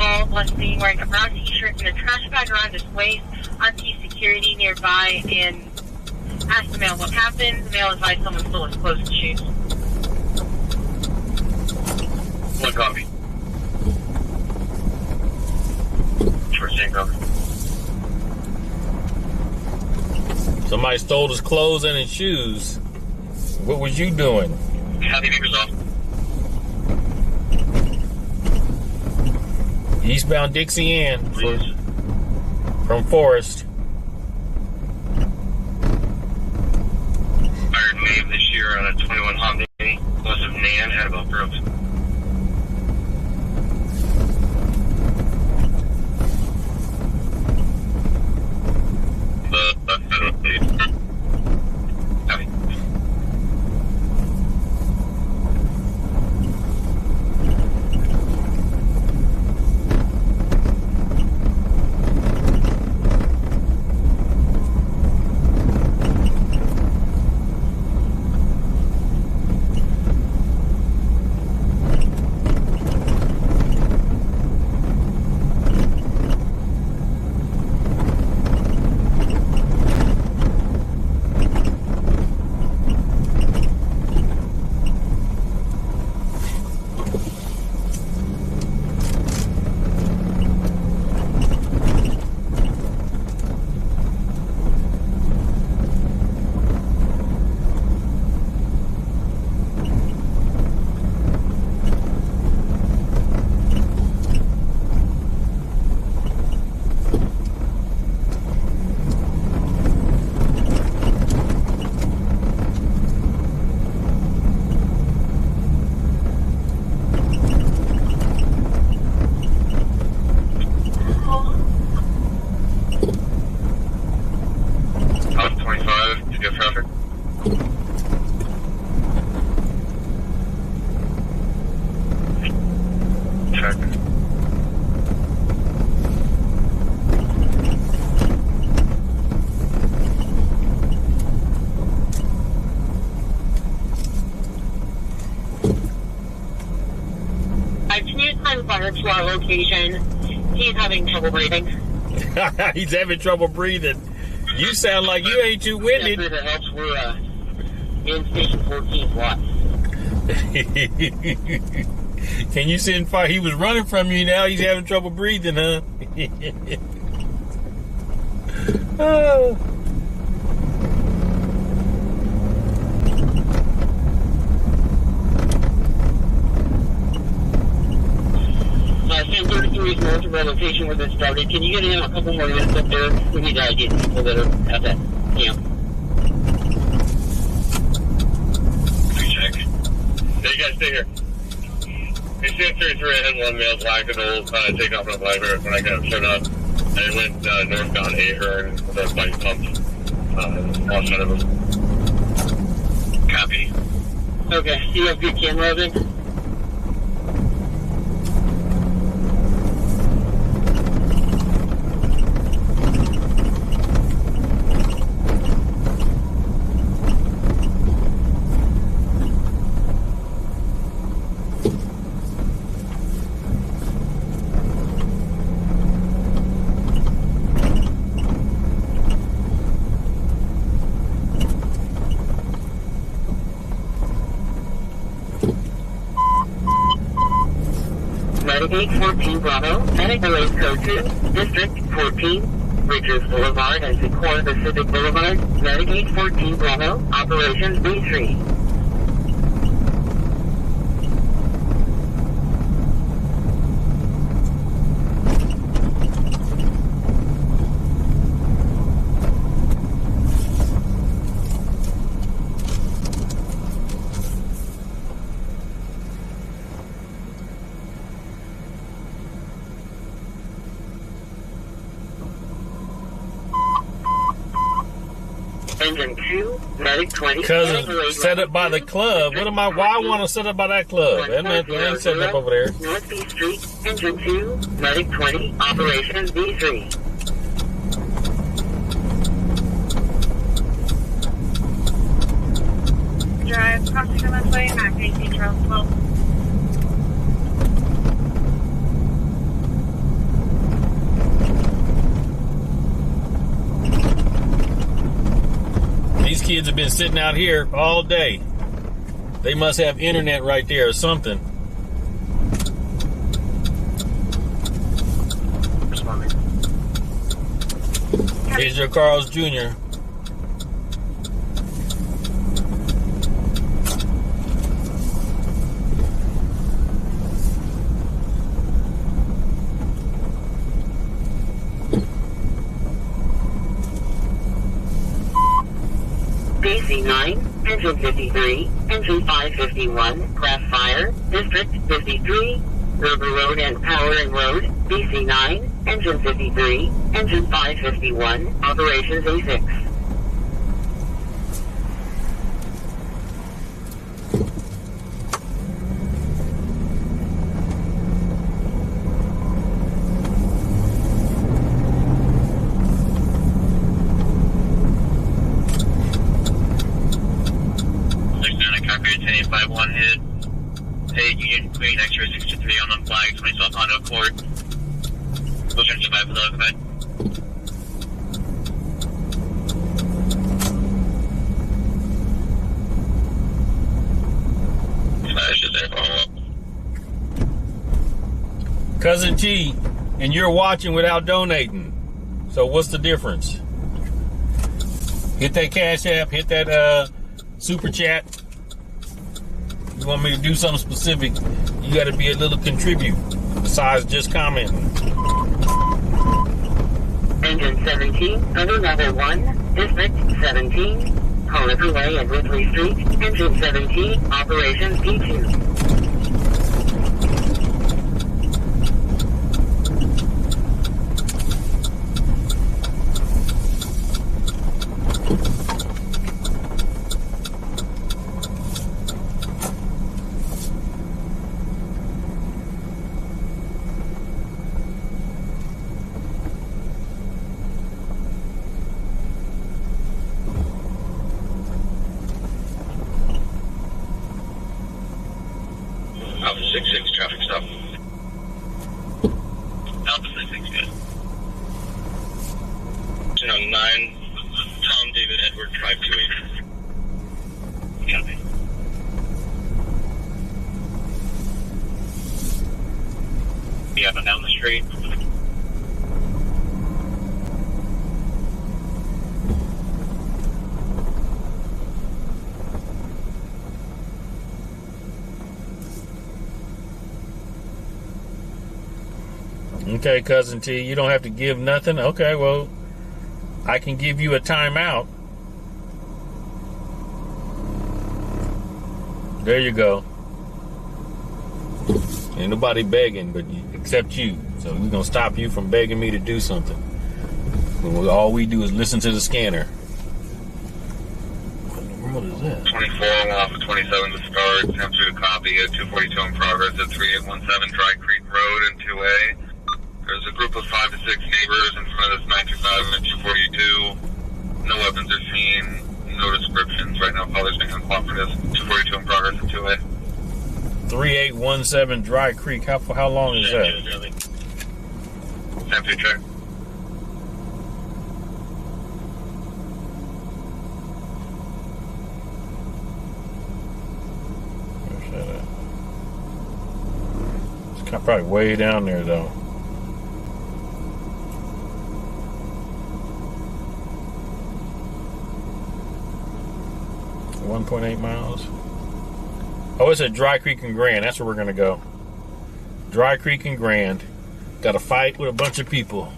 A: All was seen wearing a brown t-shirt and a trash bag around his waist. RP security nearby and asked the male what happened. The male advised someone stole his clothes and shoes.
G: One copy. First thing copy.
B: Somebody stole his clothes and his shoes. What was you doing?
G: Copy, beepers off.
B: Eastbound Dixie Ann
G: Please.
B: from Forest.
G: Fired May of this year on a 21 Honda. West of Nan at about Brooks. Copy.
A: To our location. He's having trouble breathing.
B: He's having trouble breathing. You sound like you ain't too winded.
G: If it helps, we're in station 14 block.
B: Can you send fire? He was running from you, now he's having trouble breathing, huh? Oh.
G: 1033 is north of our location where this started. Can you get in a couple more minutes up there? We need to get people that are at that camp. Check. Hey, you guys stay here. Hey, 1033, I had one male black and old take off on a library when I got showed up. I went northbound Ahern with a bike pumped lost out of him. Copy. Okay, you have good camera of it?
E: Medic 814 Bravo, Medic Delays Code 2, District 14, Bridges Boulevard and Sequoia Pacific Boulevard, Medic 814 Bravo, Operations B3. Engine 2, Medic 20.
B: Because set up by the club. What am I? Why I want to set up by that club? That ain't set up over there.
E: North B Street, Engine 2, Medic 20, Operations B3.
F: Drive, crossing the left way, Mac 18, Charles 12.
B: These kids have been sitting out here all day. They must have internet right there or something. Here's your Carl's Jr.
E: DC-9, Engine 53, Engine 551, Craft Fire, District 53, River Road and Power and Road, DC-9, Engine 53, Engine 551, Operations A6.
G: hit. Hey, Union Queen, X-ray 63 on the flag, 20 South Hondo Court. Motion 5 below, go ahead.
B: Cousin T, and you're watching without donating. So what's the difference? Hit that Cash App, hit that super chat. You want me to do something specific, you got to be a little contribute besides just commenting.
E: Engine 17, under level 1, District 17, Holliver Way and Ridley Street, Engine 17, Operations P2.
G: Alpha 66, traffic stop. Alpha 66, good. 209, Tom David Edward 528. Copy. Yeah, but down the street.
B: Okay, Cousin T, you don't have to give nothing. Okay, well, I can give you a timeout. There you go. Ain't nobody begging, but except you. So we're gonna stop you from begging me to do something. All we do is listen to the scanner. What is that?
C: 24 off of 27 to start. Come through the copy at 242 in progress at 3817 Dry Creek Road and 2A. There's a group of 5 to 6 neighbors in front of this 925 and 242. No weapons are seen. No descriptions. Right now, father's being uncooperative. 242 in progress at 2A.
B: 3817 Dry Creek. How long is that?
C: Empty check.
B: I'm probably way down there though. .8 miles. Oh, it's at Dry Creek and Grand. That's where we're gonna go. Dry Creek and Grand. Got a fight with a bunch of people.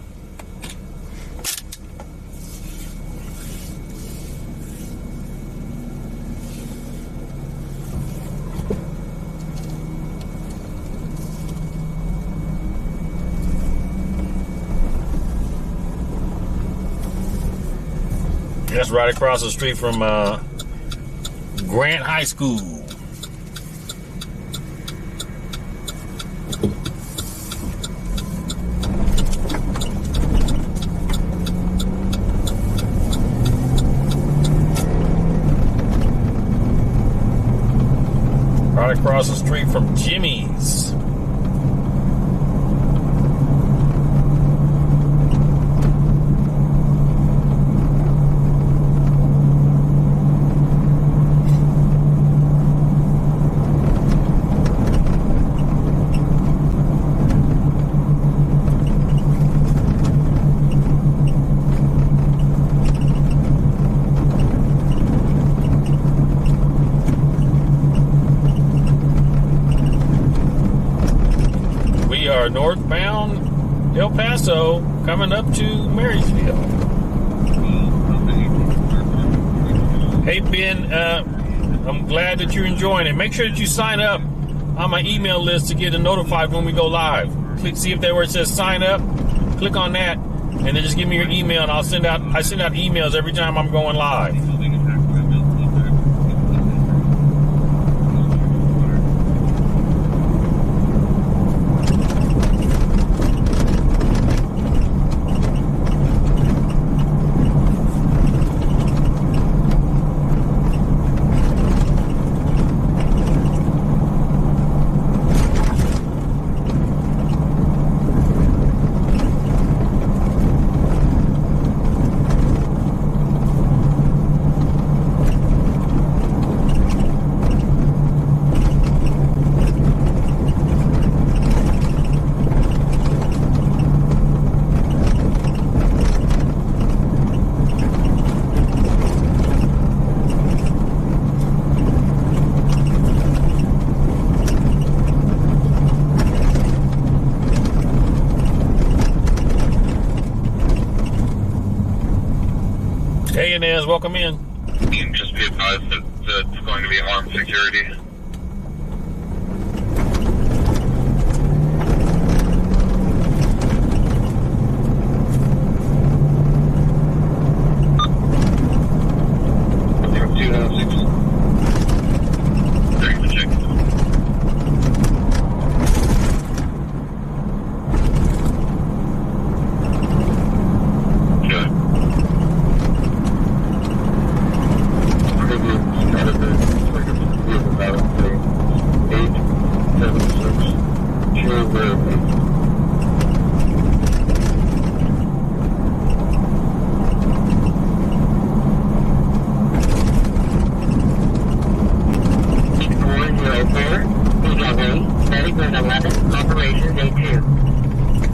B: That's right across the street from Grant High School. Right across the street from Jimmy's. Northbound El Paso, coming up to Marysville. Hey Ben, I'm glad that you're enjoying it. Make sure that you sign up on my email list to get notified when we go live. Click, see if there where it says sign up. Click on that, and then just give me your email, and I send out emails every time I'm going live. Hey, Inez, welcome in.
C: Just be advised that it's going to be armed security.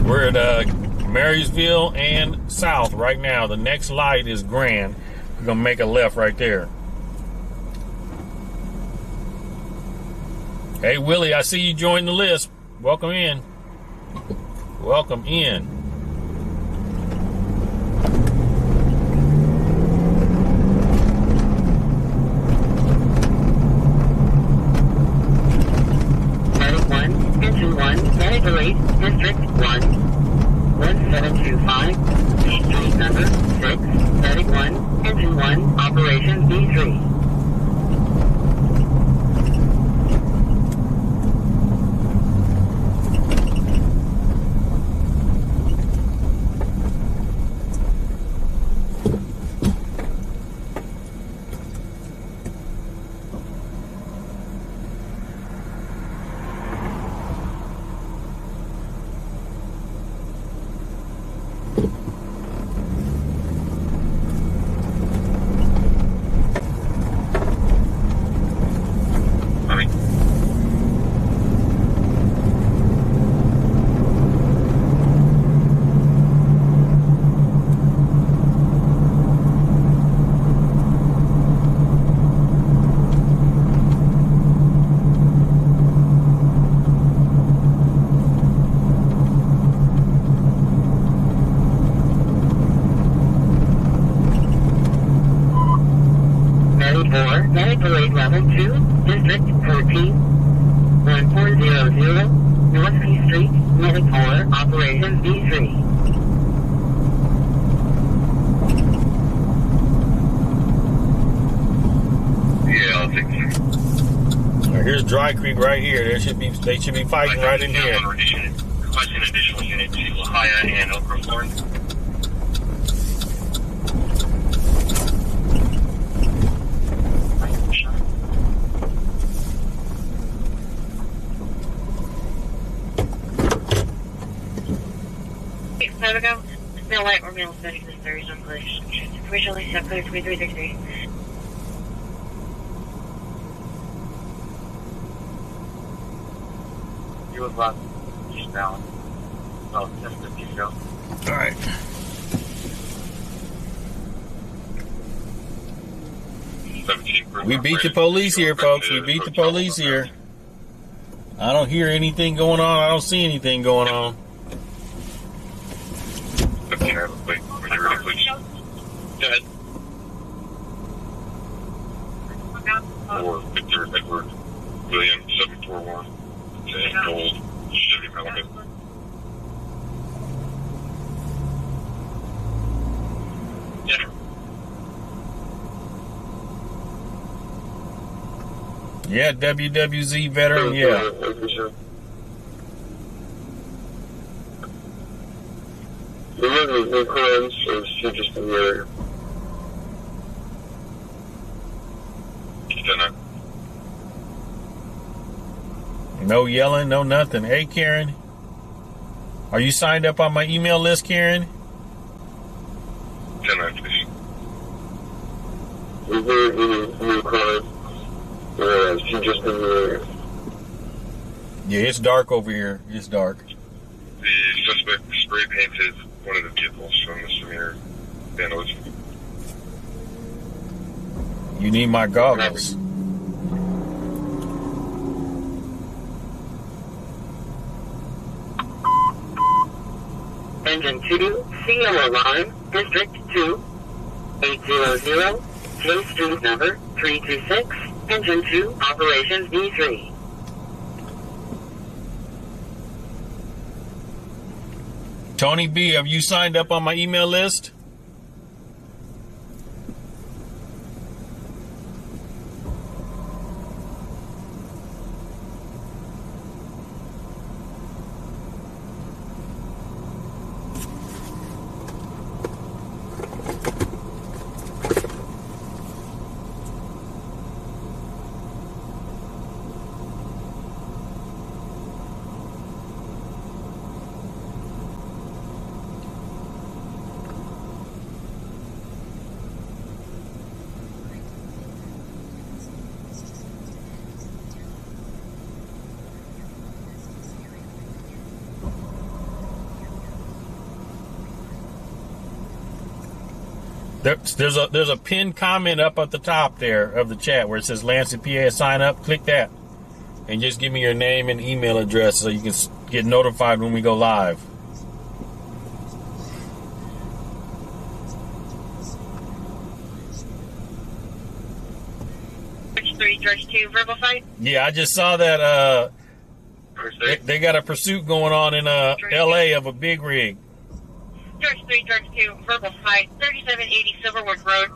B: We're at Marysville and South right now. The next light is Grand. We're going to make a left right there. Hey, Willie, I see you joined the list. Welcome in. Welcome in.
E: District 1, 1725, street number 631, engine 1, operation B3. level 2, District 14, 1400, North P Street, Medic 4, Operation B3.
C: Yeah, I'll take it.
B: Here's Dry Creek right here. They should be fighting right in here.
G: Requesting an additional unit to Lahia and Oak Grove Lawrence.
F: Time ago, no light or mail study for the Thursday on place. Originally set clear 2363.
C: You was last eastbound. About 10-15 ago.
B: All right. We beat the police here, folks. We beat the police here. I don't hear anything going on. I don't see anything going on.
C: 15, I have a plate. When you're ready, please. Go ahead. Or Victor Edward William 741. It's a gold Chevy Malibu.
B: Yeah, WWZ veteran, yeah.
C: The river, no crimes, or she just in the area?
B: No yelling, no nothing. Hey, Karen. Are you signed up on my email list, Karen?
C: 10 please. No crimes. She just in the area.
B: Yeah, it's dark over here. It's dark.
C: The suspect spray painted one of the vehicles from the severe vandalism.
B: You need my goggles.
E: Engine 2, CO line, District 2, 800, J Street number 326, Engine 2, Operations B3.
B: Tony B, have you signed up on my email list? There's a pinned comment up at the top there of the chat where it says LanceThePI sign up. Click that and just give me your name and email address so you can get notified when we go live.
F: George 2, verbal fight.
B: Yeah, I just saw that they got a pursuit going on in LA of a big rig.
F: George 3, George 2, verbal fight, 3780 Silverwood Road.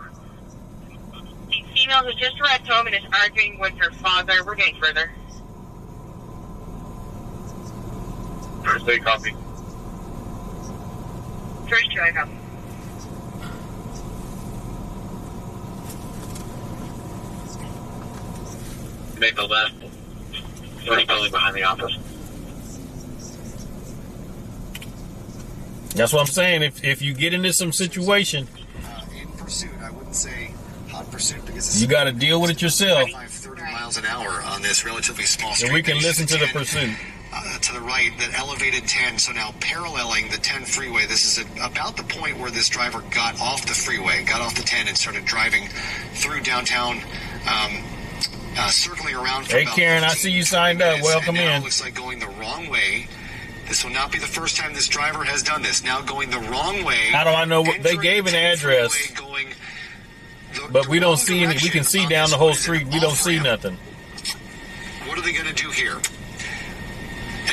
F: The female who just arrived home and is arguing with her father. We're getting further.
C: Thursday, copy.
F: George 2, I copy.
G: Make the left. 30 building behind the office.
B: That's what I'm saying. If you get into some situation,
H: in pursuit, I wouldn't say hot pursuit because
B: you got to deal with it yourself.
H: 30 miles an hour on this relatively small street.
B: And we can listen to the pursuit.
H: To the right, that elevated 10, so now paralleling the 10 freeway. This is about the point where this driver got off the freeway, got off the 10 and started driving through downtown, circling around.
B: Hey, Karen, I see you signed up. Welcome in.
H: It looks like going the wrong way. This will not be the first time this driver has done this. Now going the wrong way.
B: How do I know what they gave an address?
H: Going
B: But we don't see any. We can see down the whole street. We don't see nothing.
H: What are they going to do here?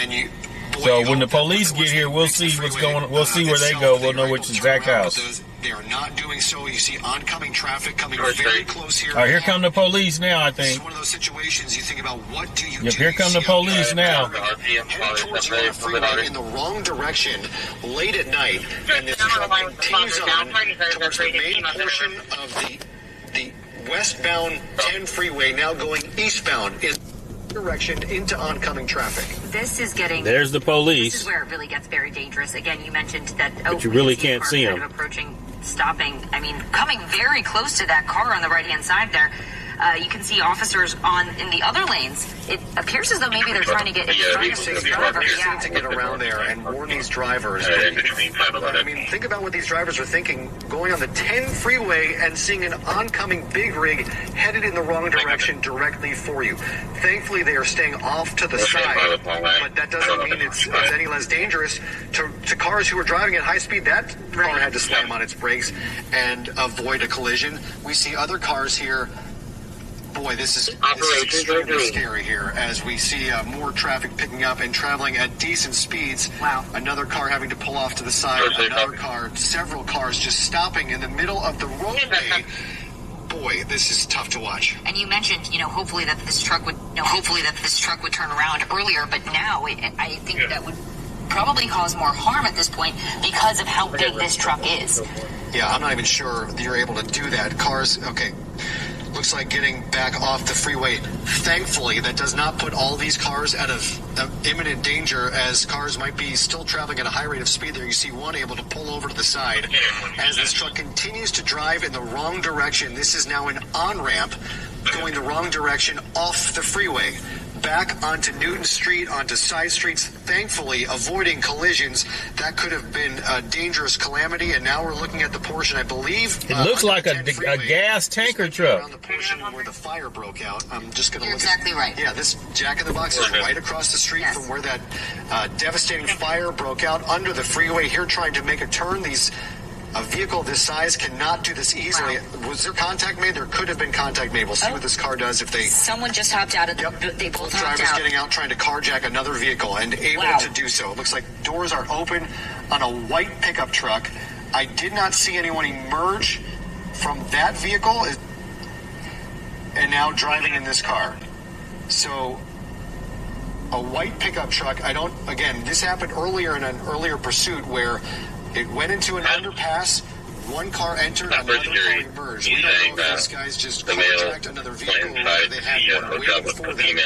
H: And you. Boy,
B: So when the police get here, we'll see what's going on. We'll see where they go. We'll know which exact house.
H: They are not doing so. You see oncoming traffic coming very close here.
B: All right, here come the police now, I
H: This is
B: think.
H: one of those situations you think about, what do you
B: Yep,
H: do?
B: here come the police now.
H: Heading towards you on the freeway in the wrong direction late at night, and this truck continues on towards the main portion of the westbound 10 freeway, now going eastbound in direction into oncoming traffic.
I: This is getting.
B: There's the
I: This
B: police.
I: is where it really gets very dangerous. Again, you mentioned that.
B: But you really can't see
I: kind
B: them.
I: of approaching, stopping. I mean, coming very close to that car on the right-hand side there. You can see officers in the other lanes. It appears as though maybe they're trying to get in front of this driver.
H: Yeah, to get around there and warn these drivers. I mean, think about what these drivers are thinking, going on the 10 freeway and seeing an oncoming big rig headed in the wrong direction directly for you. Thankfully, they are staying off to the side, but that doesn't mean it's any less dangerous to cars who are driving at high speed. That car had to slam on its brakes and avoid a collision. We see other cars here. Boy, this is extremely scary here as we see more traffic picking up and traveling at decent speeds.
I: Wow.
H: Another car having to pull off to the side. Another car, several cars just stopping in the middle of the roadway. Boy, this is tough to watch.
I: And you mentioned, hopefully that this truck would turn around earlier, but now I think that would probably cause more harm at this point because of how big this truck is.
H: Yeah, I'm not even sure that you're able to do that. Cars, okay. Looks like getting back off the freeway. Thankfully, that does not put all these cars out of imminent danger, as cars might be still traveling at a high rate of speed there. You see one able to pull over to the side. As this truck continues to drive in the wrong direction, this is now an on-ramp going the wrong direction off the freeway. Back onto Newton Street, onto side streets, thankfully avoiding collisions. That could have been a dangerous calamity, and now we're looking at the portion, I believe.
B: It looks like a gas tanker truck.
H: Around the portion where the fire broke out. I'm just going to look
I: exactly right.
H: Yeah, this Jack in the Box is right across the street from where that devastating fire broke out under the freeway here, trying to make a turn. A vehicle this size cannot do this easily. Wow. Was there contact made? There could have been contact made. We'll see what this car does if they...
I: Someone just hopped out of the... They both hopped
H: drivers
I: out.
H: getting out trying to carjack another vehicle and able to do so. It looks like doors are open on a white pickup truck. I did not see anyone emerge from that vehicle and now driving in this car. So... a white pickup truck, again, this happened earlier in an earlier pursuit where it went into an underpass, one car entered, another car emerged. We don't know if these guys just carjacked another vehicle or they had one waiting for them.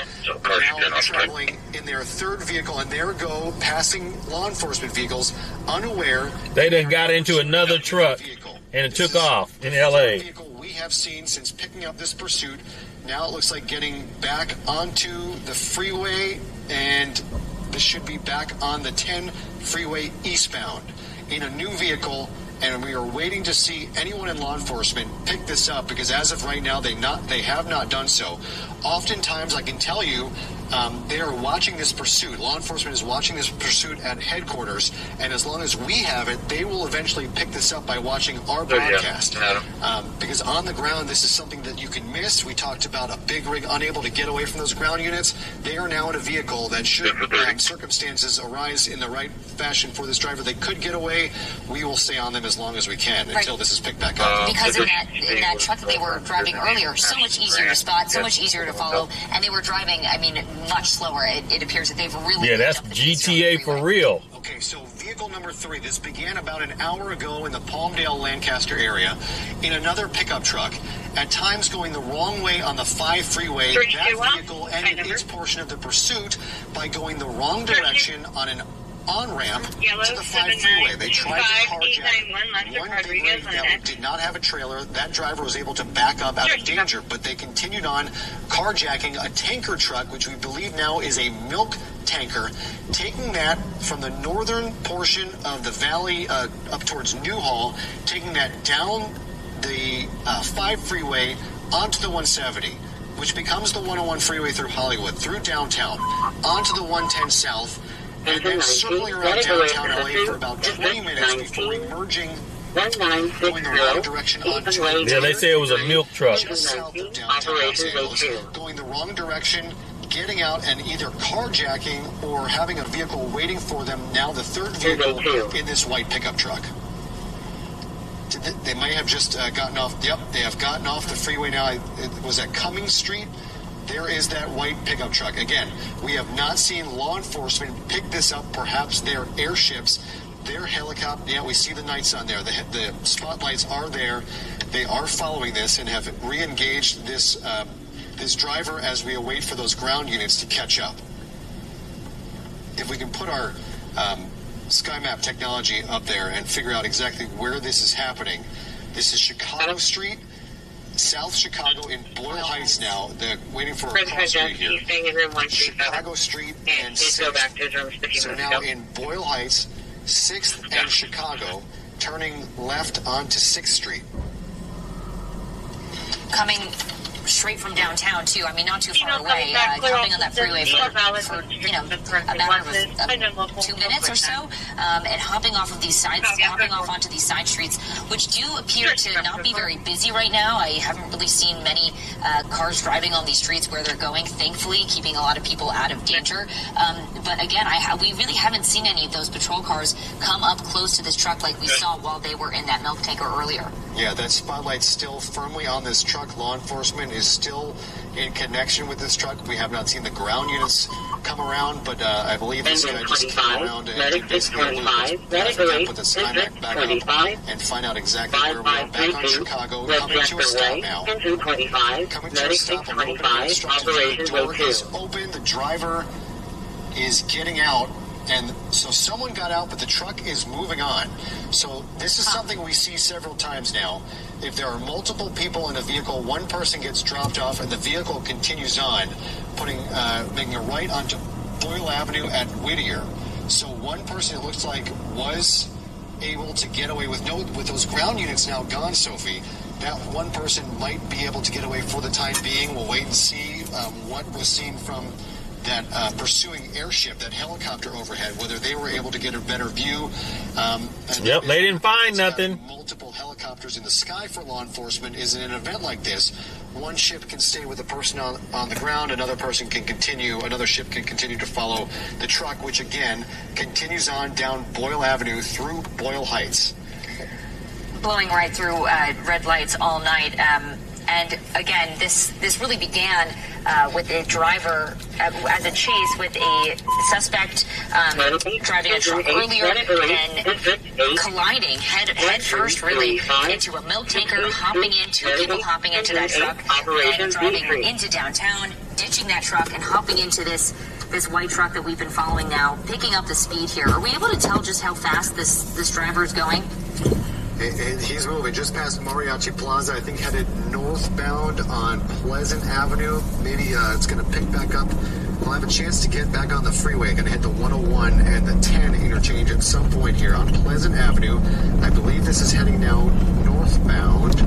H: Now traveling in their third vehicle, and there go, passing law enforcement vehicles, unaware.
B: They then got into another truck, and it took off in L.A.
H: Vehicle we have seen since picking up this pursuit. Now it looks like getting back onto the freeway, and this should be back on the 10 freeway eastbound in a new vehicle, and we are waiting to see anyone in law enforcement pick this up, because as of right now, they have not done so. Oftentimes, I can tell you, they are watching this pursuit. Law enforcement is watching this pursuit at headquarters, and as long as we have it, they will eventually pick this up by watching our broadcast. Because on the ground, this is something that you can miss. We talked about a big rig unable to get away from those ground units. They are now in a vehicle that, should circumstances arise in the right fashion for this driver, they could get away. We will stay on them as long as we can until this is picked back up.
I: Because in that truck that they were driving earlier, so much easier to spot, so much easier to follow, and they were driving, much slower. It appears that they've really...
B: Yeah, that's GTA for real.
H: Okay, so vehicle number 3, this began about an hour ago in the Palmdale, Lancaster area in another pickup truck, at times going the wrong way on the 5 freeway. That vehicle ended its portion of the pursuit by going the wrong direction on an on-ramp to the 5 freeway. They tried to carjack one big rig that did not have a trailer. That driver was able to back up out of danger, but they continued on carjacking a tanker truck, which we believe now is a milk tanker, taking that from the northern portion of the valley up towards Newhall, taking that down the 5 freeway onto the 170, which becomes the 101 freeway through Hollywood, through downtown, onto the 110 south, and then circling around downtown LA for about 20 minutes before emerging going the wrong direction on
B: Yeah, they say it was a milk truck.
H: just south of downtown Los Angeles, going the wrong direction, getting out and either carjacking or having a vehicle waiting for them. Now the third vehicle in this white pickup truck. They might have just gotten off. Yep, they have gotten off the freeway now. It was at Cummings Street. There is that white pickup truck. Again, we have not seen law enforcement pick this up. Perhaps their airships, their helicopter. Yeah, we see the night sun there. The spotlights are there. They are following this and have re-engaged this this driver as we await for those ground units to catch up. If we can put our sky map technology up there and figure out exactly where this is happening. This is Chicago Street, South Chicago in Boyle Heights now. They're waiting for a cross street here. Chicago Street and 6th. So now in Boyle Heights, 6th and Chicago, turning left onto 6th Street.
I: Coming straight from downtown too. I mean, not too far away. Coming on that freeway for a matter of 2 minutes or so, and hopping off of these hopping off onto these side streets, which do appear to not be very busy right now. I haven't really seen many cars driving on these streets where they're going. Thankfully, keeping a lot of people out of danger. But again, we really haven't seen any of those patrol cars come up close to this truck like we saw while they were in that milk tanker earlier.
H: Yeah, that spotlight's still firmly on this truck. Law enforcement is still in connection with this truck. We have not seen the ground units come around, but I believe this guy just came around and basically put the sky map back up and find out exactly where we are. Back on Chicago, coming to a stop now. Coming to a stop, and opening the instructions. The door is open. The driver is getting out. And so someone got out, but the truck is moving on. So this is something we see several times now. If there are multiple people in a vehicle, one person gets dropped off and the vehicle continues on, making a right onto Boyle Avenue at Whittier. So one person, it looks like, was able to get away with those ground units now gone, Sophie. That one person might be able to get away for the time being. We'll wait and see what was seen from that pursuing airship, that helicopter overhead, whether they were able to get a better view.
B: Yep, they didn't find nothing.
H: Multiple helicopters in the sky for law enforcement is in an event like this. One ship can stay with a person on the ground, another ship can continue to follow the truck, which again continues on down Boyle Avenue through Boyle Heights.
I: Blowing right through red lights all night. And again, this really began with a driver as a chase with a suspect driving a truck earlier, then colliding head first really into a milk tanker, people hopping into that truck, and driving into downtown, ditching that truck and hopping into this white truck that we've been following now, picking up the speed here. Are we able to tell just how fast this driver is going?
H: He's moving just past Mariachi Plaza, I think headed northbound on Pleasant Avenue. Maybe it's going to pick back up. We'll have a chance to get back on the freeway. Going to hit the 101 and the 10 interchange at some point here on Pleasant Avenue. I believe this is heading now northbound.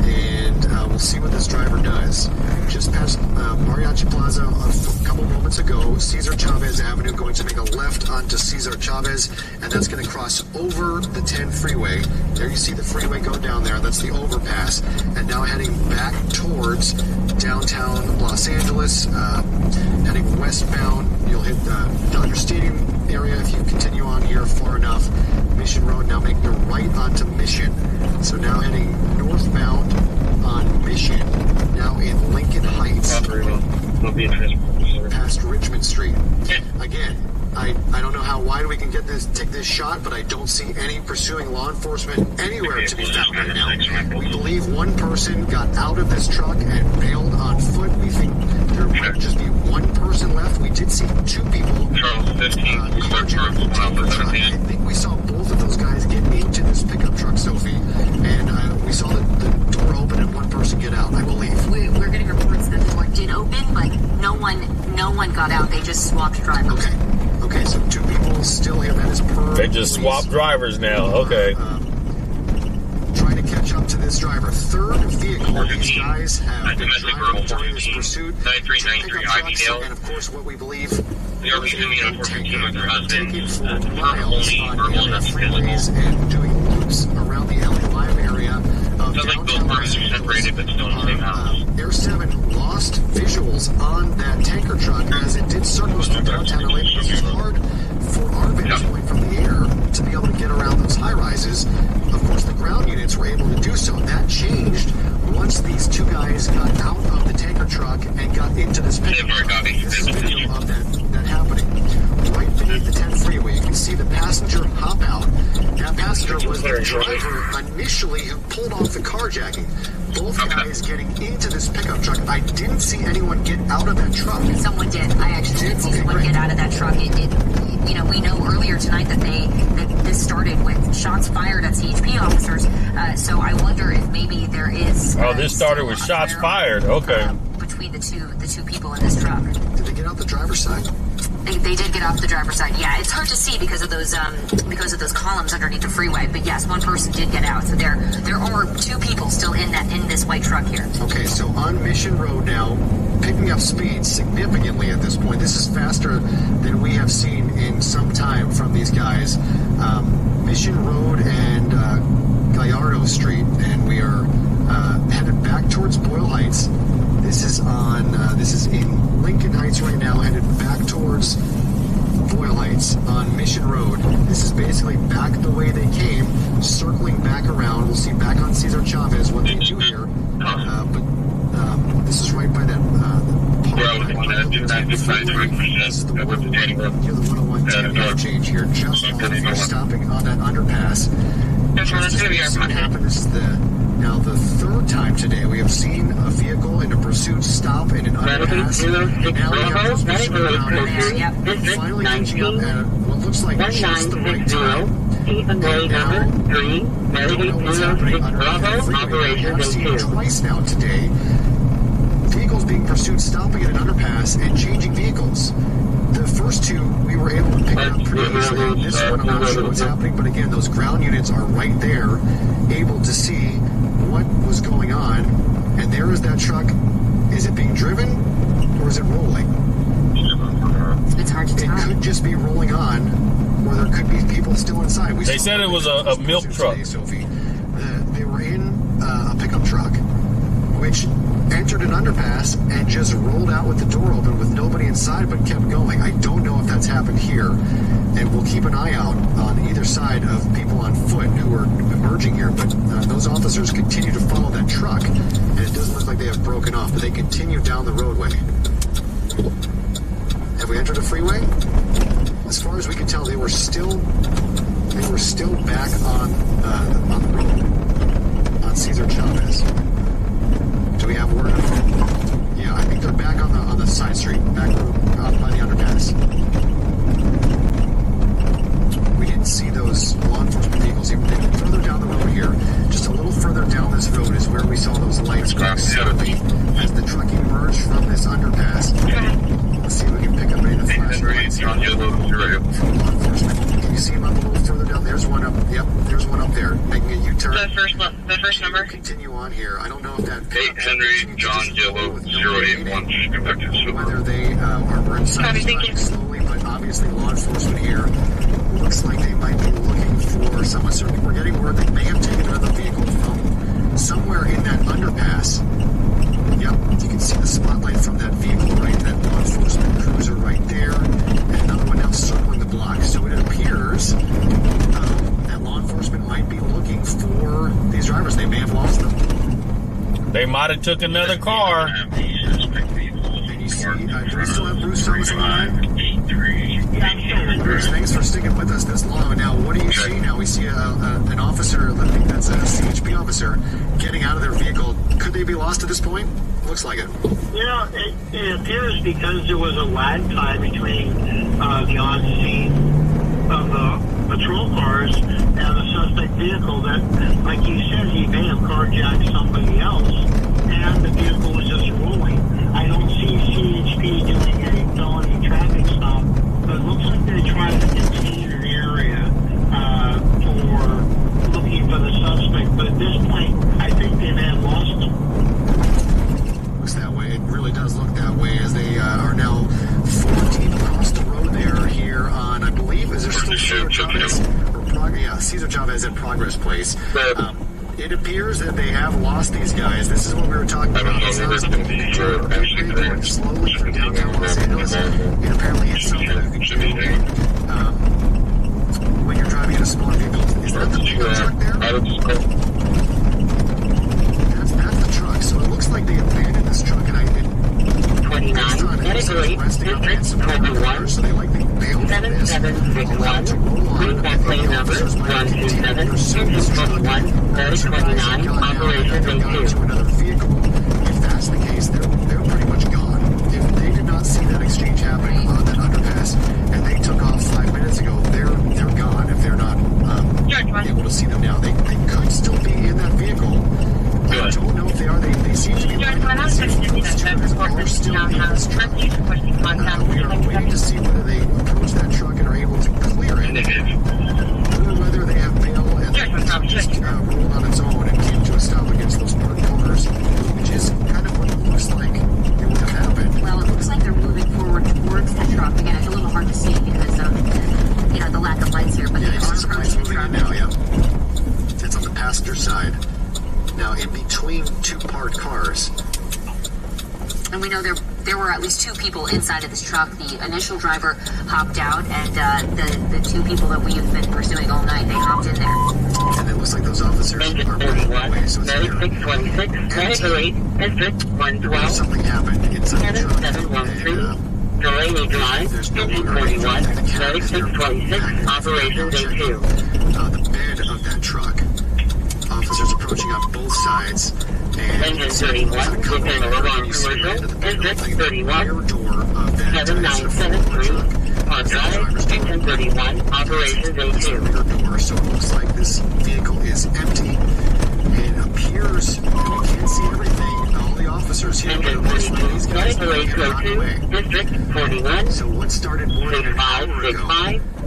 H: And we'll see what this driver does. Just past Mariachi Plaza a couple moments ago, Cesar Chavez Avenue, going to make a left onto Cesar Chavez, and that's going to cross over the 10 freeway. There you see the freeway go down there. That's the overpass. And now heading back towards downtown Los Angeles, heading westbound. You'll hit Dodger Stadium area if you continue on here far enough. Mission Road, now making a right onto Mission. So now heading northbound on Mission, now in Lincoln Heights, past Richmond Street. Again, I don't know how wide we can take this shot, but I don't see any pursuing law enforcement anywhere to be found right now. We believe one person got out of this truck and bailed on foot. We think there might just be one person left. We did see two people I think we saw both of those guys get into this pickup truck, Sophie, and we saw the door open and one person get out, I believe.
I: We're getting reports that the door did open, like no one got out. They just swapped drivers.
H: Okay, so two people still here. That is per.
B: They just swapped drivers now. Okay.
H: Trying to catch up to this driver. Third vehicle these guys have been driving during this pursuit.
C: 9393 Ivydale.
H: And of course, what we believe
C: They are resuming a team with their husband.
H: taking 4
C: Only
H: miles on
C: verbal,
H: area
C: nothing
H: freeways
C: physical.
H: and doing loops around the LA Live area of
C: Sounds like both
H: downtown
C: parties are separated, but still in the same house.
H: Air 7 lost visuals on that tanker truck as it did circles through downtown LA because it's hard for our vantage point from the air to be able to get around those high rises. Of course, the ground units were able to do so. That changed once these two guys got out of the tanker truck and got into this pickup truck. This is video of that happening. Right beneath the 10 freeway, you can see the passenger hop out. That passenger was the driver initially who pulled off the carjacking. Both guys getting into this pickup truck. I didn't see anyone get out of that truck.
I: Someone did. I actually did see someone get out of that truck. You know, we know earlier tonight that this started with shots fired at CHP officers. So I wonder if maybe there is.
B: Oh, this started with shots fired. Okay.
I: Between the two people in this truck.
H: Did they get out the driver's side?
I: They did get off the driver's side. Yeah, it's hard to see because of those columns underneath the freeway. But yes, one person did get out. So there are 2 people still in this white truck here.
H: Okay, so on Mission Road now, picking up speed significantly at this point. This is faster than we have seen in some time from these guys. Mission Road and Gallardo Street, and we are headed back towards Boyle Heights. This is in Lincoln Heights right now, headed back towards Boyle Heights on Mission Road. This is basically back the way they came, circling back around. We'll see back on Cesar Chavez what they do here. But this is right by that
C: You're the
H: 101 interchange here, just before stopping on that underpass. This is now the 3rd time today we have seen a vehicle in a pursuit stop in an underpass. Now we have this mission around finally catching up at what looks like just the right time. And now, I don't know what's happening underneath the freeway. We have seen twice now today vehicles being pursued, stopping at an underpass and changing vehicles. The first 2 we were able to pick up pretty easily. This one I'm not sure what's happening, but again, those ground units are right there, able to see what was going on. And there is that truck. Is it being driven or is it rolling?
I: It's hard to tell.
H: It could just be rolling on, or there could be people still inside.
B: They said it was a milk truck.
H: Today, Sophie. They were in a pickup truck, which entered an underpass and just rolled out with the door open with nobody inside but kept going. I don't know if that's happened here, and we'll keep an eye out on either side of people on foot who are emerging here, but those officers continue to follow that truck, and it doesn't look like they have broken off, but they continue down the roadway. Have we entered a freeway? As far as we can tell, they were still back on the road on Cesar Chavez. Do we have word? Yeah, I think they're back on the side street, back out by the underpass. We didn't see those law enforcement vehicles even further down the road here. Just a little further down this road is where we saw those lights go suddenly as the truck emerged from this underpass. Let's see if we can pick up any of the flashing lights from law enforcement. Can you see them up a little further down? There's one up. Yep, there's one up there making a U-turn.
A: The first number.
H: Continue on here. I don't know if that
C: 8 Henry John Yellow 081 conducted
H: whether they are inside slowly, but obviously law enforcement here looks like they might be looking for someone. Certainly, we're getting word they may have taken another vehicle from somewhere in that underpass. Yep, you can see the spotlight from that vehicle, right? That law enforcement cruiser right there, and another one now circling the block. So it appears that law enforcement might be looking for these drivers. They may have lost them.
B: They might have took another car.
H: And you see, do we still have Bruce Thomas on the line? Bruce, thanks for sticking with us this long. Now, what do you see now? We see an officer, I think that's a CHP officer, getting out of their vehicle. Could they be lost at this point? Looks like it.
J: Yeah, it appears because there was a lag time between the on-scene of the patrol cars and the suspect vehicle that, like you said, he may have carjacked somebody else, and the vehicle was just rolling. I don't see CHP doing any felony traffic stop, but it looks like they're trying to contain an area for looking for the suspect. But at this point, I think
H: Cesar Chavez at Progress Place. It appears that they have lost these guys. This is what we were talking about. It sounds like they're going slowly through downtown Los Angeles. It apparently is something that you can do when you're driving in a small vehicle. Is that the pickup truck there? That's the truck. So it looks like they abandoned this truck, and
E: 29, Medicaid, District 21,
H: so they likely bailed from this.
E: 7761, Greenback Lane number 127, Engine 21, Code 29, Operation Day 2.
H: To another vehicle. If that's the case, they're pretty much gone. If they did not see that exchange happening on that underpass, and they took off 5 minutes ago, they're gone. If they're not able to see them now, they could still be in that vehicle. I don't know if they are. They seem to be lined up. Are still in this truck. We are waiting to see whether they approach that truck and are able to clear it, or whether they have bail and just rolled on its own and came to a stop against those parked cars, which is kind of what it looks like it would have happened.
I: Well, it looks like they're moving forward towards the truck. Again, it's a little hard to see because of the lack of lights here, but they are approaching the truck.
H: Now, yeah. It's on the passenger side. Now, in between two parked cars.
I: And we know there were at least two people inside of this truck. The initial driver hopped out, and the two people that we have been pursuing all night, they hopped in there.
H: And it looks like those officers are running away. So
E: 9626, Medicaid, District 112,
H: something happened inside the truck.
E: 7713, Delaney Drive, Engine 41, 9626, Operation Day 2.
H: The bed of that truck. Officers approaching on both sides. And
E: Engine 31, Lieutenant Laurent Commercial, District 31, 7973, on Drive, Engine 31, Operation Day 2.
H: So it looks like this vehicle is empty. It appears that we can't see everything. All the officers here.
E: Engine 32, Medicaid 202, District 41,
H: So what started more than an hour ago?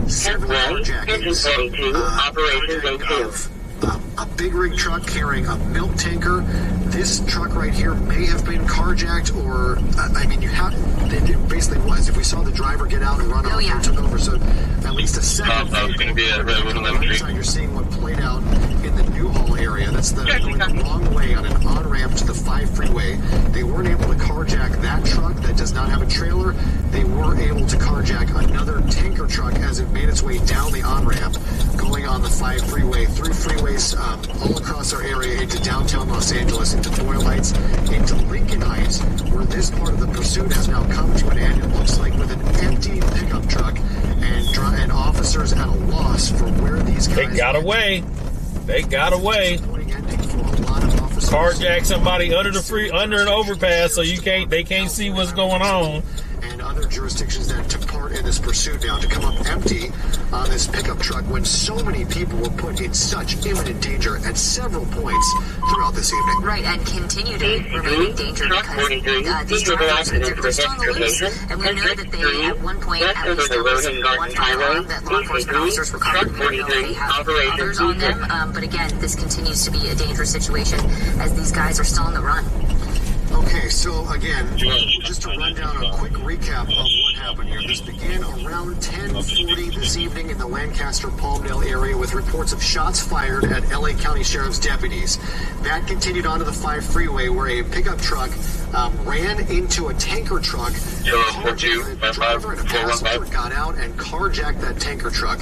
E: 6565,
H: Several
E: Engine 42, Operation Day 2.
H: A big rig truck carrying a milk tanker. This truck right here may have been carjacked, or it basically was. If we saw the driver get out and run off and took over, so at least a second vehicle. You're seeing what played out in the Newhall area. That's going the wrong way on an on-ramp to the 5 freeway. They weren't able to carjack that truck that does not have a trailer. They were able to carjack another tanker truck as it made its way down the on-ramp, going on the 5 freeway, through freeways all across our area into downtown Los Angeles, into Boyle Heights, into Lincoln Heights, where this part of the pursuit has now come to an end. It looks like with an empty pickup truck and officers at a loss for where these guys.
B: They got away. Carjack somebody under an overpass, so they can't see what's going on.
H: And other jurisdictions that took part in this pursuit now to come up empty on this pickup truck when so many people were put in such imminent danger at several points throughout this evening.
I: Right, and continue to remain in danger because these drivers, they're still on the loose, and we know that they, at one point, at least there was one firearm that law enforcement officers recovered. We know they have others on them, but again, this continues to be a dangerous situation as these guys are still on the run.
H: Okay, so again, just to run down a quick recap of what happened here. This began around 10:40 this evening in the Lancaster-Palmdale area with reports of shots fired at LA County Sheriff's deputies. That continued onto the 5 freeway where a pickup truck ran into a tanker truck. The driver and a passenger got out and carjacked that tanker truck,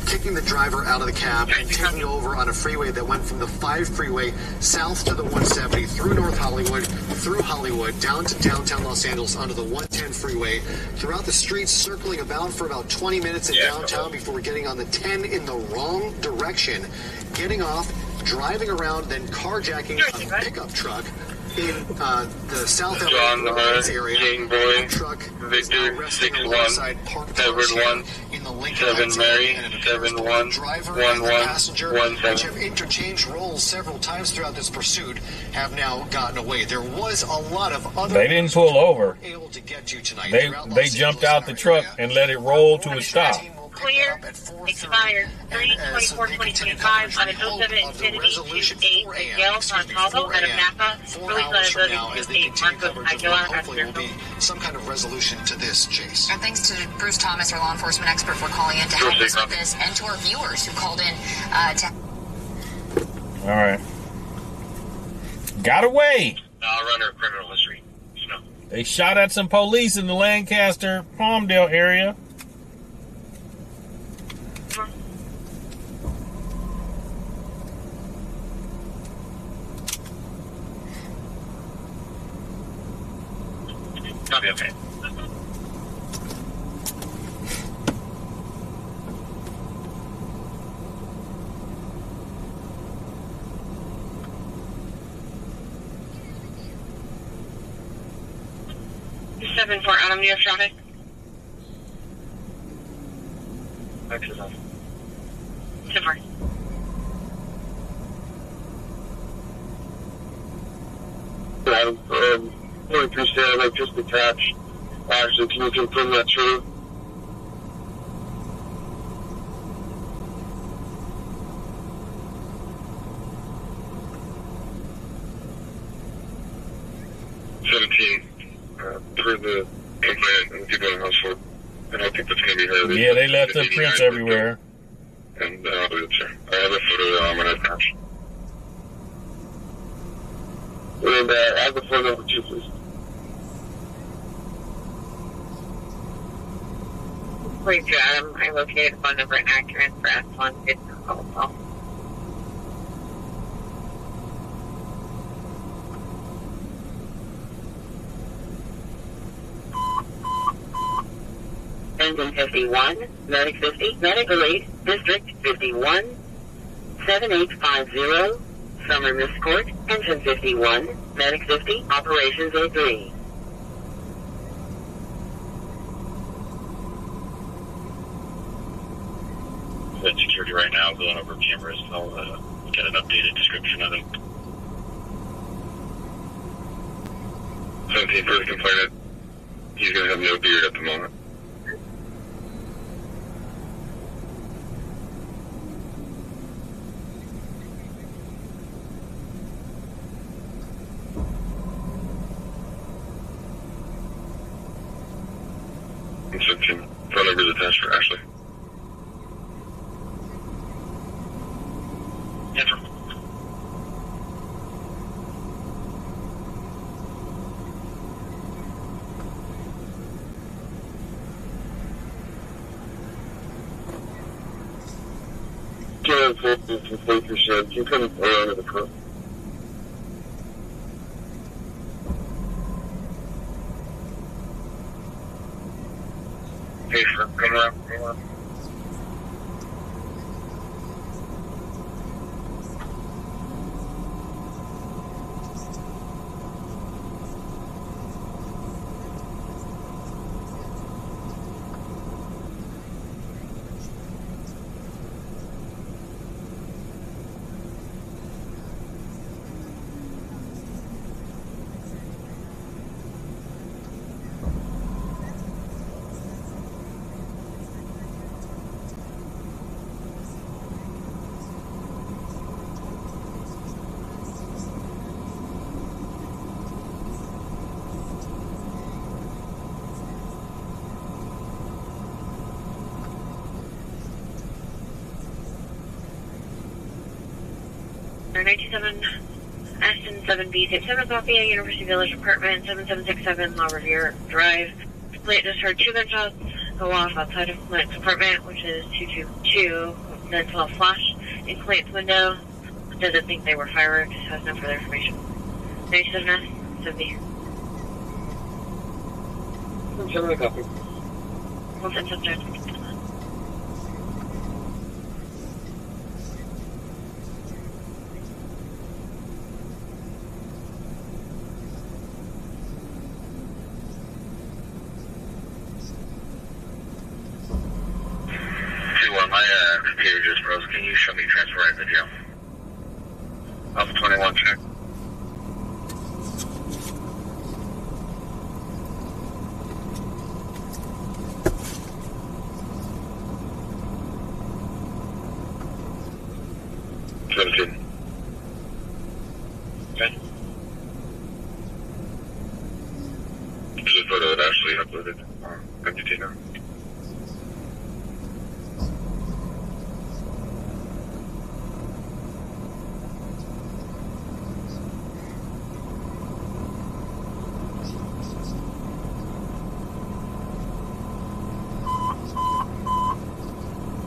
H: kicking the driver out of the cab and taking over on a freeway that went from the 5 freeway south to the 170, through North Hollywood, through Hollywood, down to downtown Los Angeles, onto the 110 freeway, throughout the streets, circling about for about 20 minutes in downtown before getting on the 10 in the wrong direction, getting off, driving around, then carjacking a pickup truck in the South LA area.
C: Jane Boy, Victor 6-1, Edward 1, 7 Mary, 7-1, 1-1,
H: which have interchanged roles several times throughout this pursuit, have now gotten away. There was a lot of other.
B: They didn't pull over.
H: Able to get to tonight.
B: They jumped out the truck and let it roll to a stop.
A: clear, expired 3/24/2025 on an 07 Infiniti 28 Miguel Montalvo out of Napa. Release liability to 8 Marcos Aguilar.
H: Hopefully there will be some kind of resolution to this chase.
I: And thanks to Bruce Thomas, our law enforcement expert, for calling in to help us with this, and to our viewers who called in to...
B: All right. Got away.
G: I'll run her criminal history. No.
B: They shot at some police in the Lancaster, Palmdale area.
G: I'll be okay.
A: Seven for Adam, do you have traffic?
G: Exit off.
A: 10-4.
C: Adam, 43 stand, I just detached. Actually, can you confirm that's true? For the complaint and people in the household. I don't think that's going to be her.
B: Yeah, they left the prints everywhere.
C: And I'll do it, sir. I have a photo that I'm going to attach. And I have the phone number too, please.
A: Please, Adam, I located phone number and accurate for S1. It's call.
E: Engine 51, Medic 50, Medical Aid, District 51, 7850, Summer Miss Court, Engine 51, Medic 50, Operations A3.
G: At security right now, going over cameras. I'll get an updated description of him.
C: 17 first complainant. He's going to have no beard at the moment. Phone number is attached for Ashley.
G: Enter.
C: You couldn't throw under the curb. Hey, sir, come around.
A: Number 97, Aston 7B, tape 7 copy, University Village apartment, 7767 La Riviere Drive. Complaint just heard 2 gunshots go off outside of complaint's apartment, which is 222, then 12 flash in complaint's window. Doesn't think they were fireworks, has no further information. 97S, 7B.
C: 7 copy.
A: 1779.
C: My computer just froze. Can you show me transfer right to jail? Alpha 21, check. 17. Okay. There's a photo that actually uploaded on Investigator.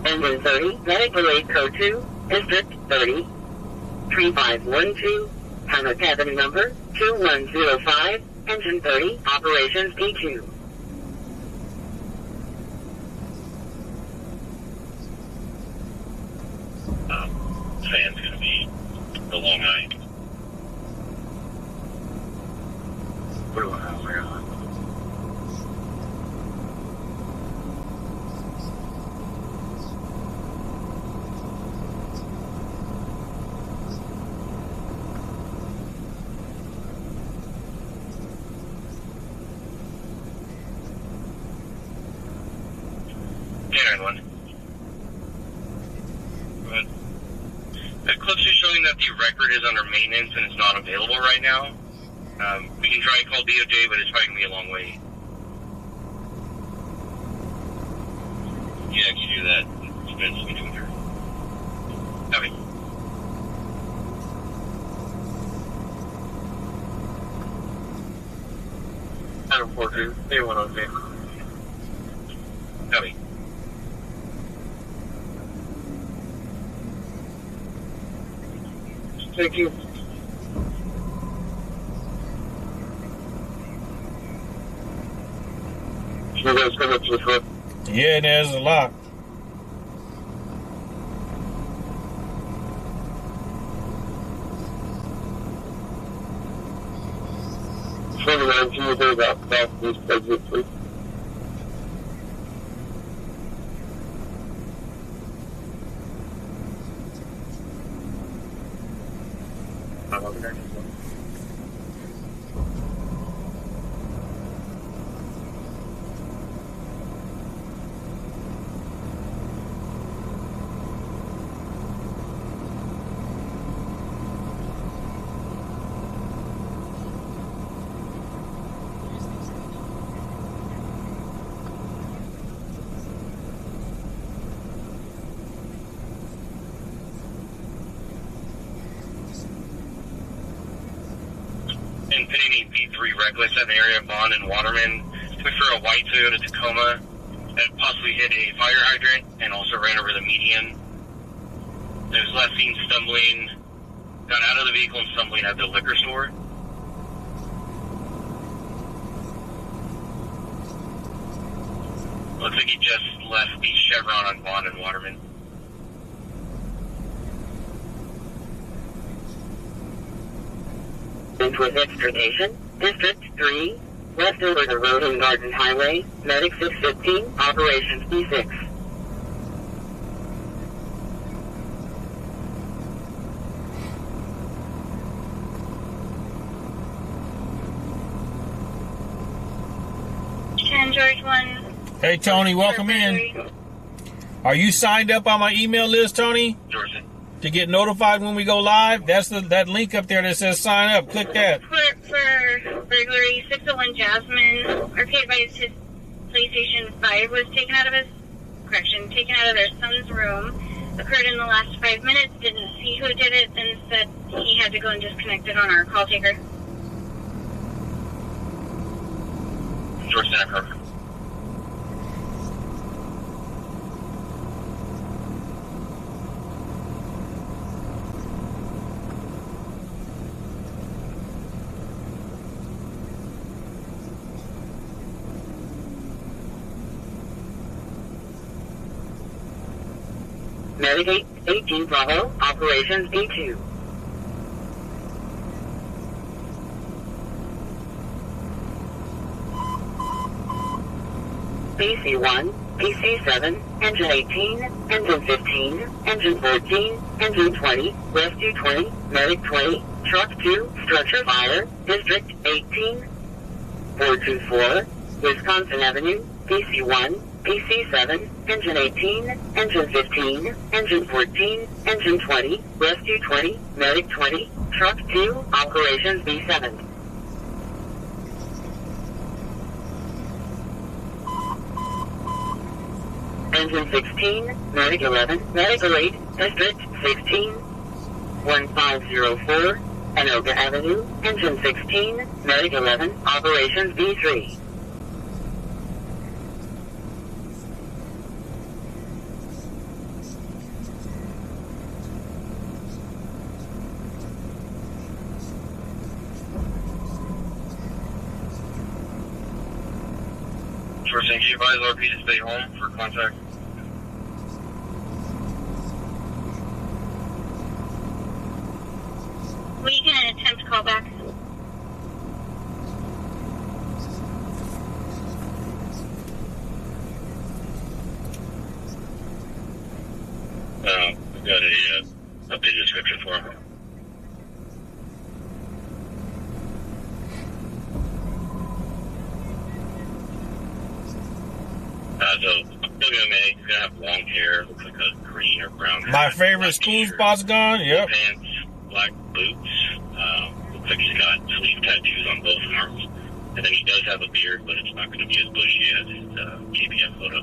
E: Engine 30, medic relay code 2, District 30, 3512, Manor cabin number 2105, Engine 30, Operations P2.
G: Fan's gonna be the long night. What do I have here?
C: That the record is under maintenance and it's not available right now. We can try and call DOJ, but it's probably going to be a long wait. Yeah, can you do that? Spence, we doing here. Copy. Adam 42, A106. Copy. Thank you. You guys come up to the front?
B: Yeah, there's a lot.
C: Can you do that southeast exit, please? I'm over there. And Penny B3 reckless at the area of Bond and Waterman. Took for a white Toyota Tacoma that possibly hit a fire hydrant and also ran over the median. It was last seen stumbling, got out of the vehicle and stumbling at the liquor store. Looks like he just left the Chevron on Bond and Waterman.
E: Into Discretion, District 3, west over the Road and Garden Highway, Medic 615, Operations B6.
F: George 1.
B: Hey, Tony, welcome in. Are you signed up on my email list, Tony?
C: Georgia.
B: To get notified when we go live? That's that link up there that says sign up. Click that.
F: For burglary, 601 Jasmine, arcade by his PlayStation 5 was taken out of their son's room. Occurred in the last 5 minutes, didn't see who did it, then said he had to go and disconnect it on our call taker.
C: George Center.
E: Medic 18 Bravo, Operations B2. BC1, BC7, Engine 18, Engine 15, Engine 14, Engine 20, Rescue 20, Medic 20, Truck 2, Structure Fire, District 18, 424, Wisconsin Avenue, BC1, PC7, Engine 18, Engine 15, Engine 14, Engine 20, Rescue 20, Medic 20, Truck 2, Operations B7. Engine 16, Medic 11, Medic 8, District 16, 1504, Anoka Avenue, Engine 16, Medic 11, Operations B3.
C: First thing, can you advise RP to stay home for contact?
F: We can attempt callback.
C: We've got a updated description for him. So, WMA, he's gonna have long hair, looks like a green or brown hair.
B: My favorite school spot's gone. Yep.
C: Pants, black boots. Looks like he's got sleeve tattoos on both arms. And then he does have a beard, but it's not going to be as bushy as his KPF photo.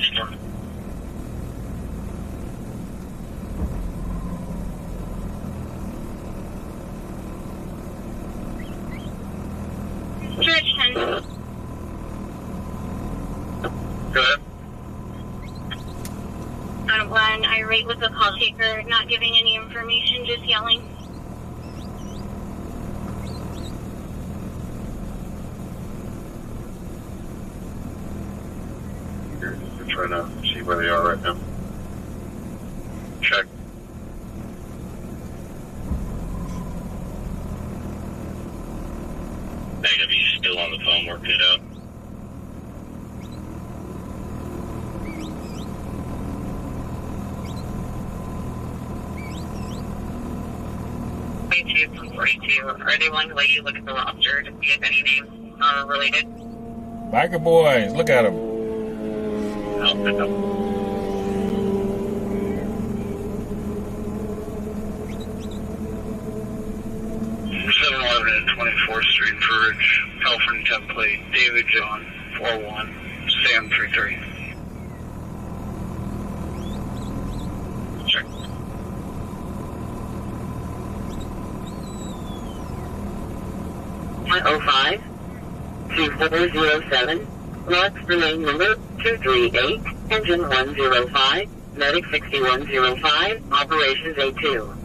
C: Start.
F: Church 10.
C: Go ahead.
F: Out of one, irate with the call taker, not giving any information, just yelling.
C: We're trying to see where they are right now. Check. Negative, he's still on the phone working it out.
A: From 42. Are they willing to let you look at the roster to see if any names are related?
B: Biker boys, look at them.
C: I'll pick up. And 24th Street, Perch, California template, David John, 41, Sam 33. Check.
E: At 05, 2407, Lots remain number 238, Engine 105, Medic 6105, Operations A2.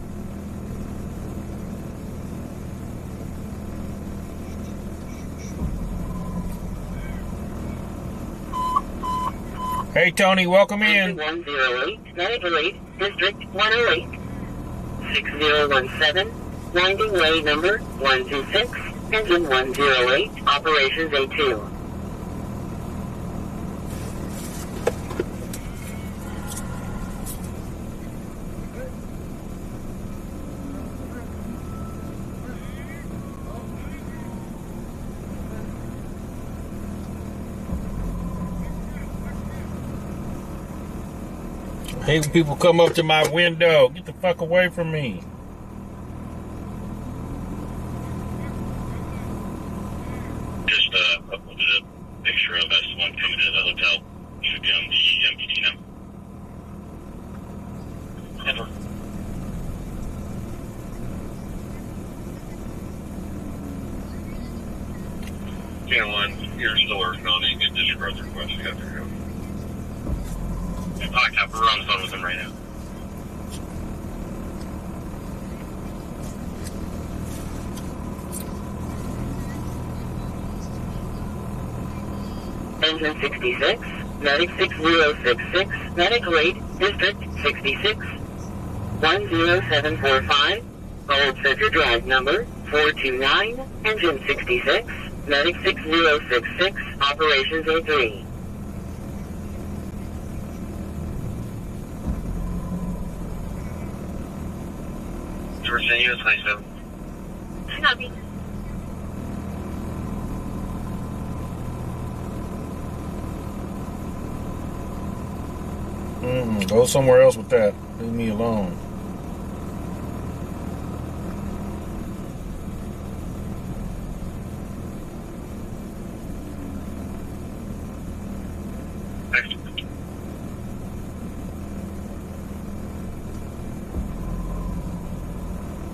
B: Hey, Tony, welcome in.
E: 108, Medic 8, District 108, 6017, Winding Way number 126, Engine 108, Operations A2.
B: Hey, people come up to my window. Get the fuck away from me.
C: Just uploaded a picture of S1 coming into the hotel. Should be on the MPT now. Never. Channel 1, you're still working on it. Get this growth request. You got to go. Alright, Cap, we're on the phone with him right now.
E: Engine 66, Medic 6066, Medic rate, District 66, 10745, Old Center Drive number 429, Engine 66, Medic 6066, Operations A3.
G: Virginia, 27.
F: Copy.
B: Go somewhere else with that. Leave me alone.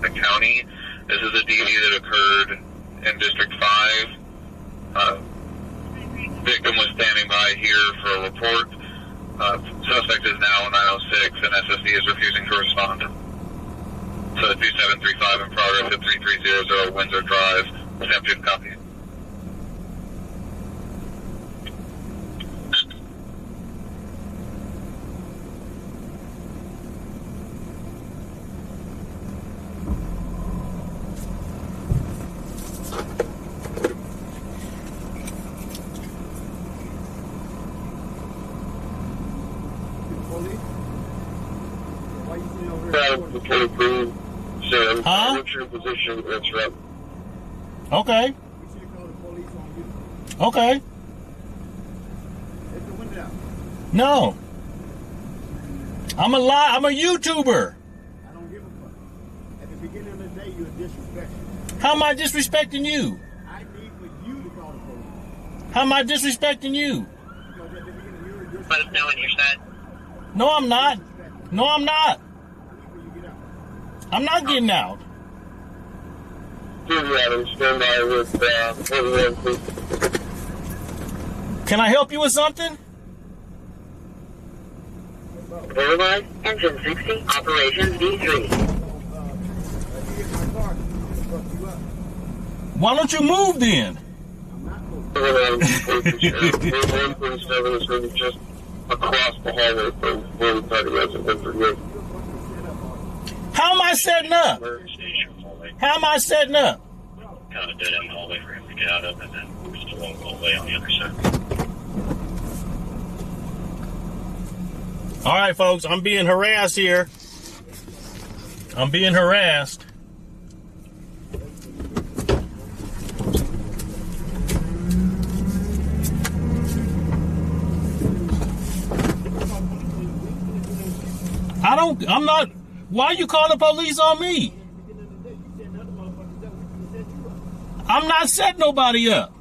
C: The county. This is a DD that occurred in District 5. Victim was standing by here for a report. Suspect is now 906 and SSD is refusing to respond. So 2735 in progress at 3300 Windsor Drive. Attempted copy.
B: Huh?
C: What's your position? That's right.
B: Okay. Okay. No. I'm a YouTuber.
D: I don't give a fuck. At the beginning of the day, you're disrespectful.
B: How am I disrespecting you?
D: I need for you to call the police.
B: How am I disrespecting you?
D: Because at the beginning, you were disrespectful.
F: Let us know when you're set.
B: No, I'm not. No, I'm not. I'm not getting out.
C: Stand by with
B: Can I help you with something?
E: Boulevard, engine 60, operations D3.
B: Why don't you move then?
C: is going to just across the hallway from where we try to resident.
B: How am I setting up? How am I setting up?
G: Kind of dead end hallway for him to get out of, and then just a long hallway on the other side.
B: All right, folks, I'm being harassed here. I'm being harassed. I'm not. Why you calling the police on me? I'm not setting nobody up.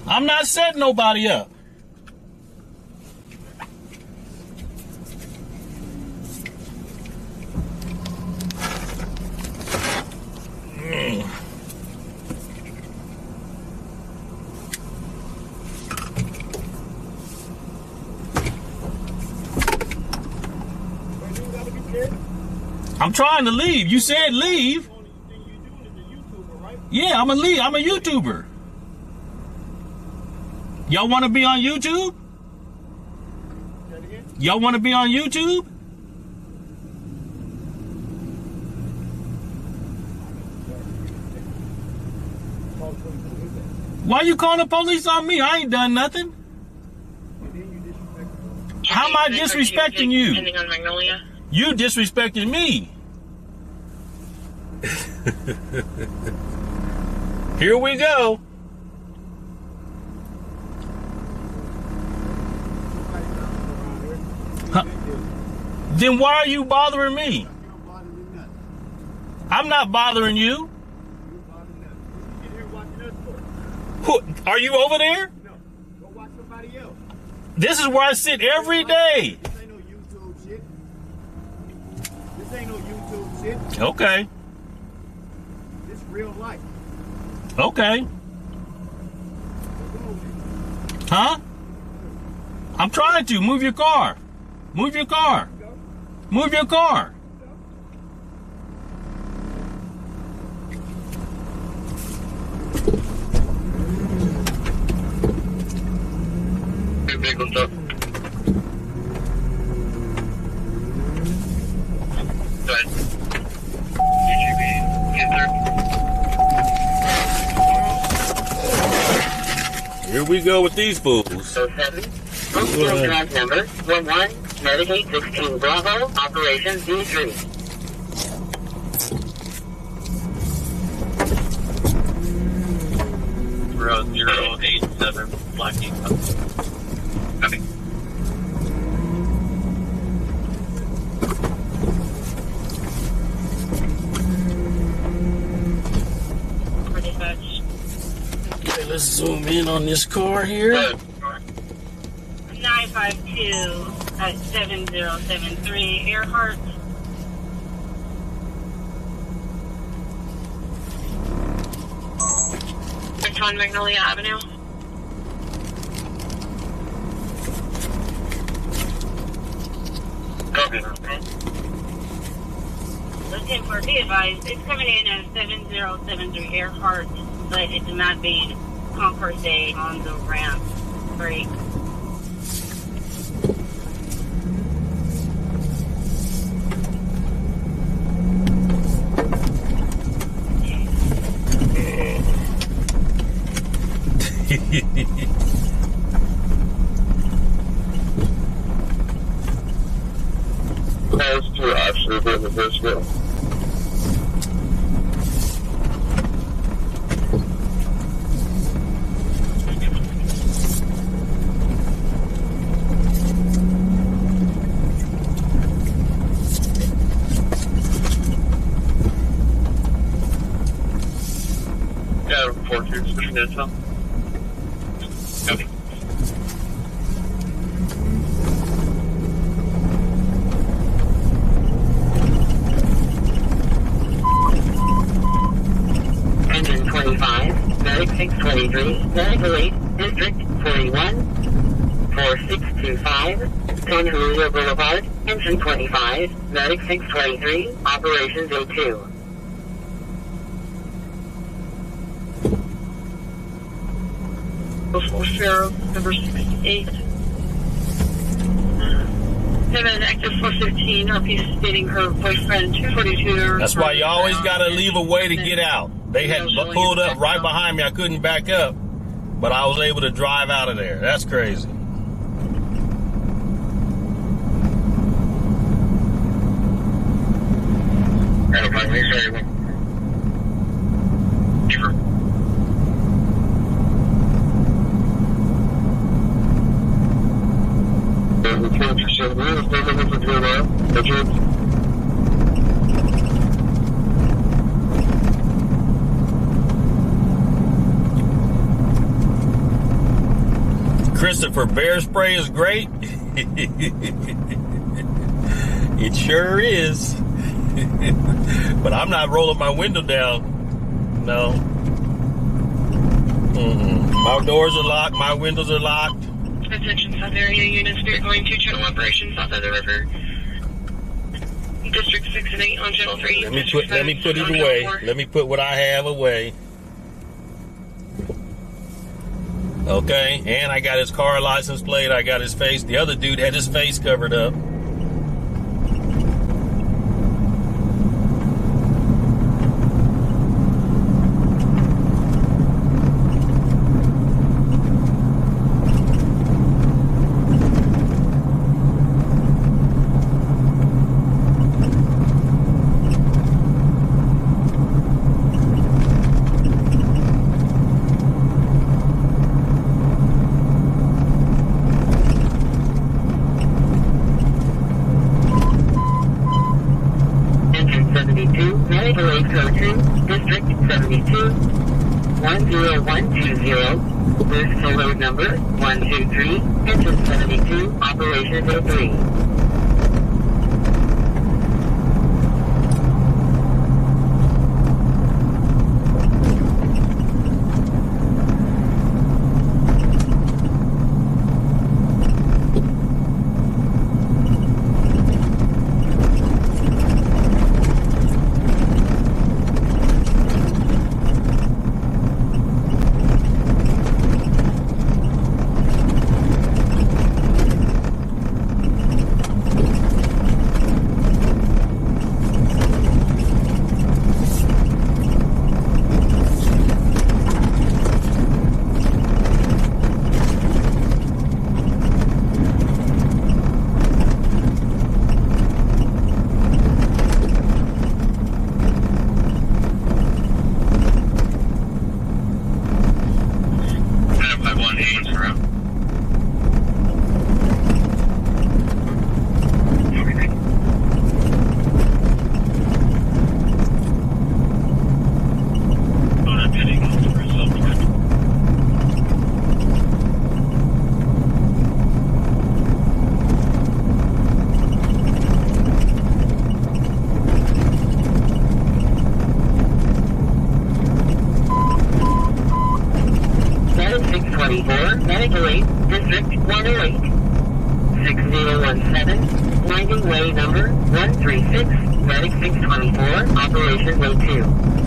B: I'm not setting nobody up. I'm trying to leave. You said leave. Yeah, I'm a leave. I'm a YouTuber. Y'all want to be on YouTube? Y'all want to be on YouTube? Why you calling the police on me? I ain't done nothing. How am I disrespecting you? You disrespecting me. Here we go. Huh? Then why are you bothering me? I'm not bothering you. Who, are you over there?
D: No, go watch somebody else.
B: This is where I sit every day.
D: This ain't no YouTube shit. This ain't no YouTube shit.
B: Okay.
D: This real life.
B: Okay. Huh? I'm trying to. Move your car. Move your car. Move your car. Here we go with these fools.
E: So 7, Field drive number 11, Medicaid 16 Bravo, Operation D3.
G: Road 087, Blackie. Copy.
B: Okay, let's zoom in on this car here.
F: 952 at 7073 Earhart. On Magnolia Avenue.
C: Copy.
F: Looking for, be advised, it's coming in at 7073 Earhart, but it did not be Concourse A on the ramp break.
C: Those two actually been the first go. Yeah, report to Discretion intel. Copy.
E: Engine 25, Medic 623, Medical 8, District 41, 4625, San Julio Boulevard, Engine 25, Medic 623, Operations A2.
F: Before Sheriff number 68. Have an active 415 RP stating her boyfriend 242.
B: That's why you always got to leave a way to get out. They had pulled up right behind me. I couldn't back up, but I was able to drive out of there. That's crazy. Christopher, bear spray is great. It sure is. But I'm not rolling my window down. No. My doors are locked. My windows are locked.
F: Attention South Area units, we're going to channel operations south of the river. District 6 and 8 on channel 3.
B: Let me put it away. Let me put what I have away. Okay, and I got his car license plate. I got his face. The other dude had his face covered up.
E: District 72, 10120, boost to load number 123, engine 72, operations A3. District 108. 6017, winding way number 136, Medic 624, Operation Way 2.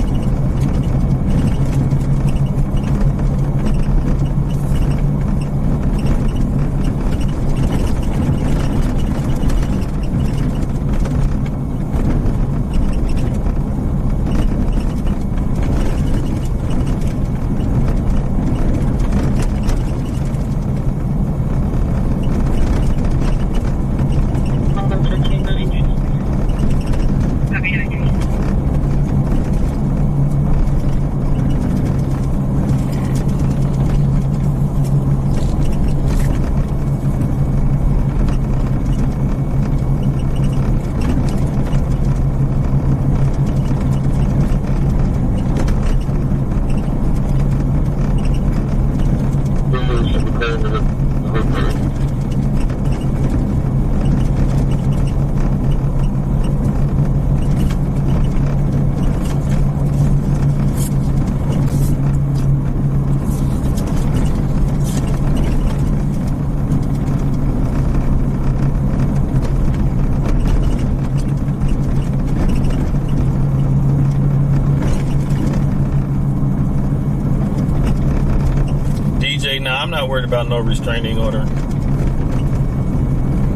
B: I'm not worried about no restraining order.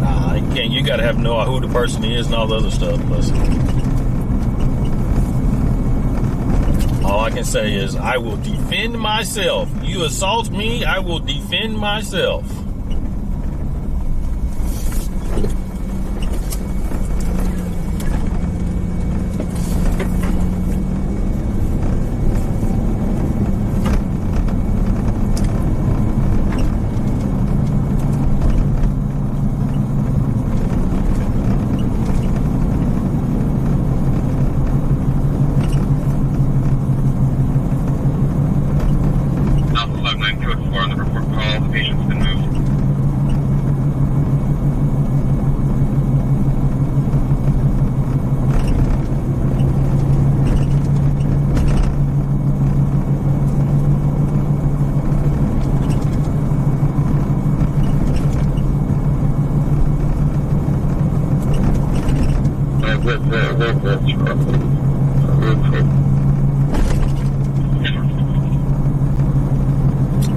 B: Nah, you can't. You gotta have to know who the person is and all the other stuff. Plus, all I can say is I will defend myself. You assault me, I will defend myself.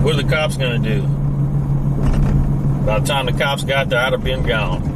B: What are the cops gonna do? By the time the cops got there, I'd have been gone.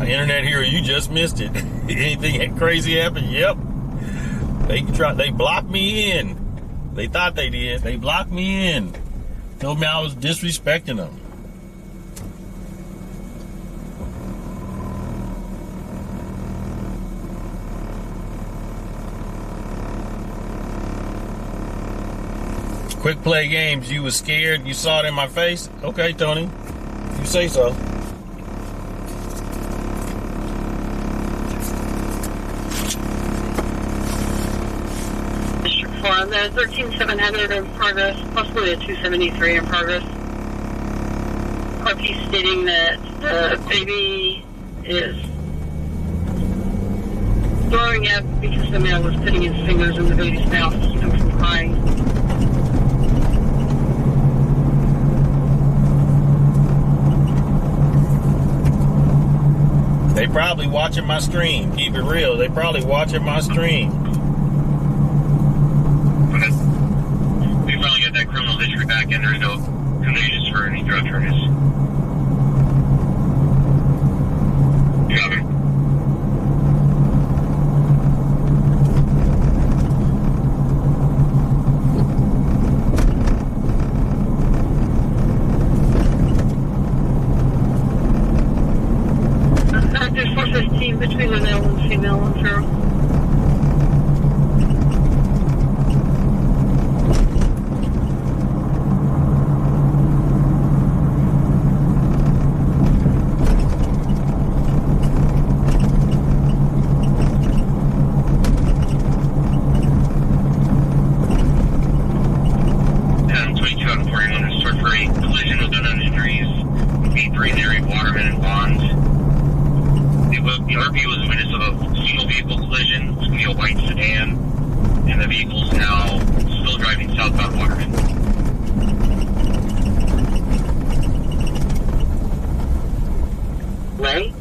B: Internet hero, you just missed it. Anything crazy happened? Yep. They blocked me in. They thought they did. They blocked me in. Told me I was disrespecting them. Quick play games. You was scared. You saw it in my face. Okay, Tony. You say so.
E: The 13700 in progress, possibly a 273 in progress. RP stating that the baby is throwing up because the male was putting his fingers in the baby's mouth to keep him from crying.
B: They probably watching my stream. Keep it real. They probably watching my stream.
C: We finally got that criminal history back in. There's no convictions for any drug charges. Copy.
F: between the male and female referral.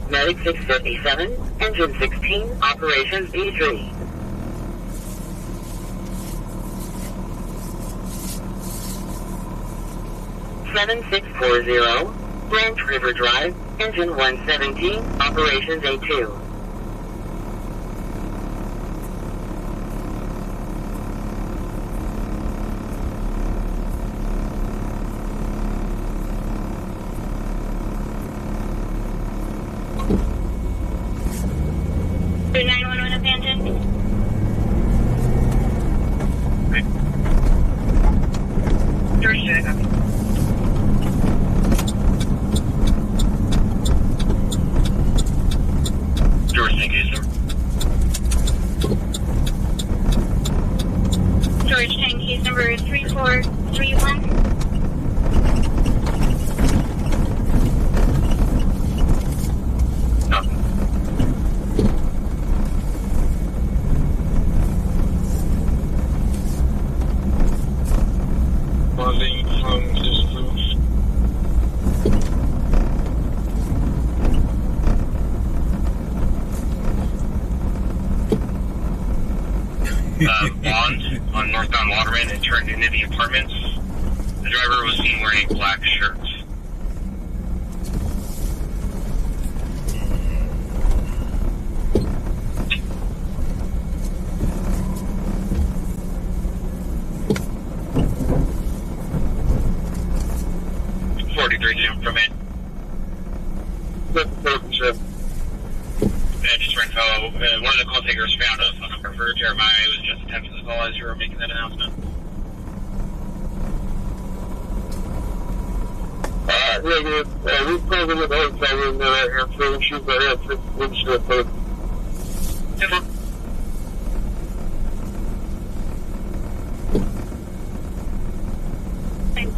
E: Medic 657, Engine 16, Operations B3. (7640) Branch River Drive, Engine 117, Operations A2.
C: Bond on northbound Waterman and turned into the apartments. The driver was seen wearing a black shirt. From it. Just info. One of the call takers found a phone number for Jeremiah. It was just attempting the call as you were making that announcement.
J: We're probably with the hotel room there right here, so she's right here, windshield.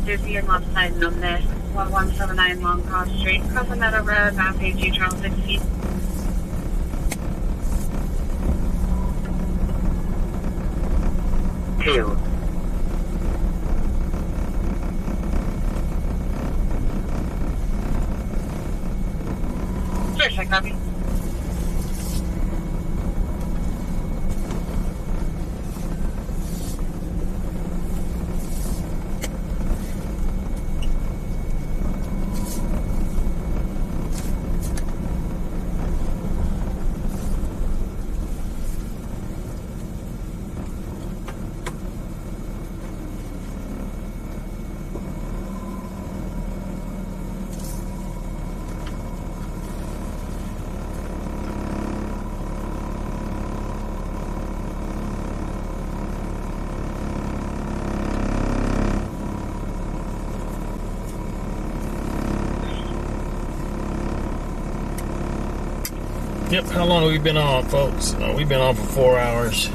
F: Susie and left side number 1179 Long Cross Street, Cross Meadow Road, Mass AG, Charles 16.
E: Two.
F: Sure, check copy.
B: Yep, how long have we been on, folks? We've been on for 4 hours.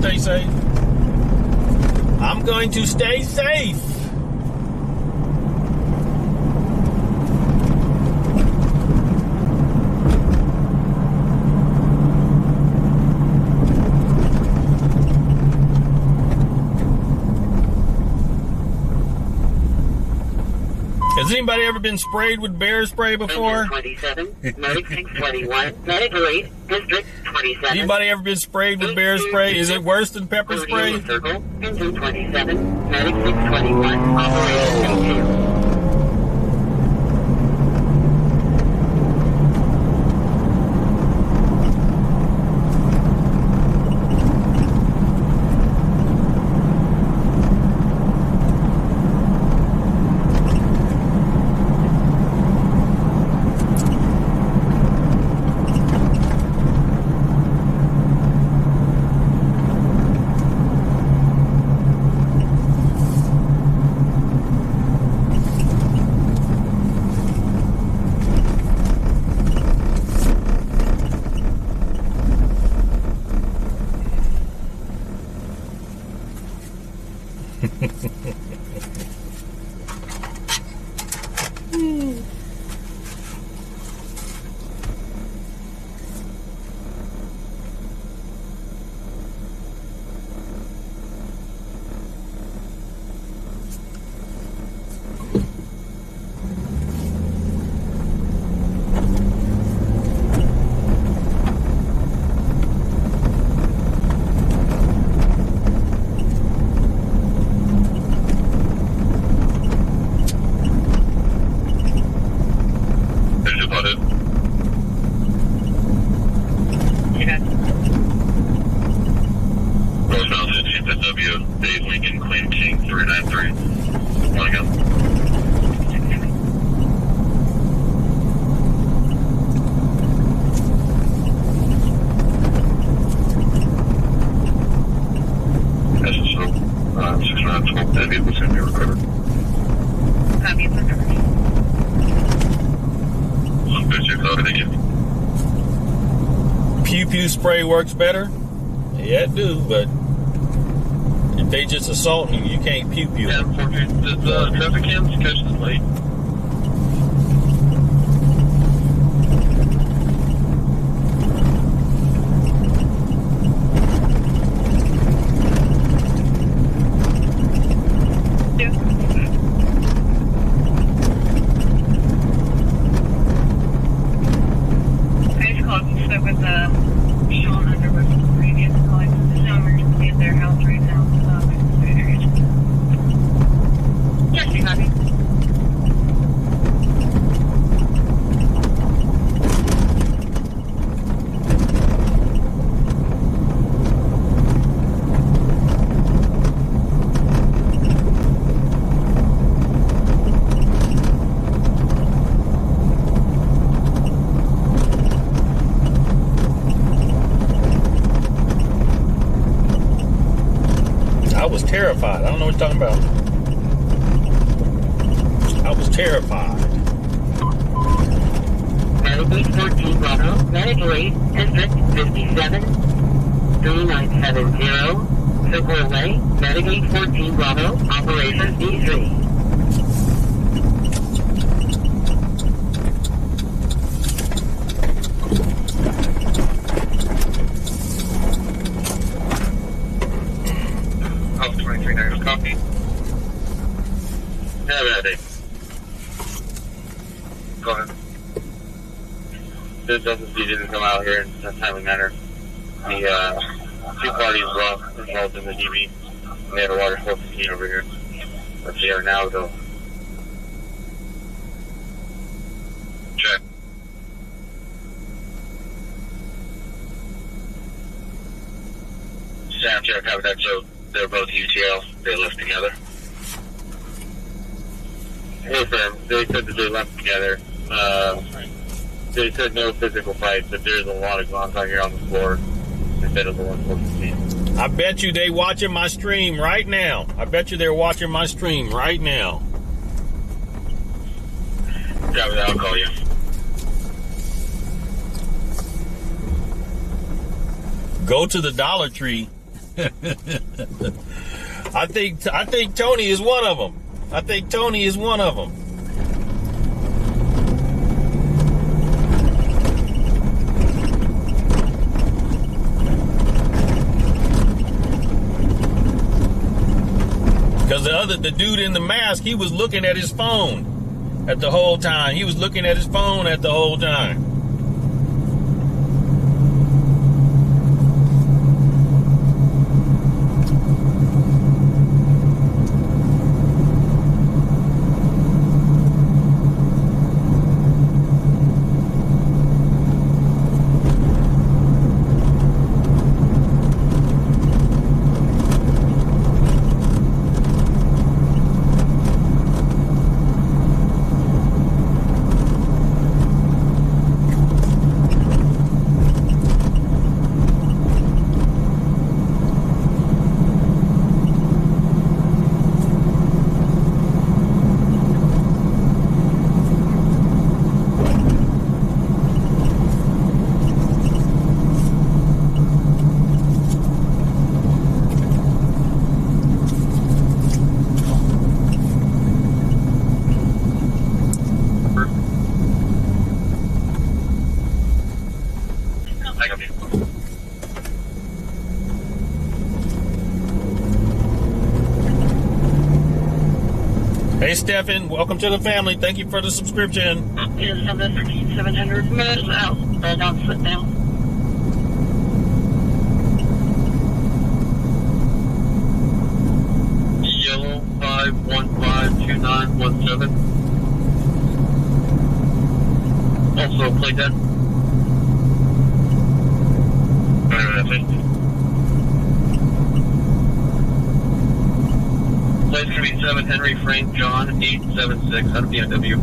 B: stay safe. I'm going to stay safe. Has anybody ever been sprayed with bear spray before?
E: 27, Medic 621, Medic 8, District 27.
B: Anybody ever been sprayed with bear spray? Is it worse than pepper spray?
E: Circle, Engine 27, Medic 621, Operation A2.
B: Pew spray works better? Yeah, it do, but if they just assaulting you, you can't pew.
C: Yeah, does the traffic cams catch this late?
B: Terrified. I don't know what you're talking about. I was terrified.
E: Medic 14 Bravo, Medic 8, District 57, 3970, Circle Away, Medic 814 Bravo, Operation D3.
C: Copy. Yeah, ready. Go ahead. This doesn't didn't come out here in a timely manner. The two parties were involved in the DB. They had a water sports team over here. But they are now though. Check. Sound check, copy that. So they're both UTL. They left together. Hey, sir. They said that they left together. They said no physical fight, but there's a lot of guns out here on the floor. They said it was a 114.
B: I bet you they watching my stream right now. I bet you they're watching my stream right now.
C: Copy that. I'll call you.
B: Go to the Dollar Tree. I think Tony is one of them. I think Tony is one of them. Because the dude in the mask, he was looking at his phone at the whole time. He was looking at his phone at the whole time. Hey, Stephen, welcome to the family. Thank you for the subscription.
F: Is on the 13700 meters out. Down foot now.
G: Yellow 5152917. Also play dead. Place to be 7 Henry Frank John 876 out of BMW.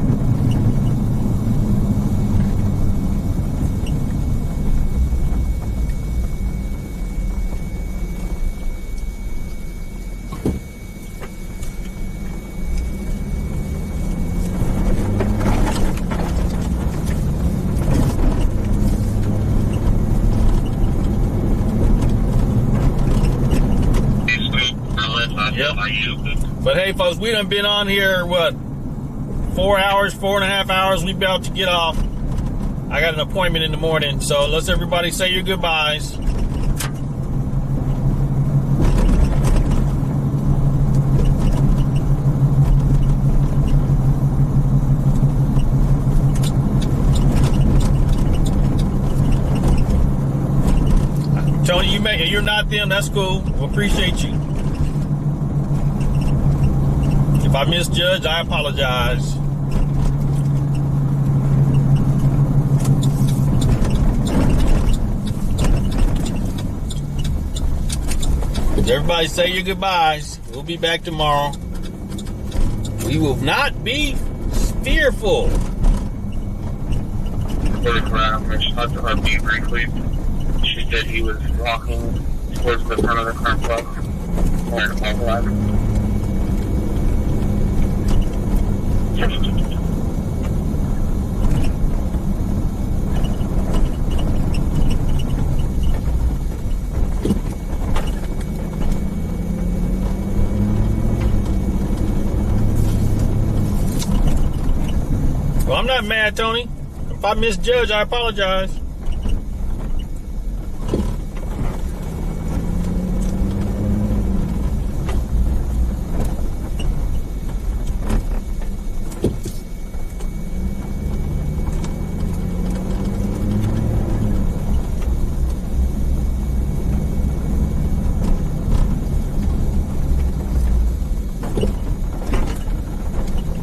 B: But hey, folks, we done been on here, what, 4 hours, 4.5 hours. We about to get off. I got an appointment in the morning, so let's everybody say your goodbyes. Tony, you're not them. That's cool. We appreciate you. If I misjudged, I apologize. Everybody say your goodbyes. We'll be back tomorrow. We will not be fearful.
C: I talked to her briefly. She said he was walking towards the front of the car club.
B: Well, I'm not mad, Tony. If I misjudge, I apologize.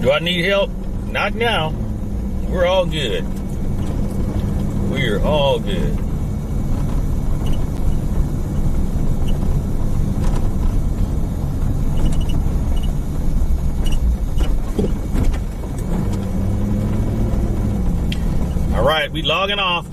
B: Do I need help? Not now. We're all good. We're all good. All right, we logging off.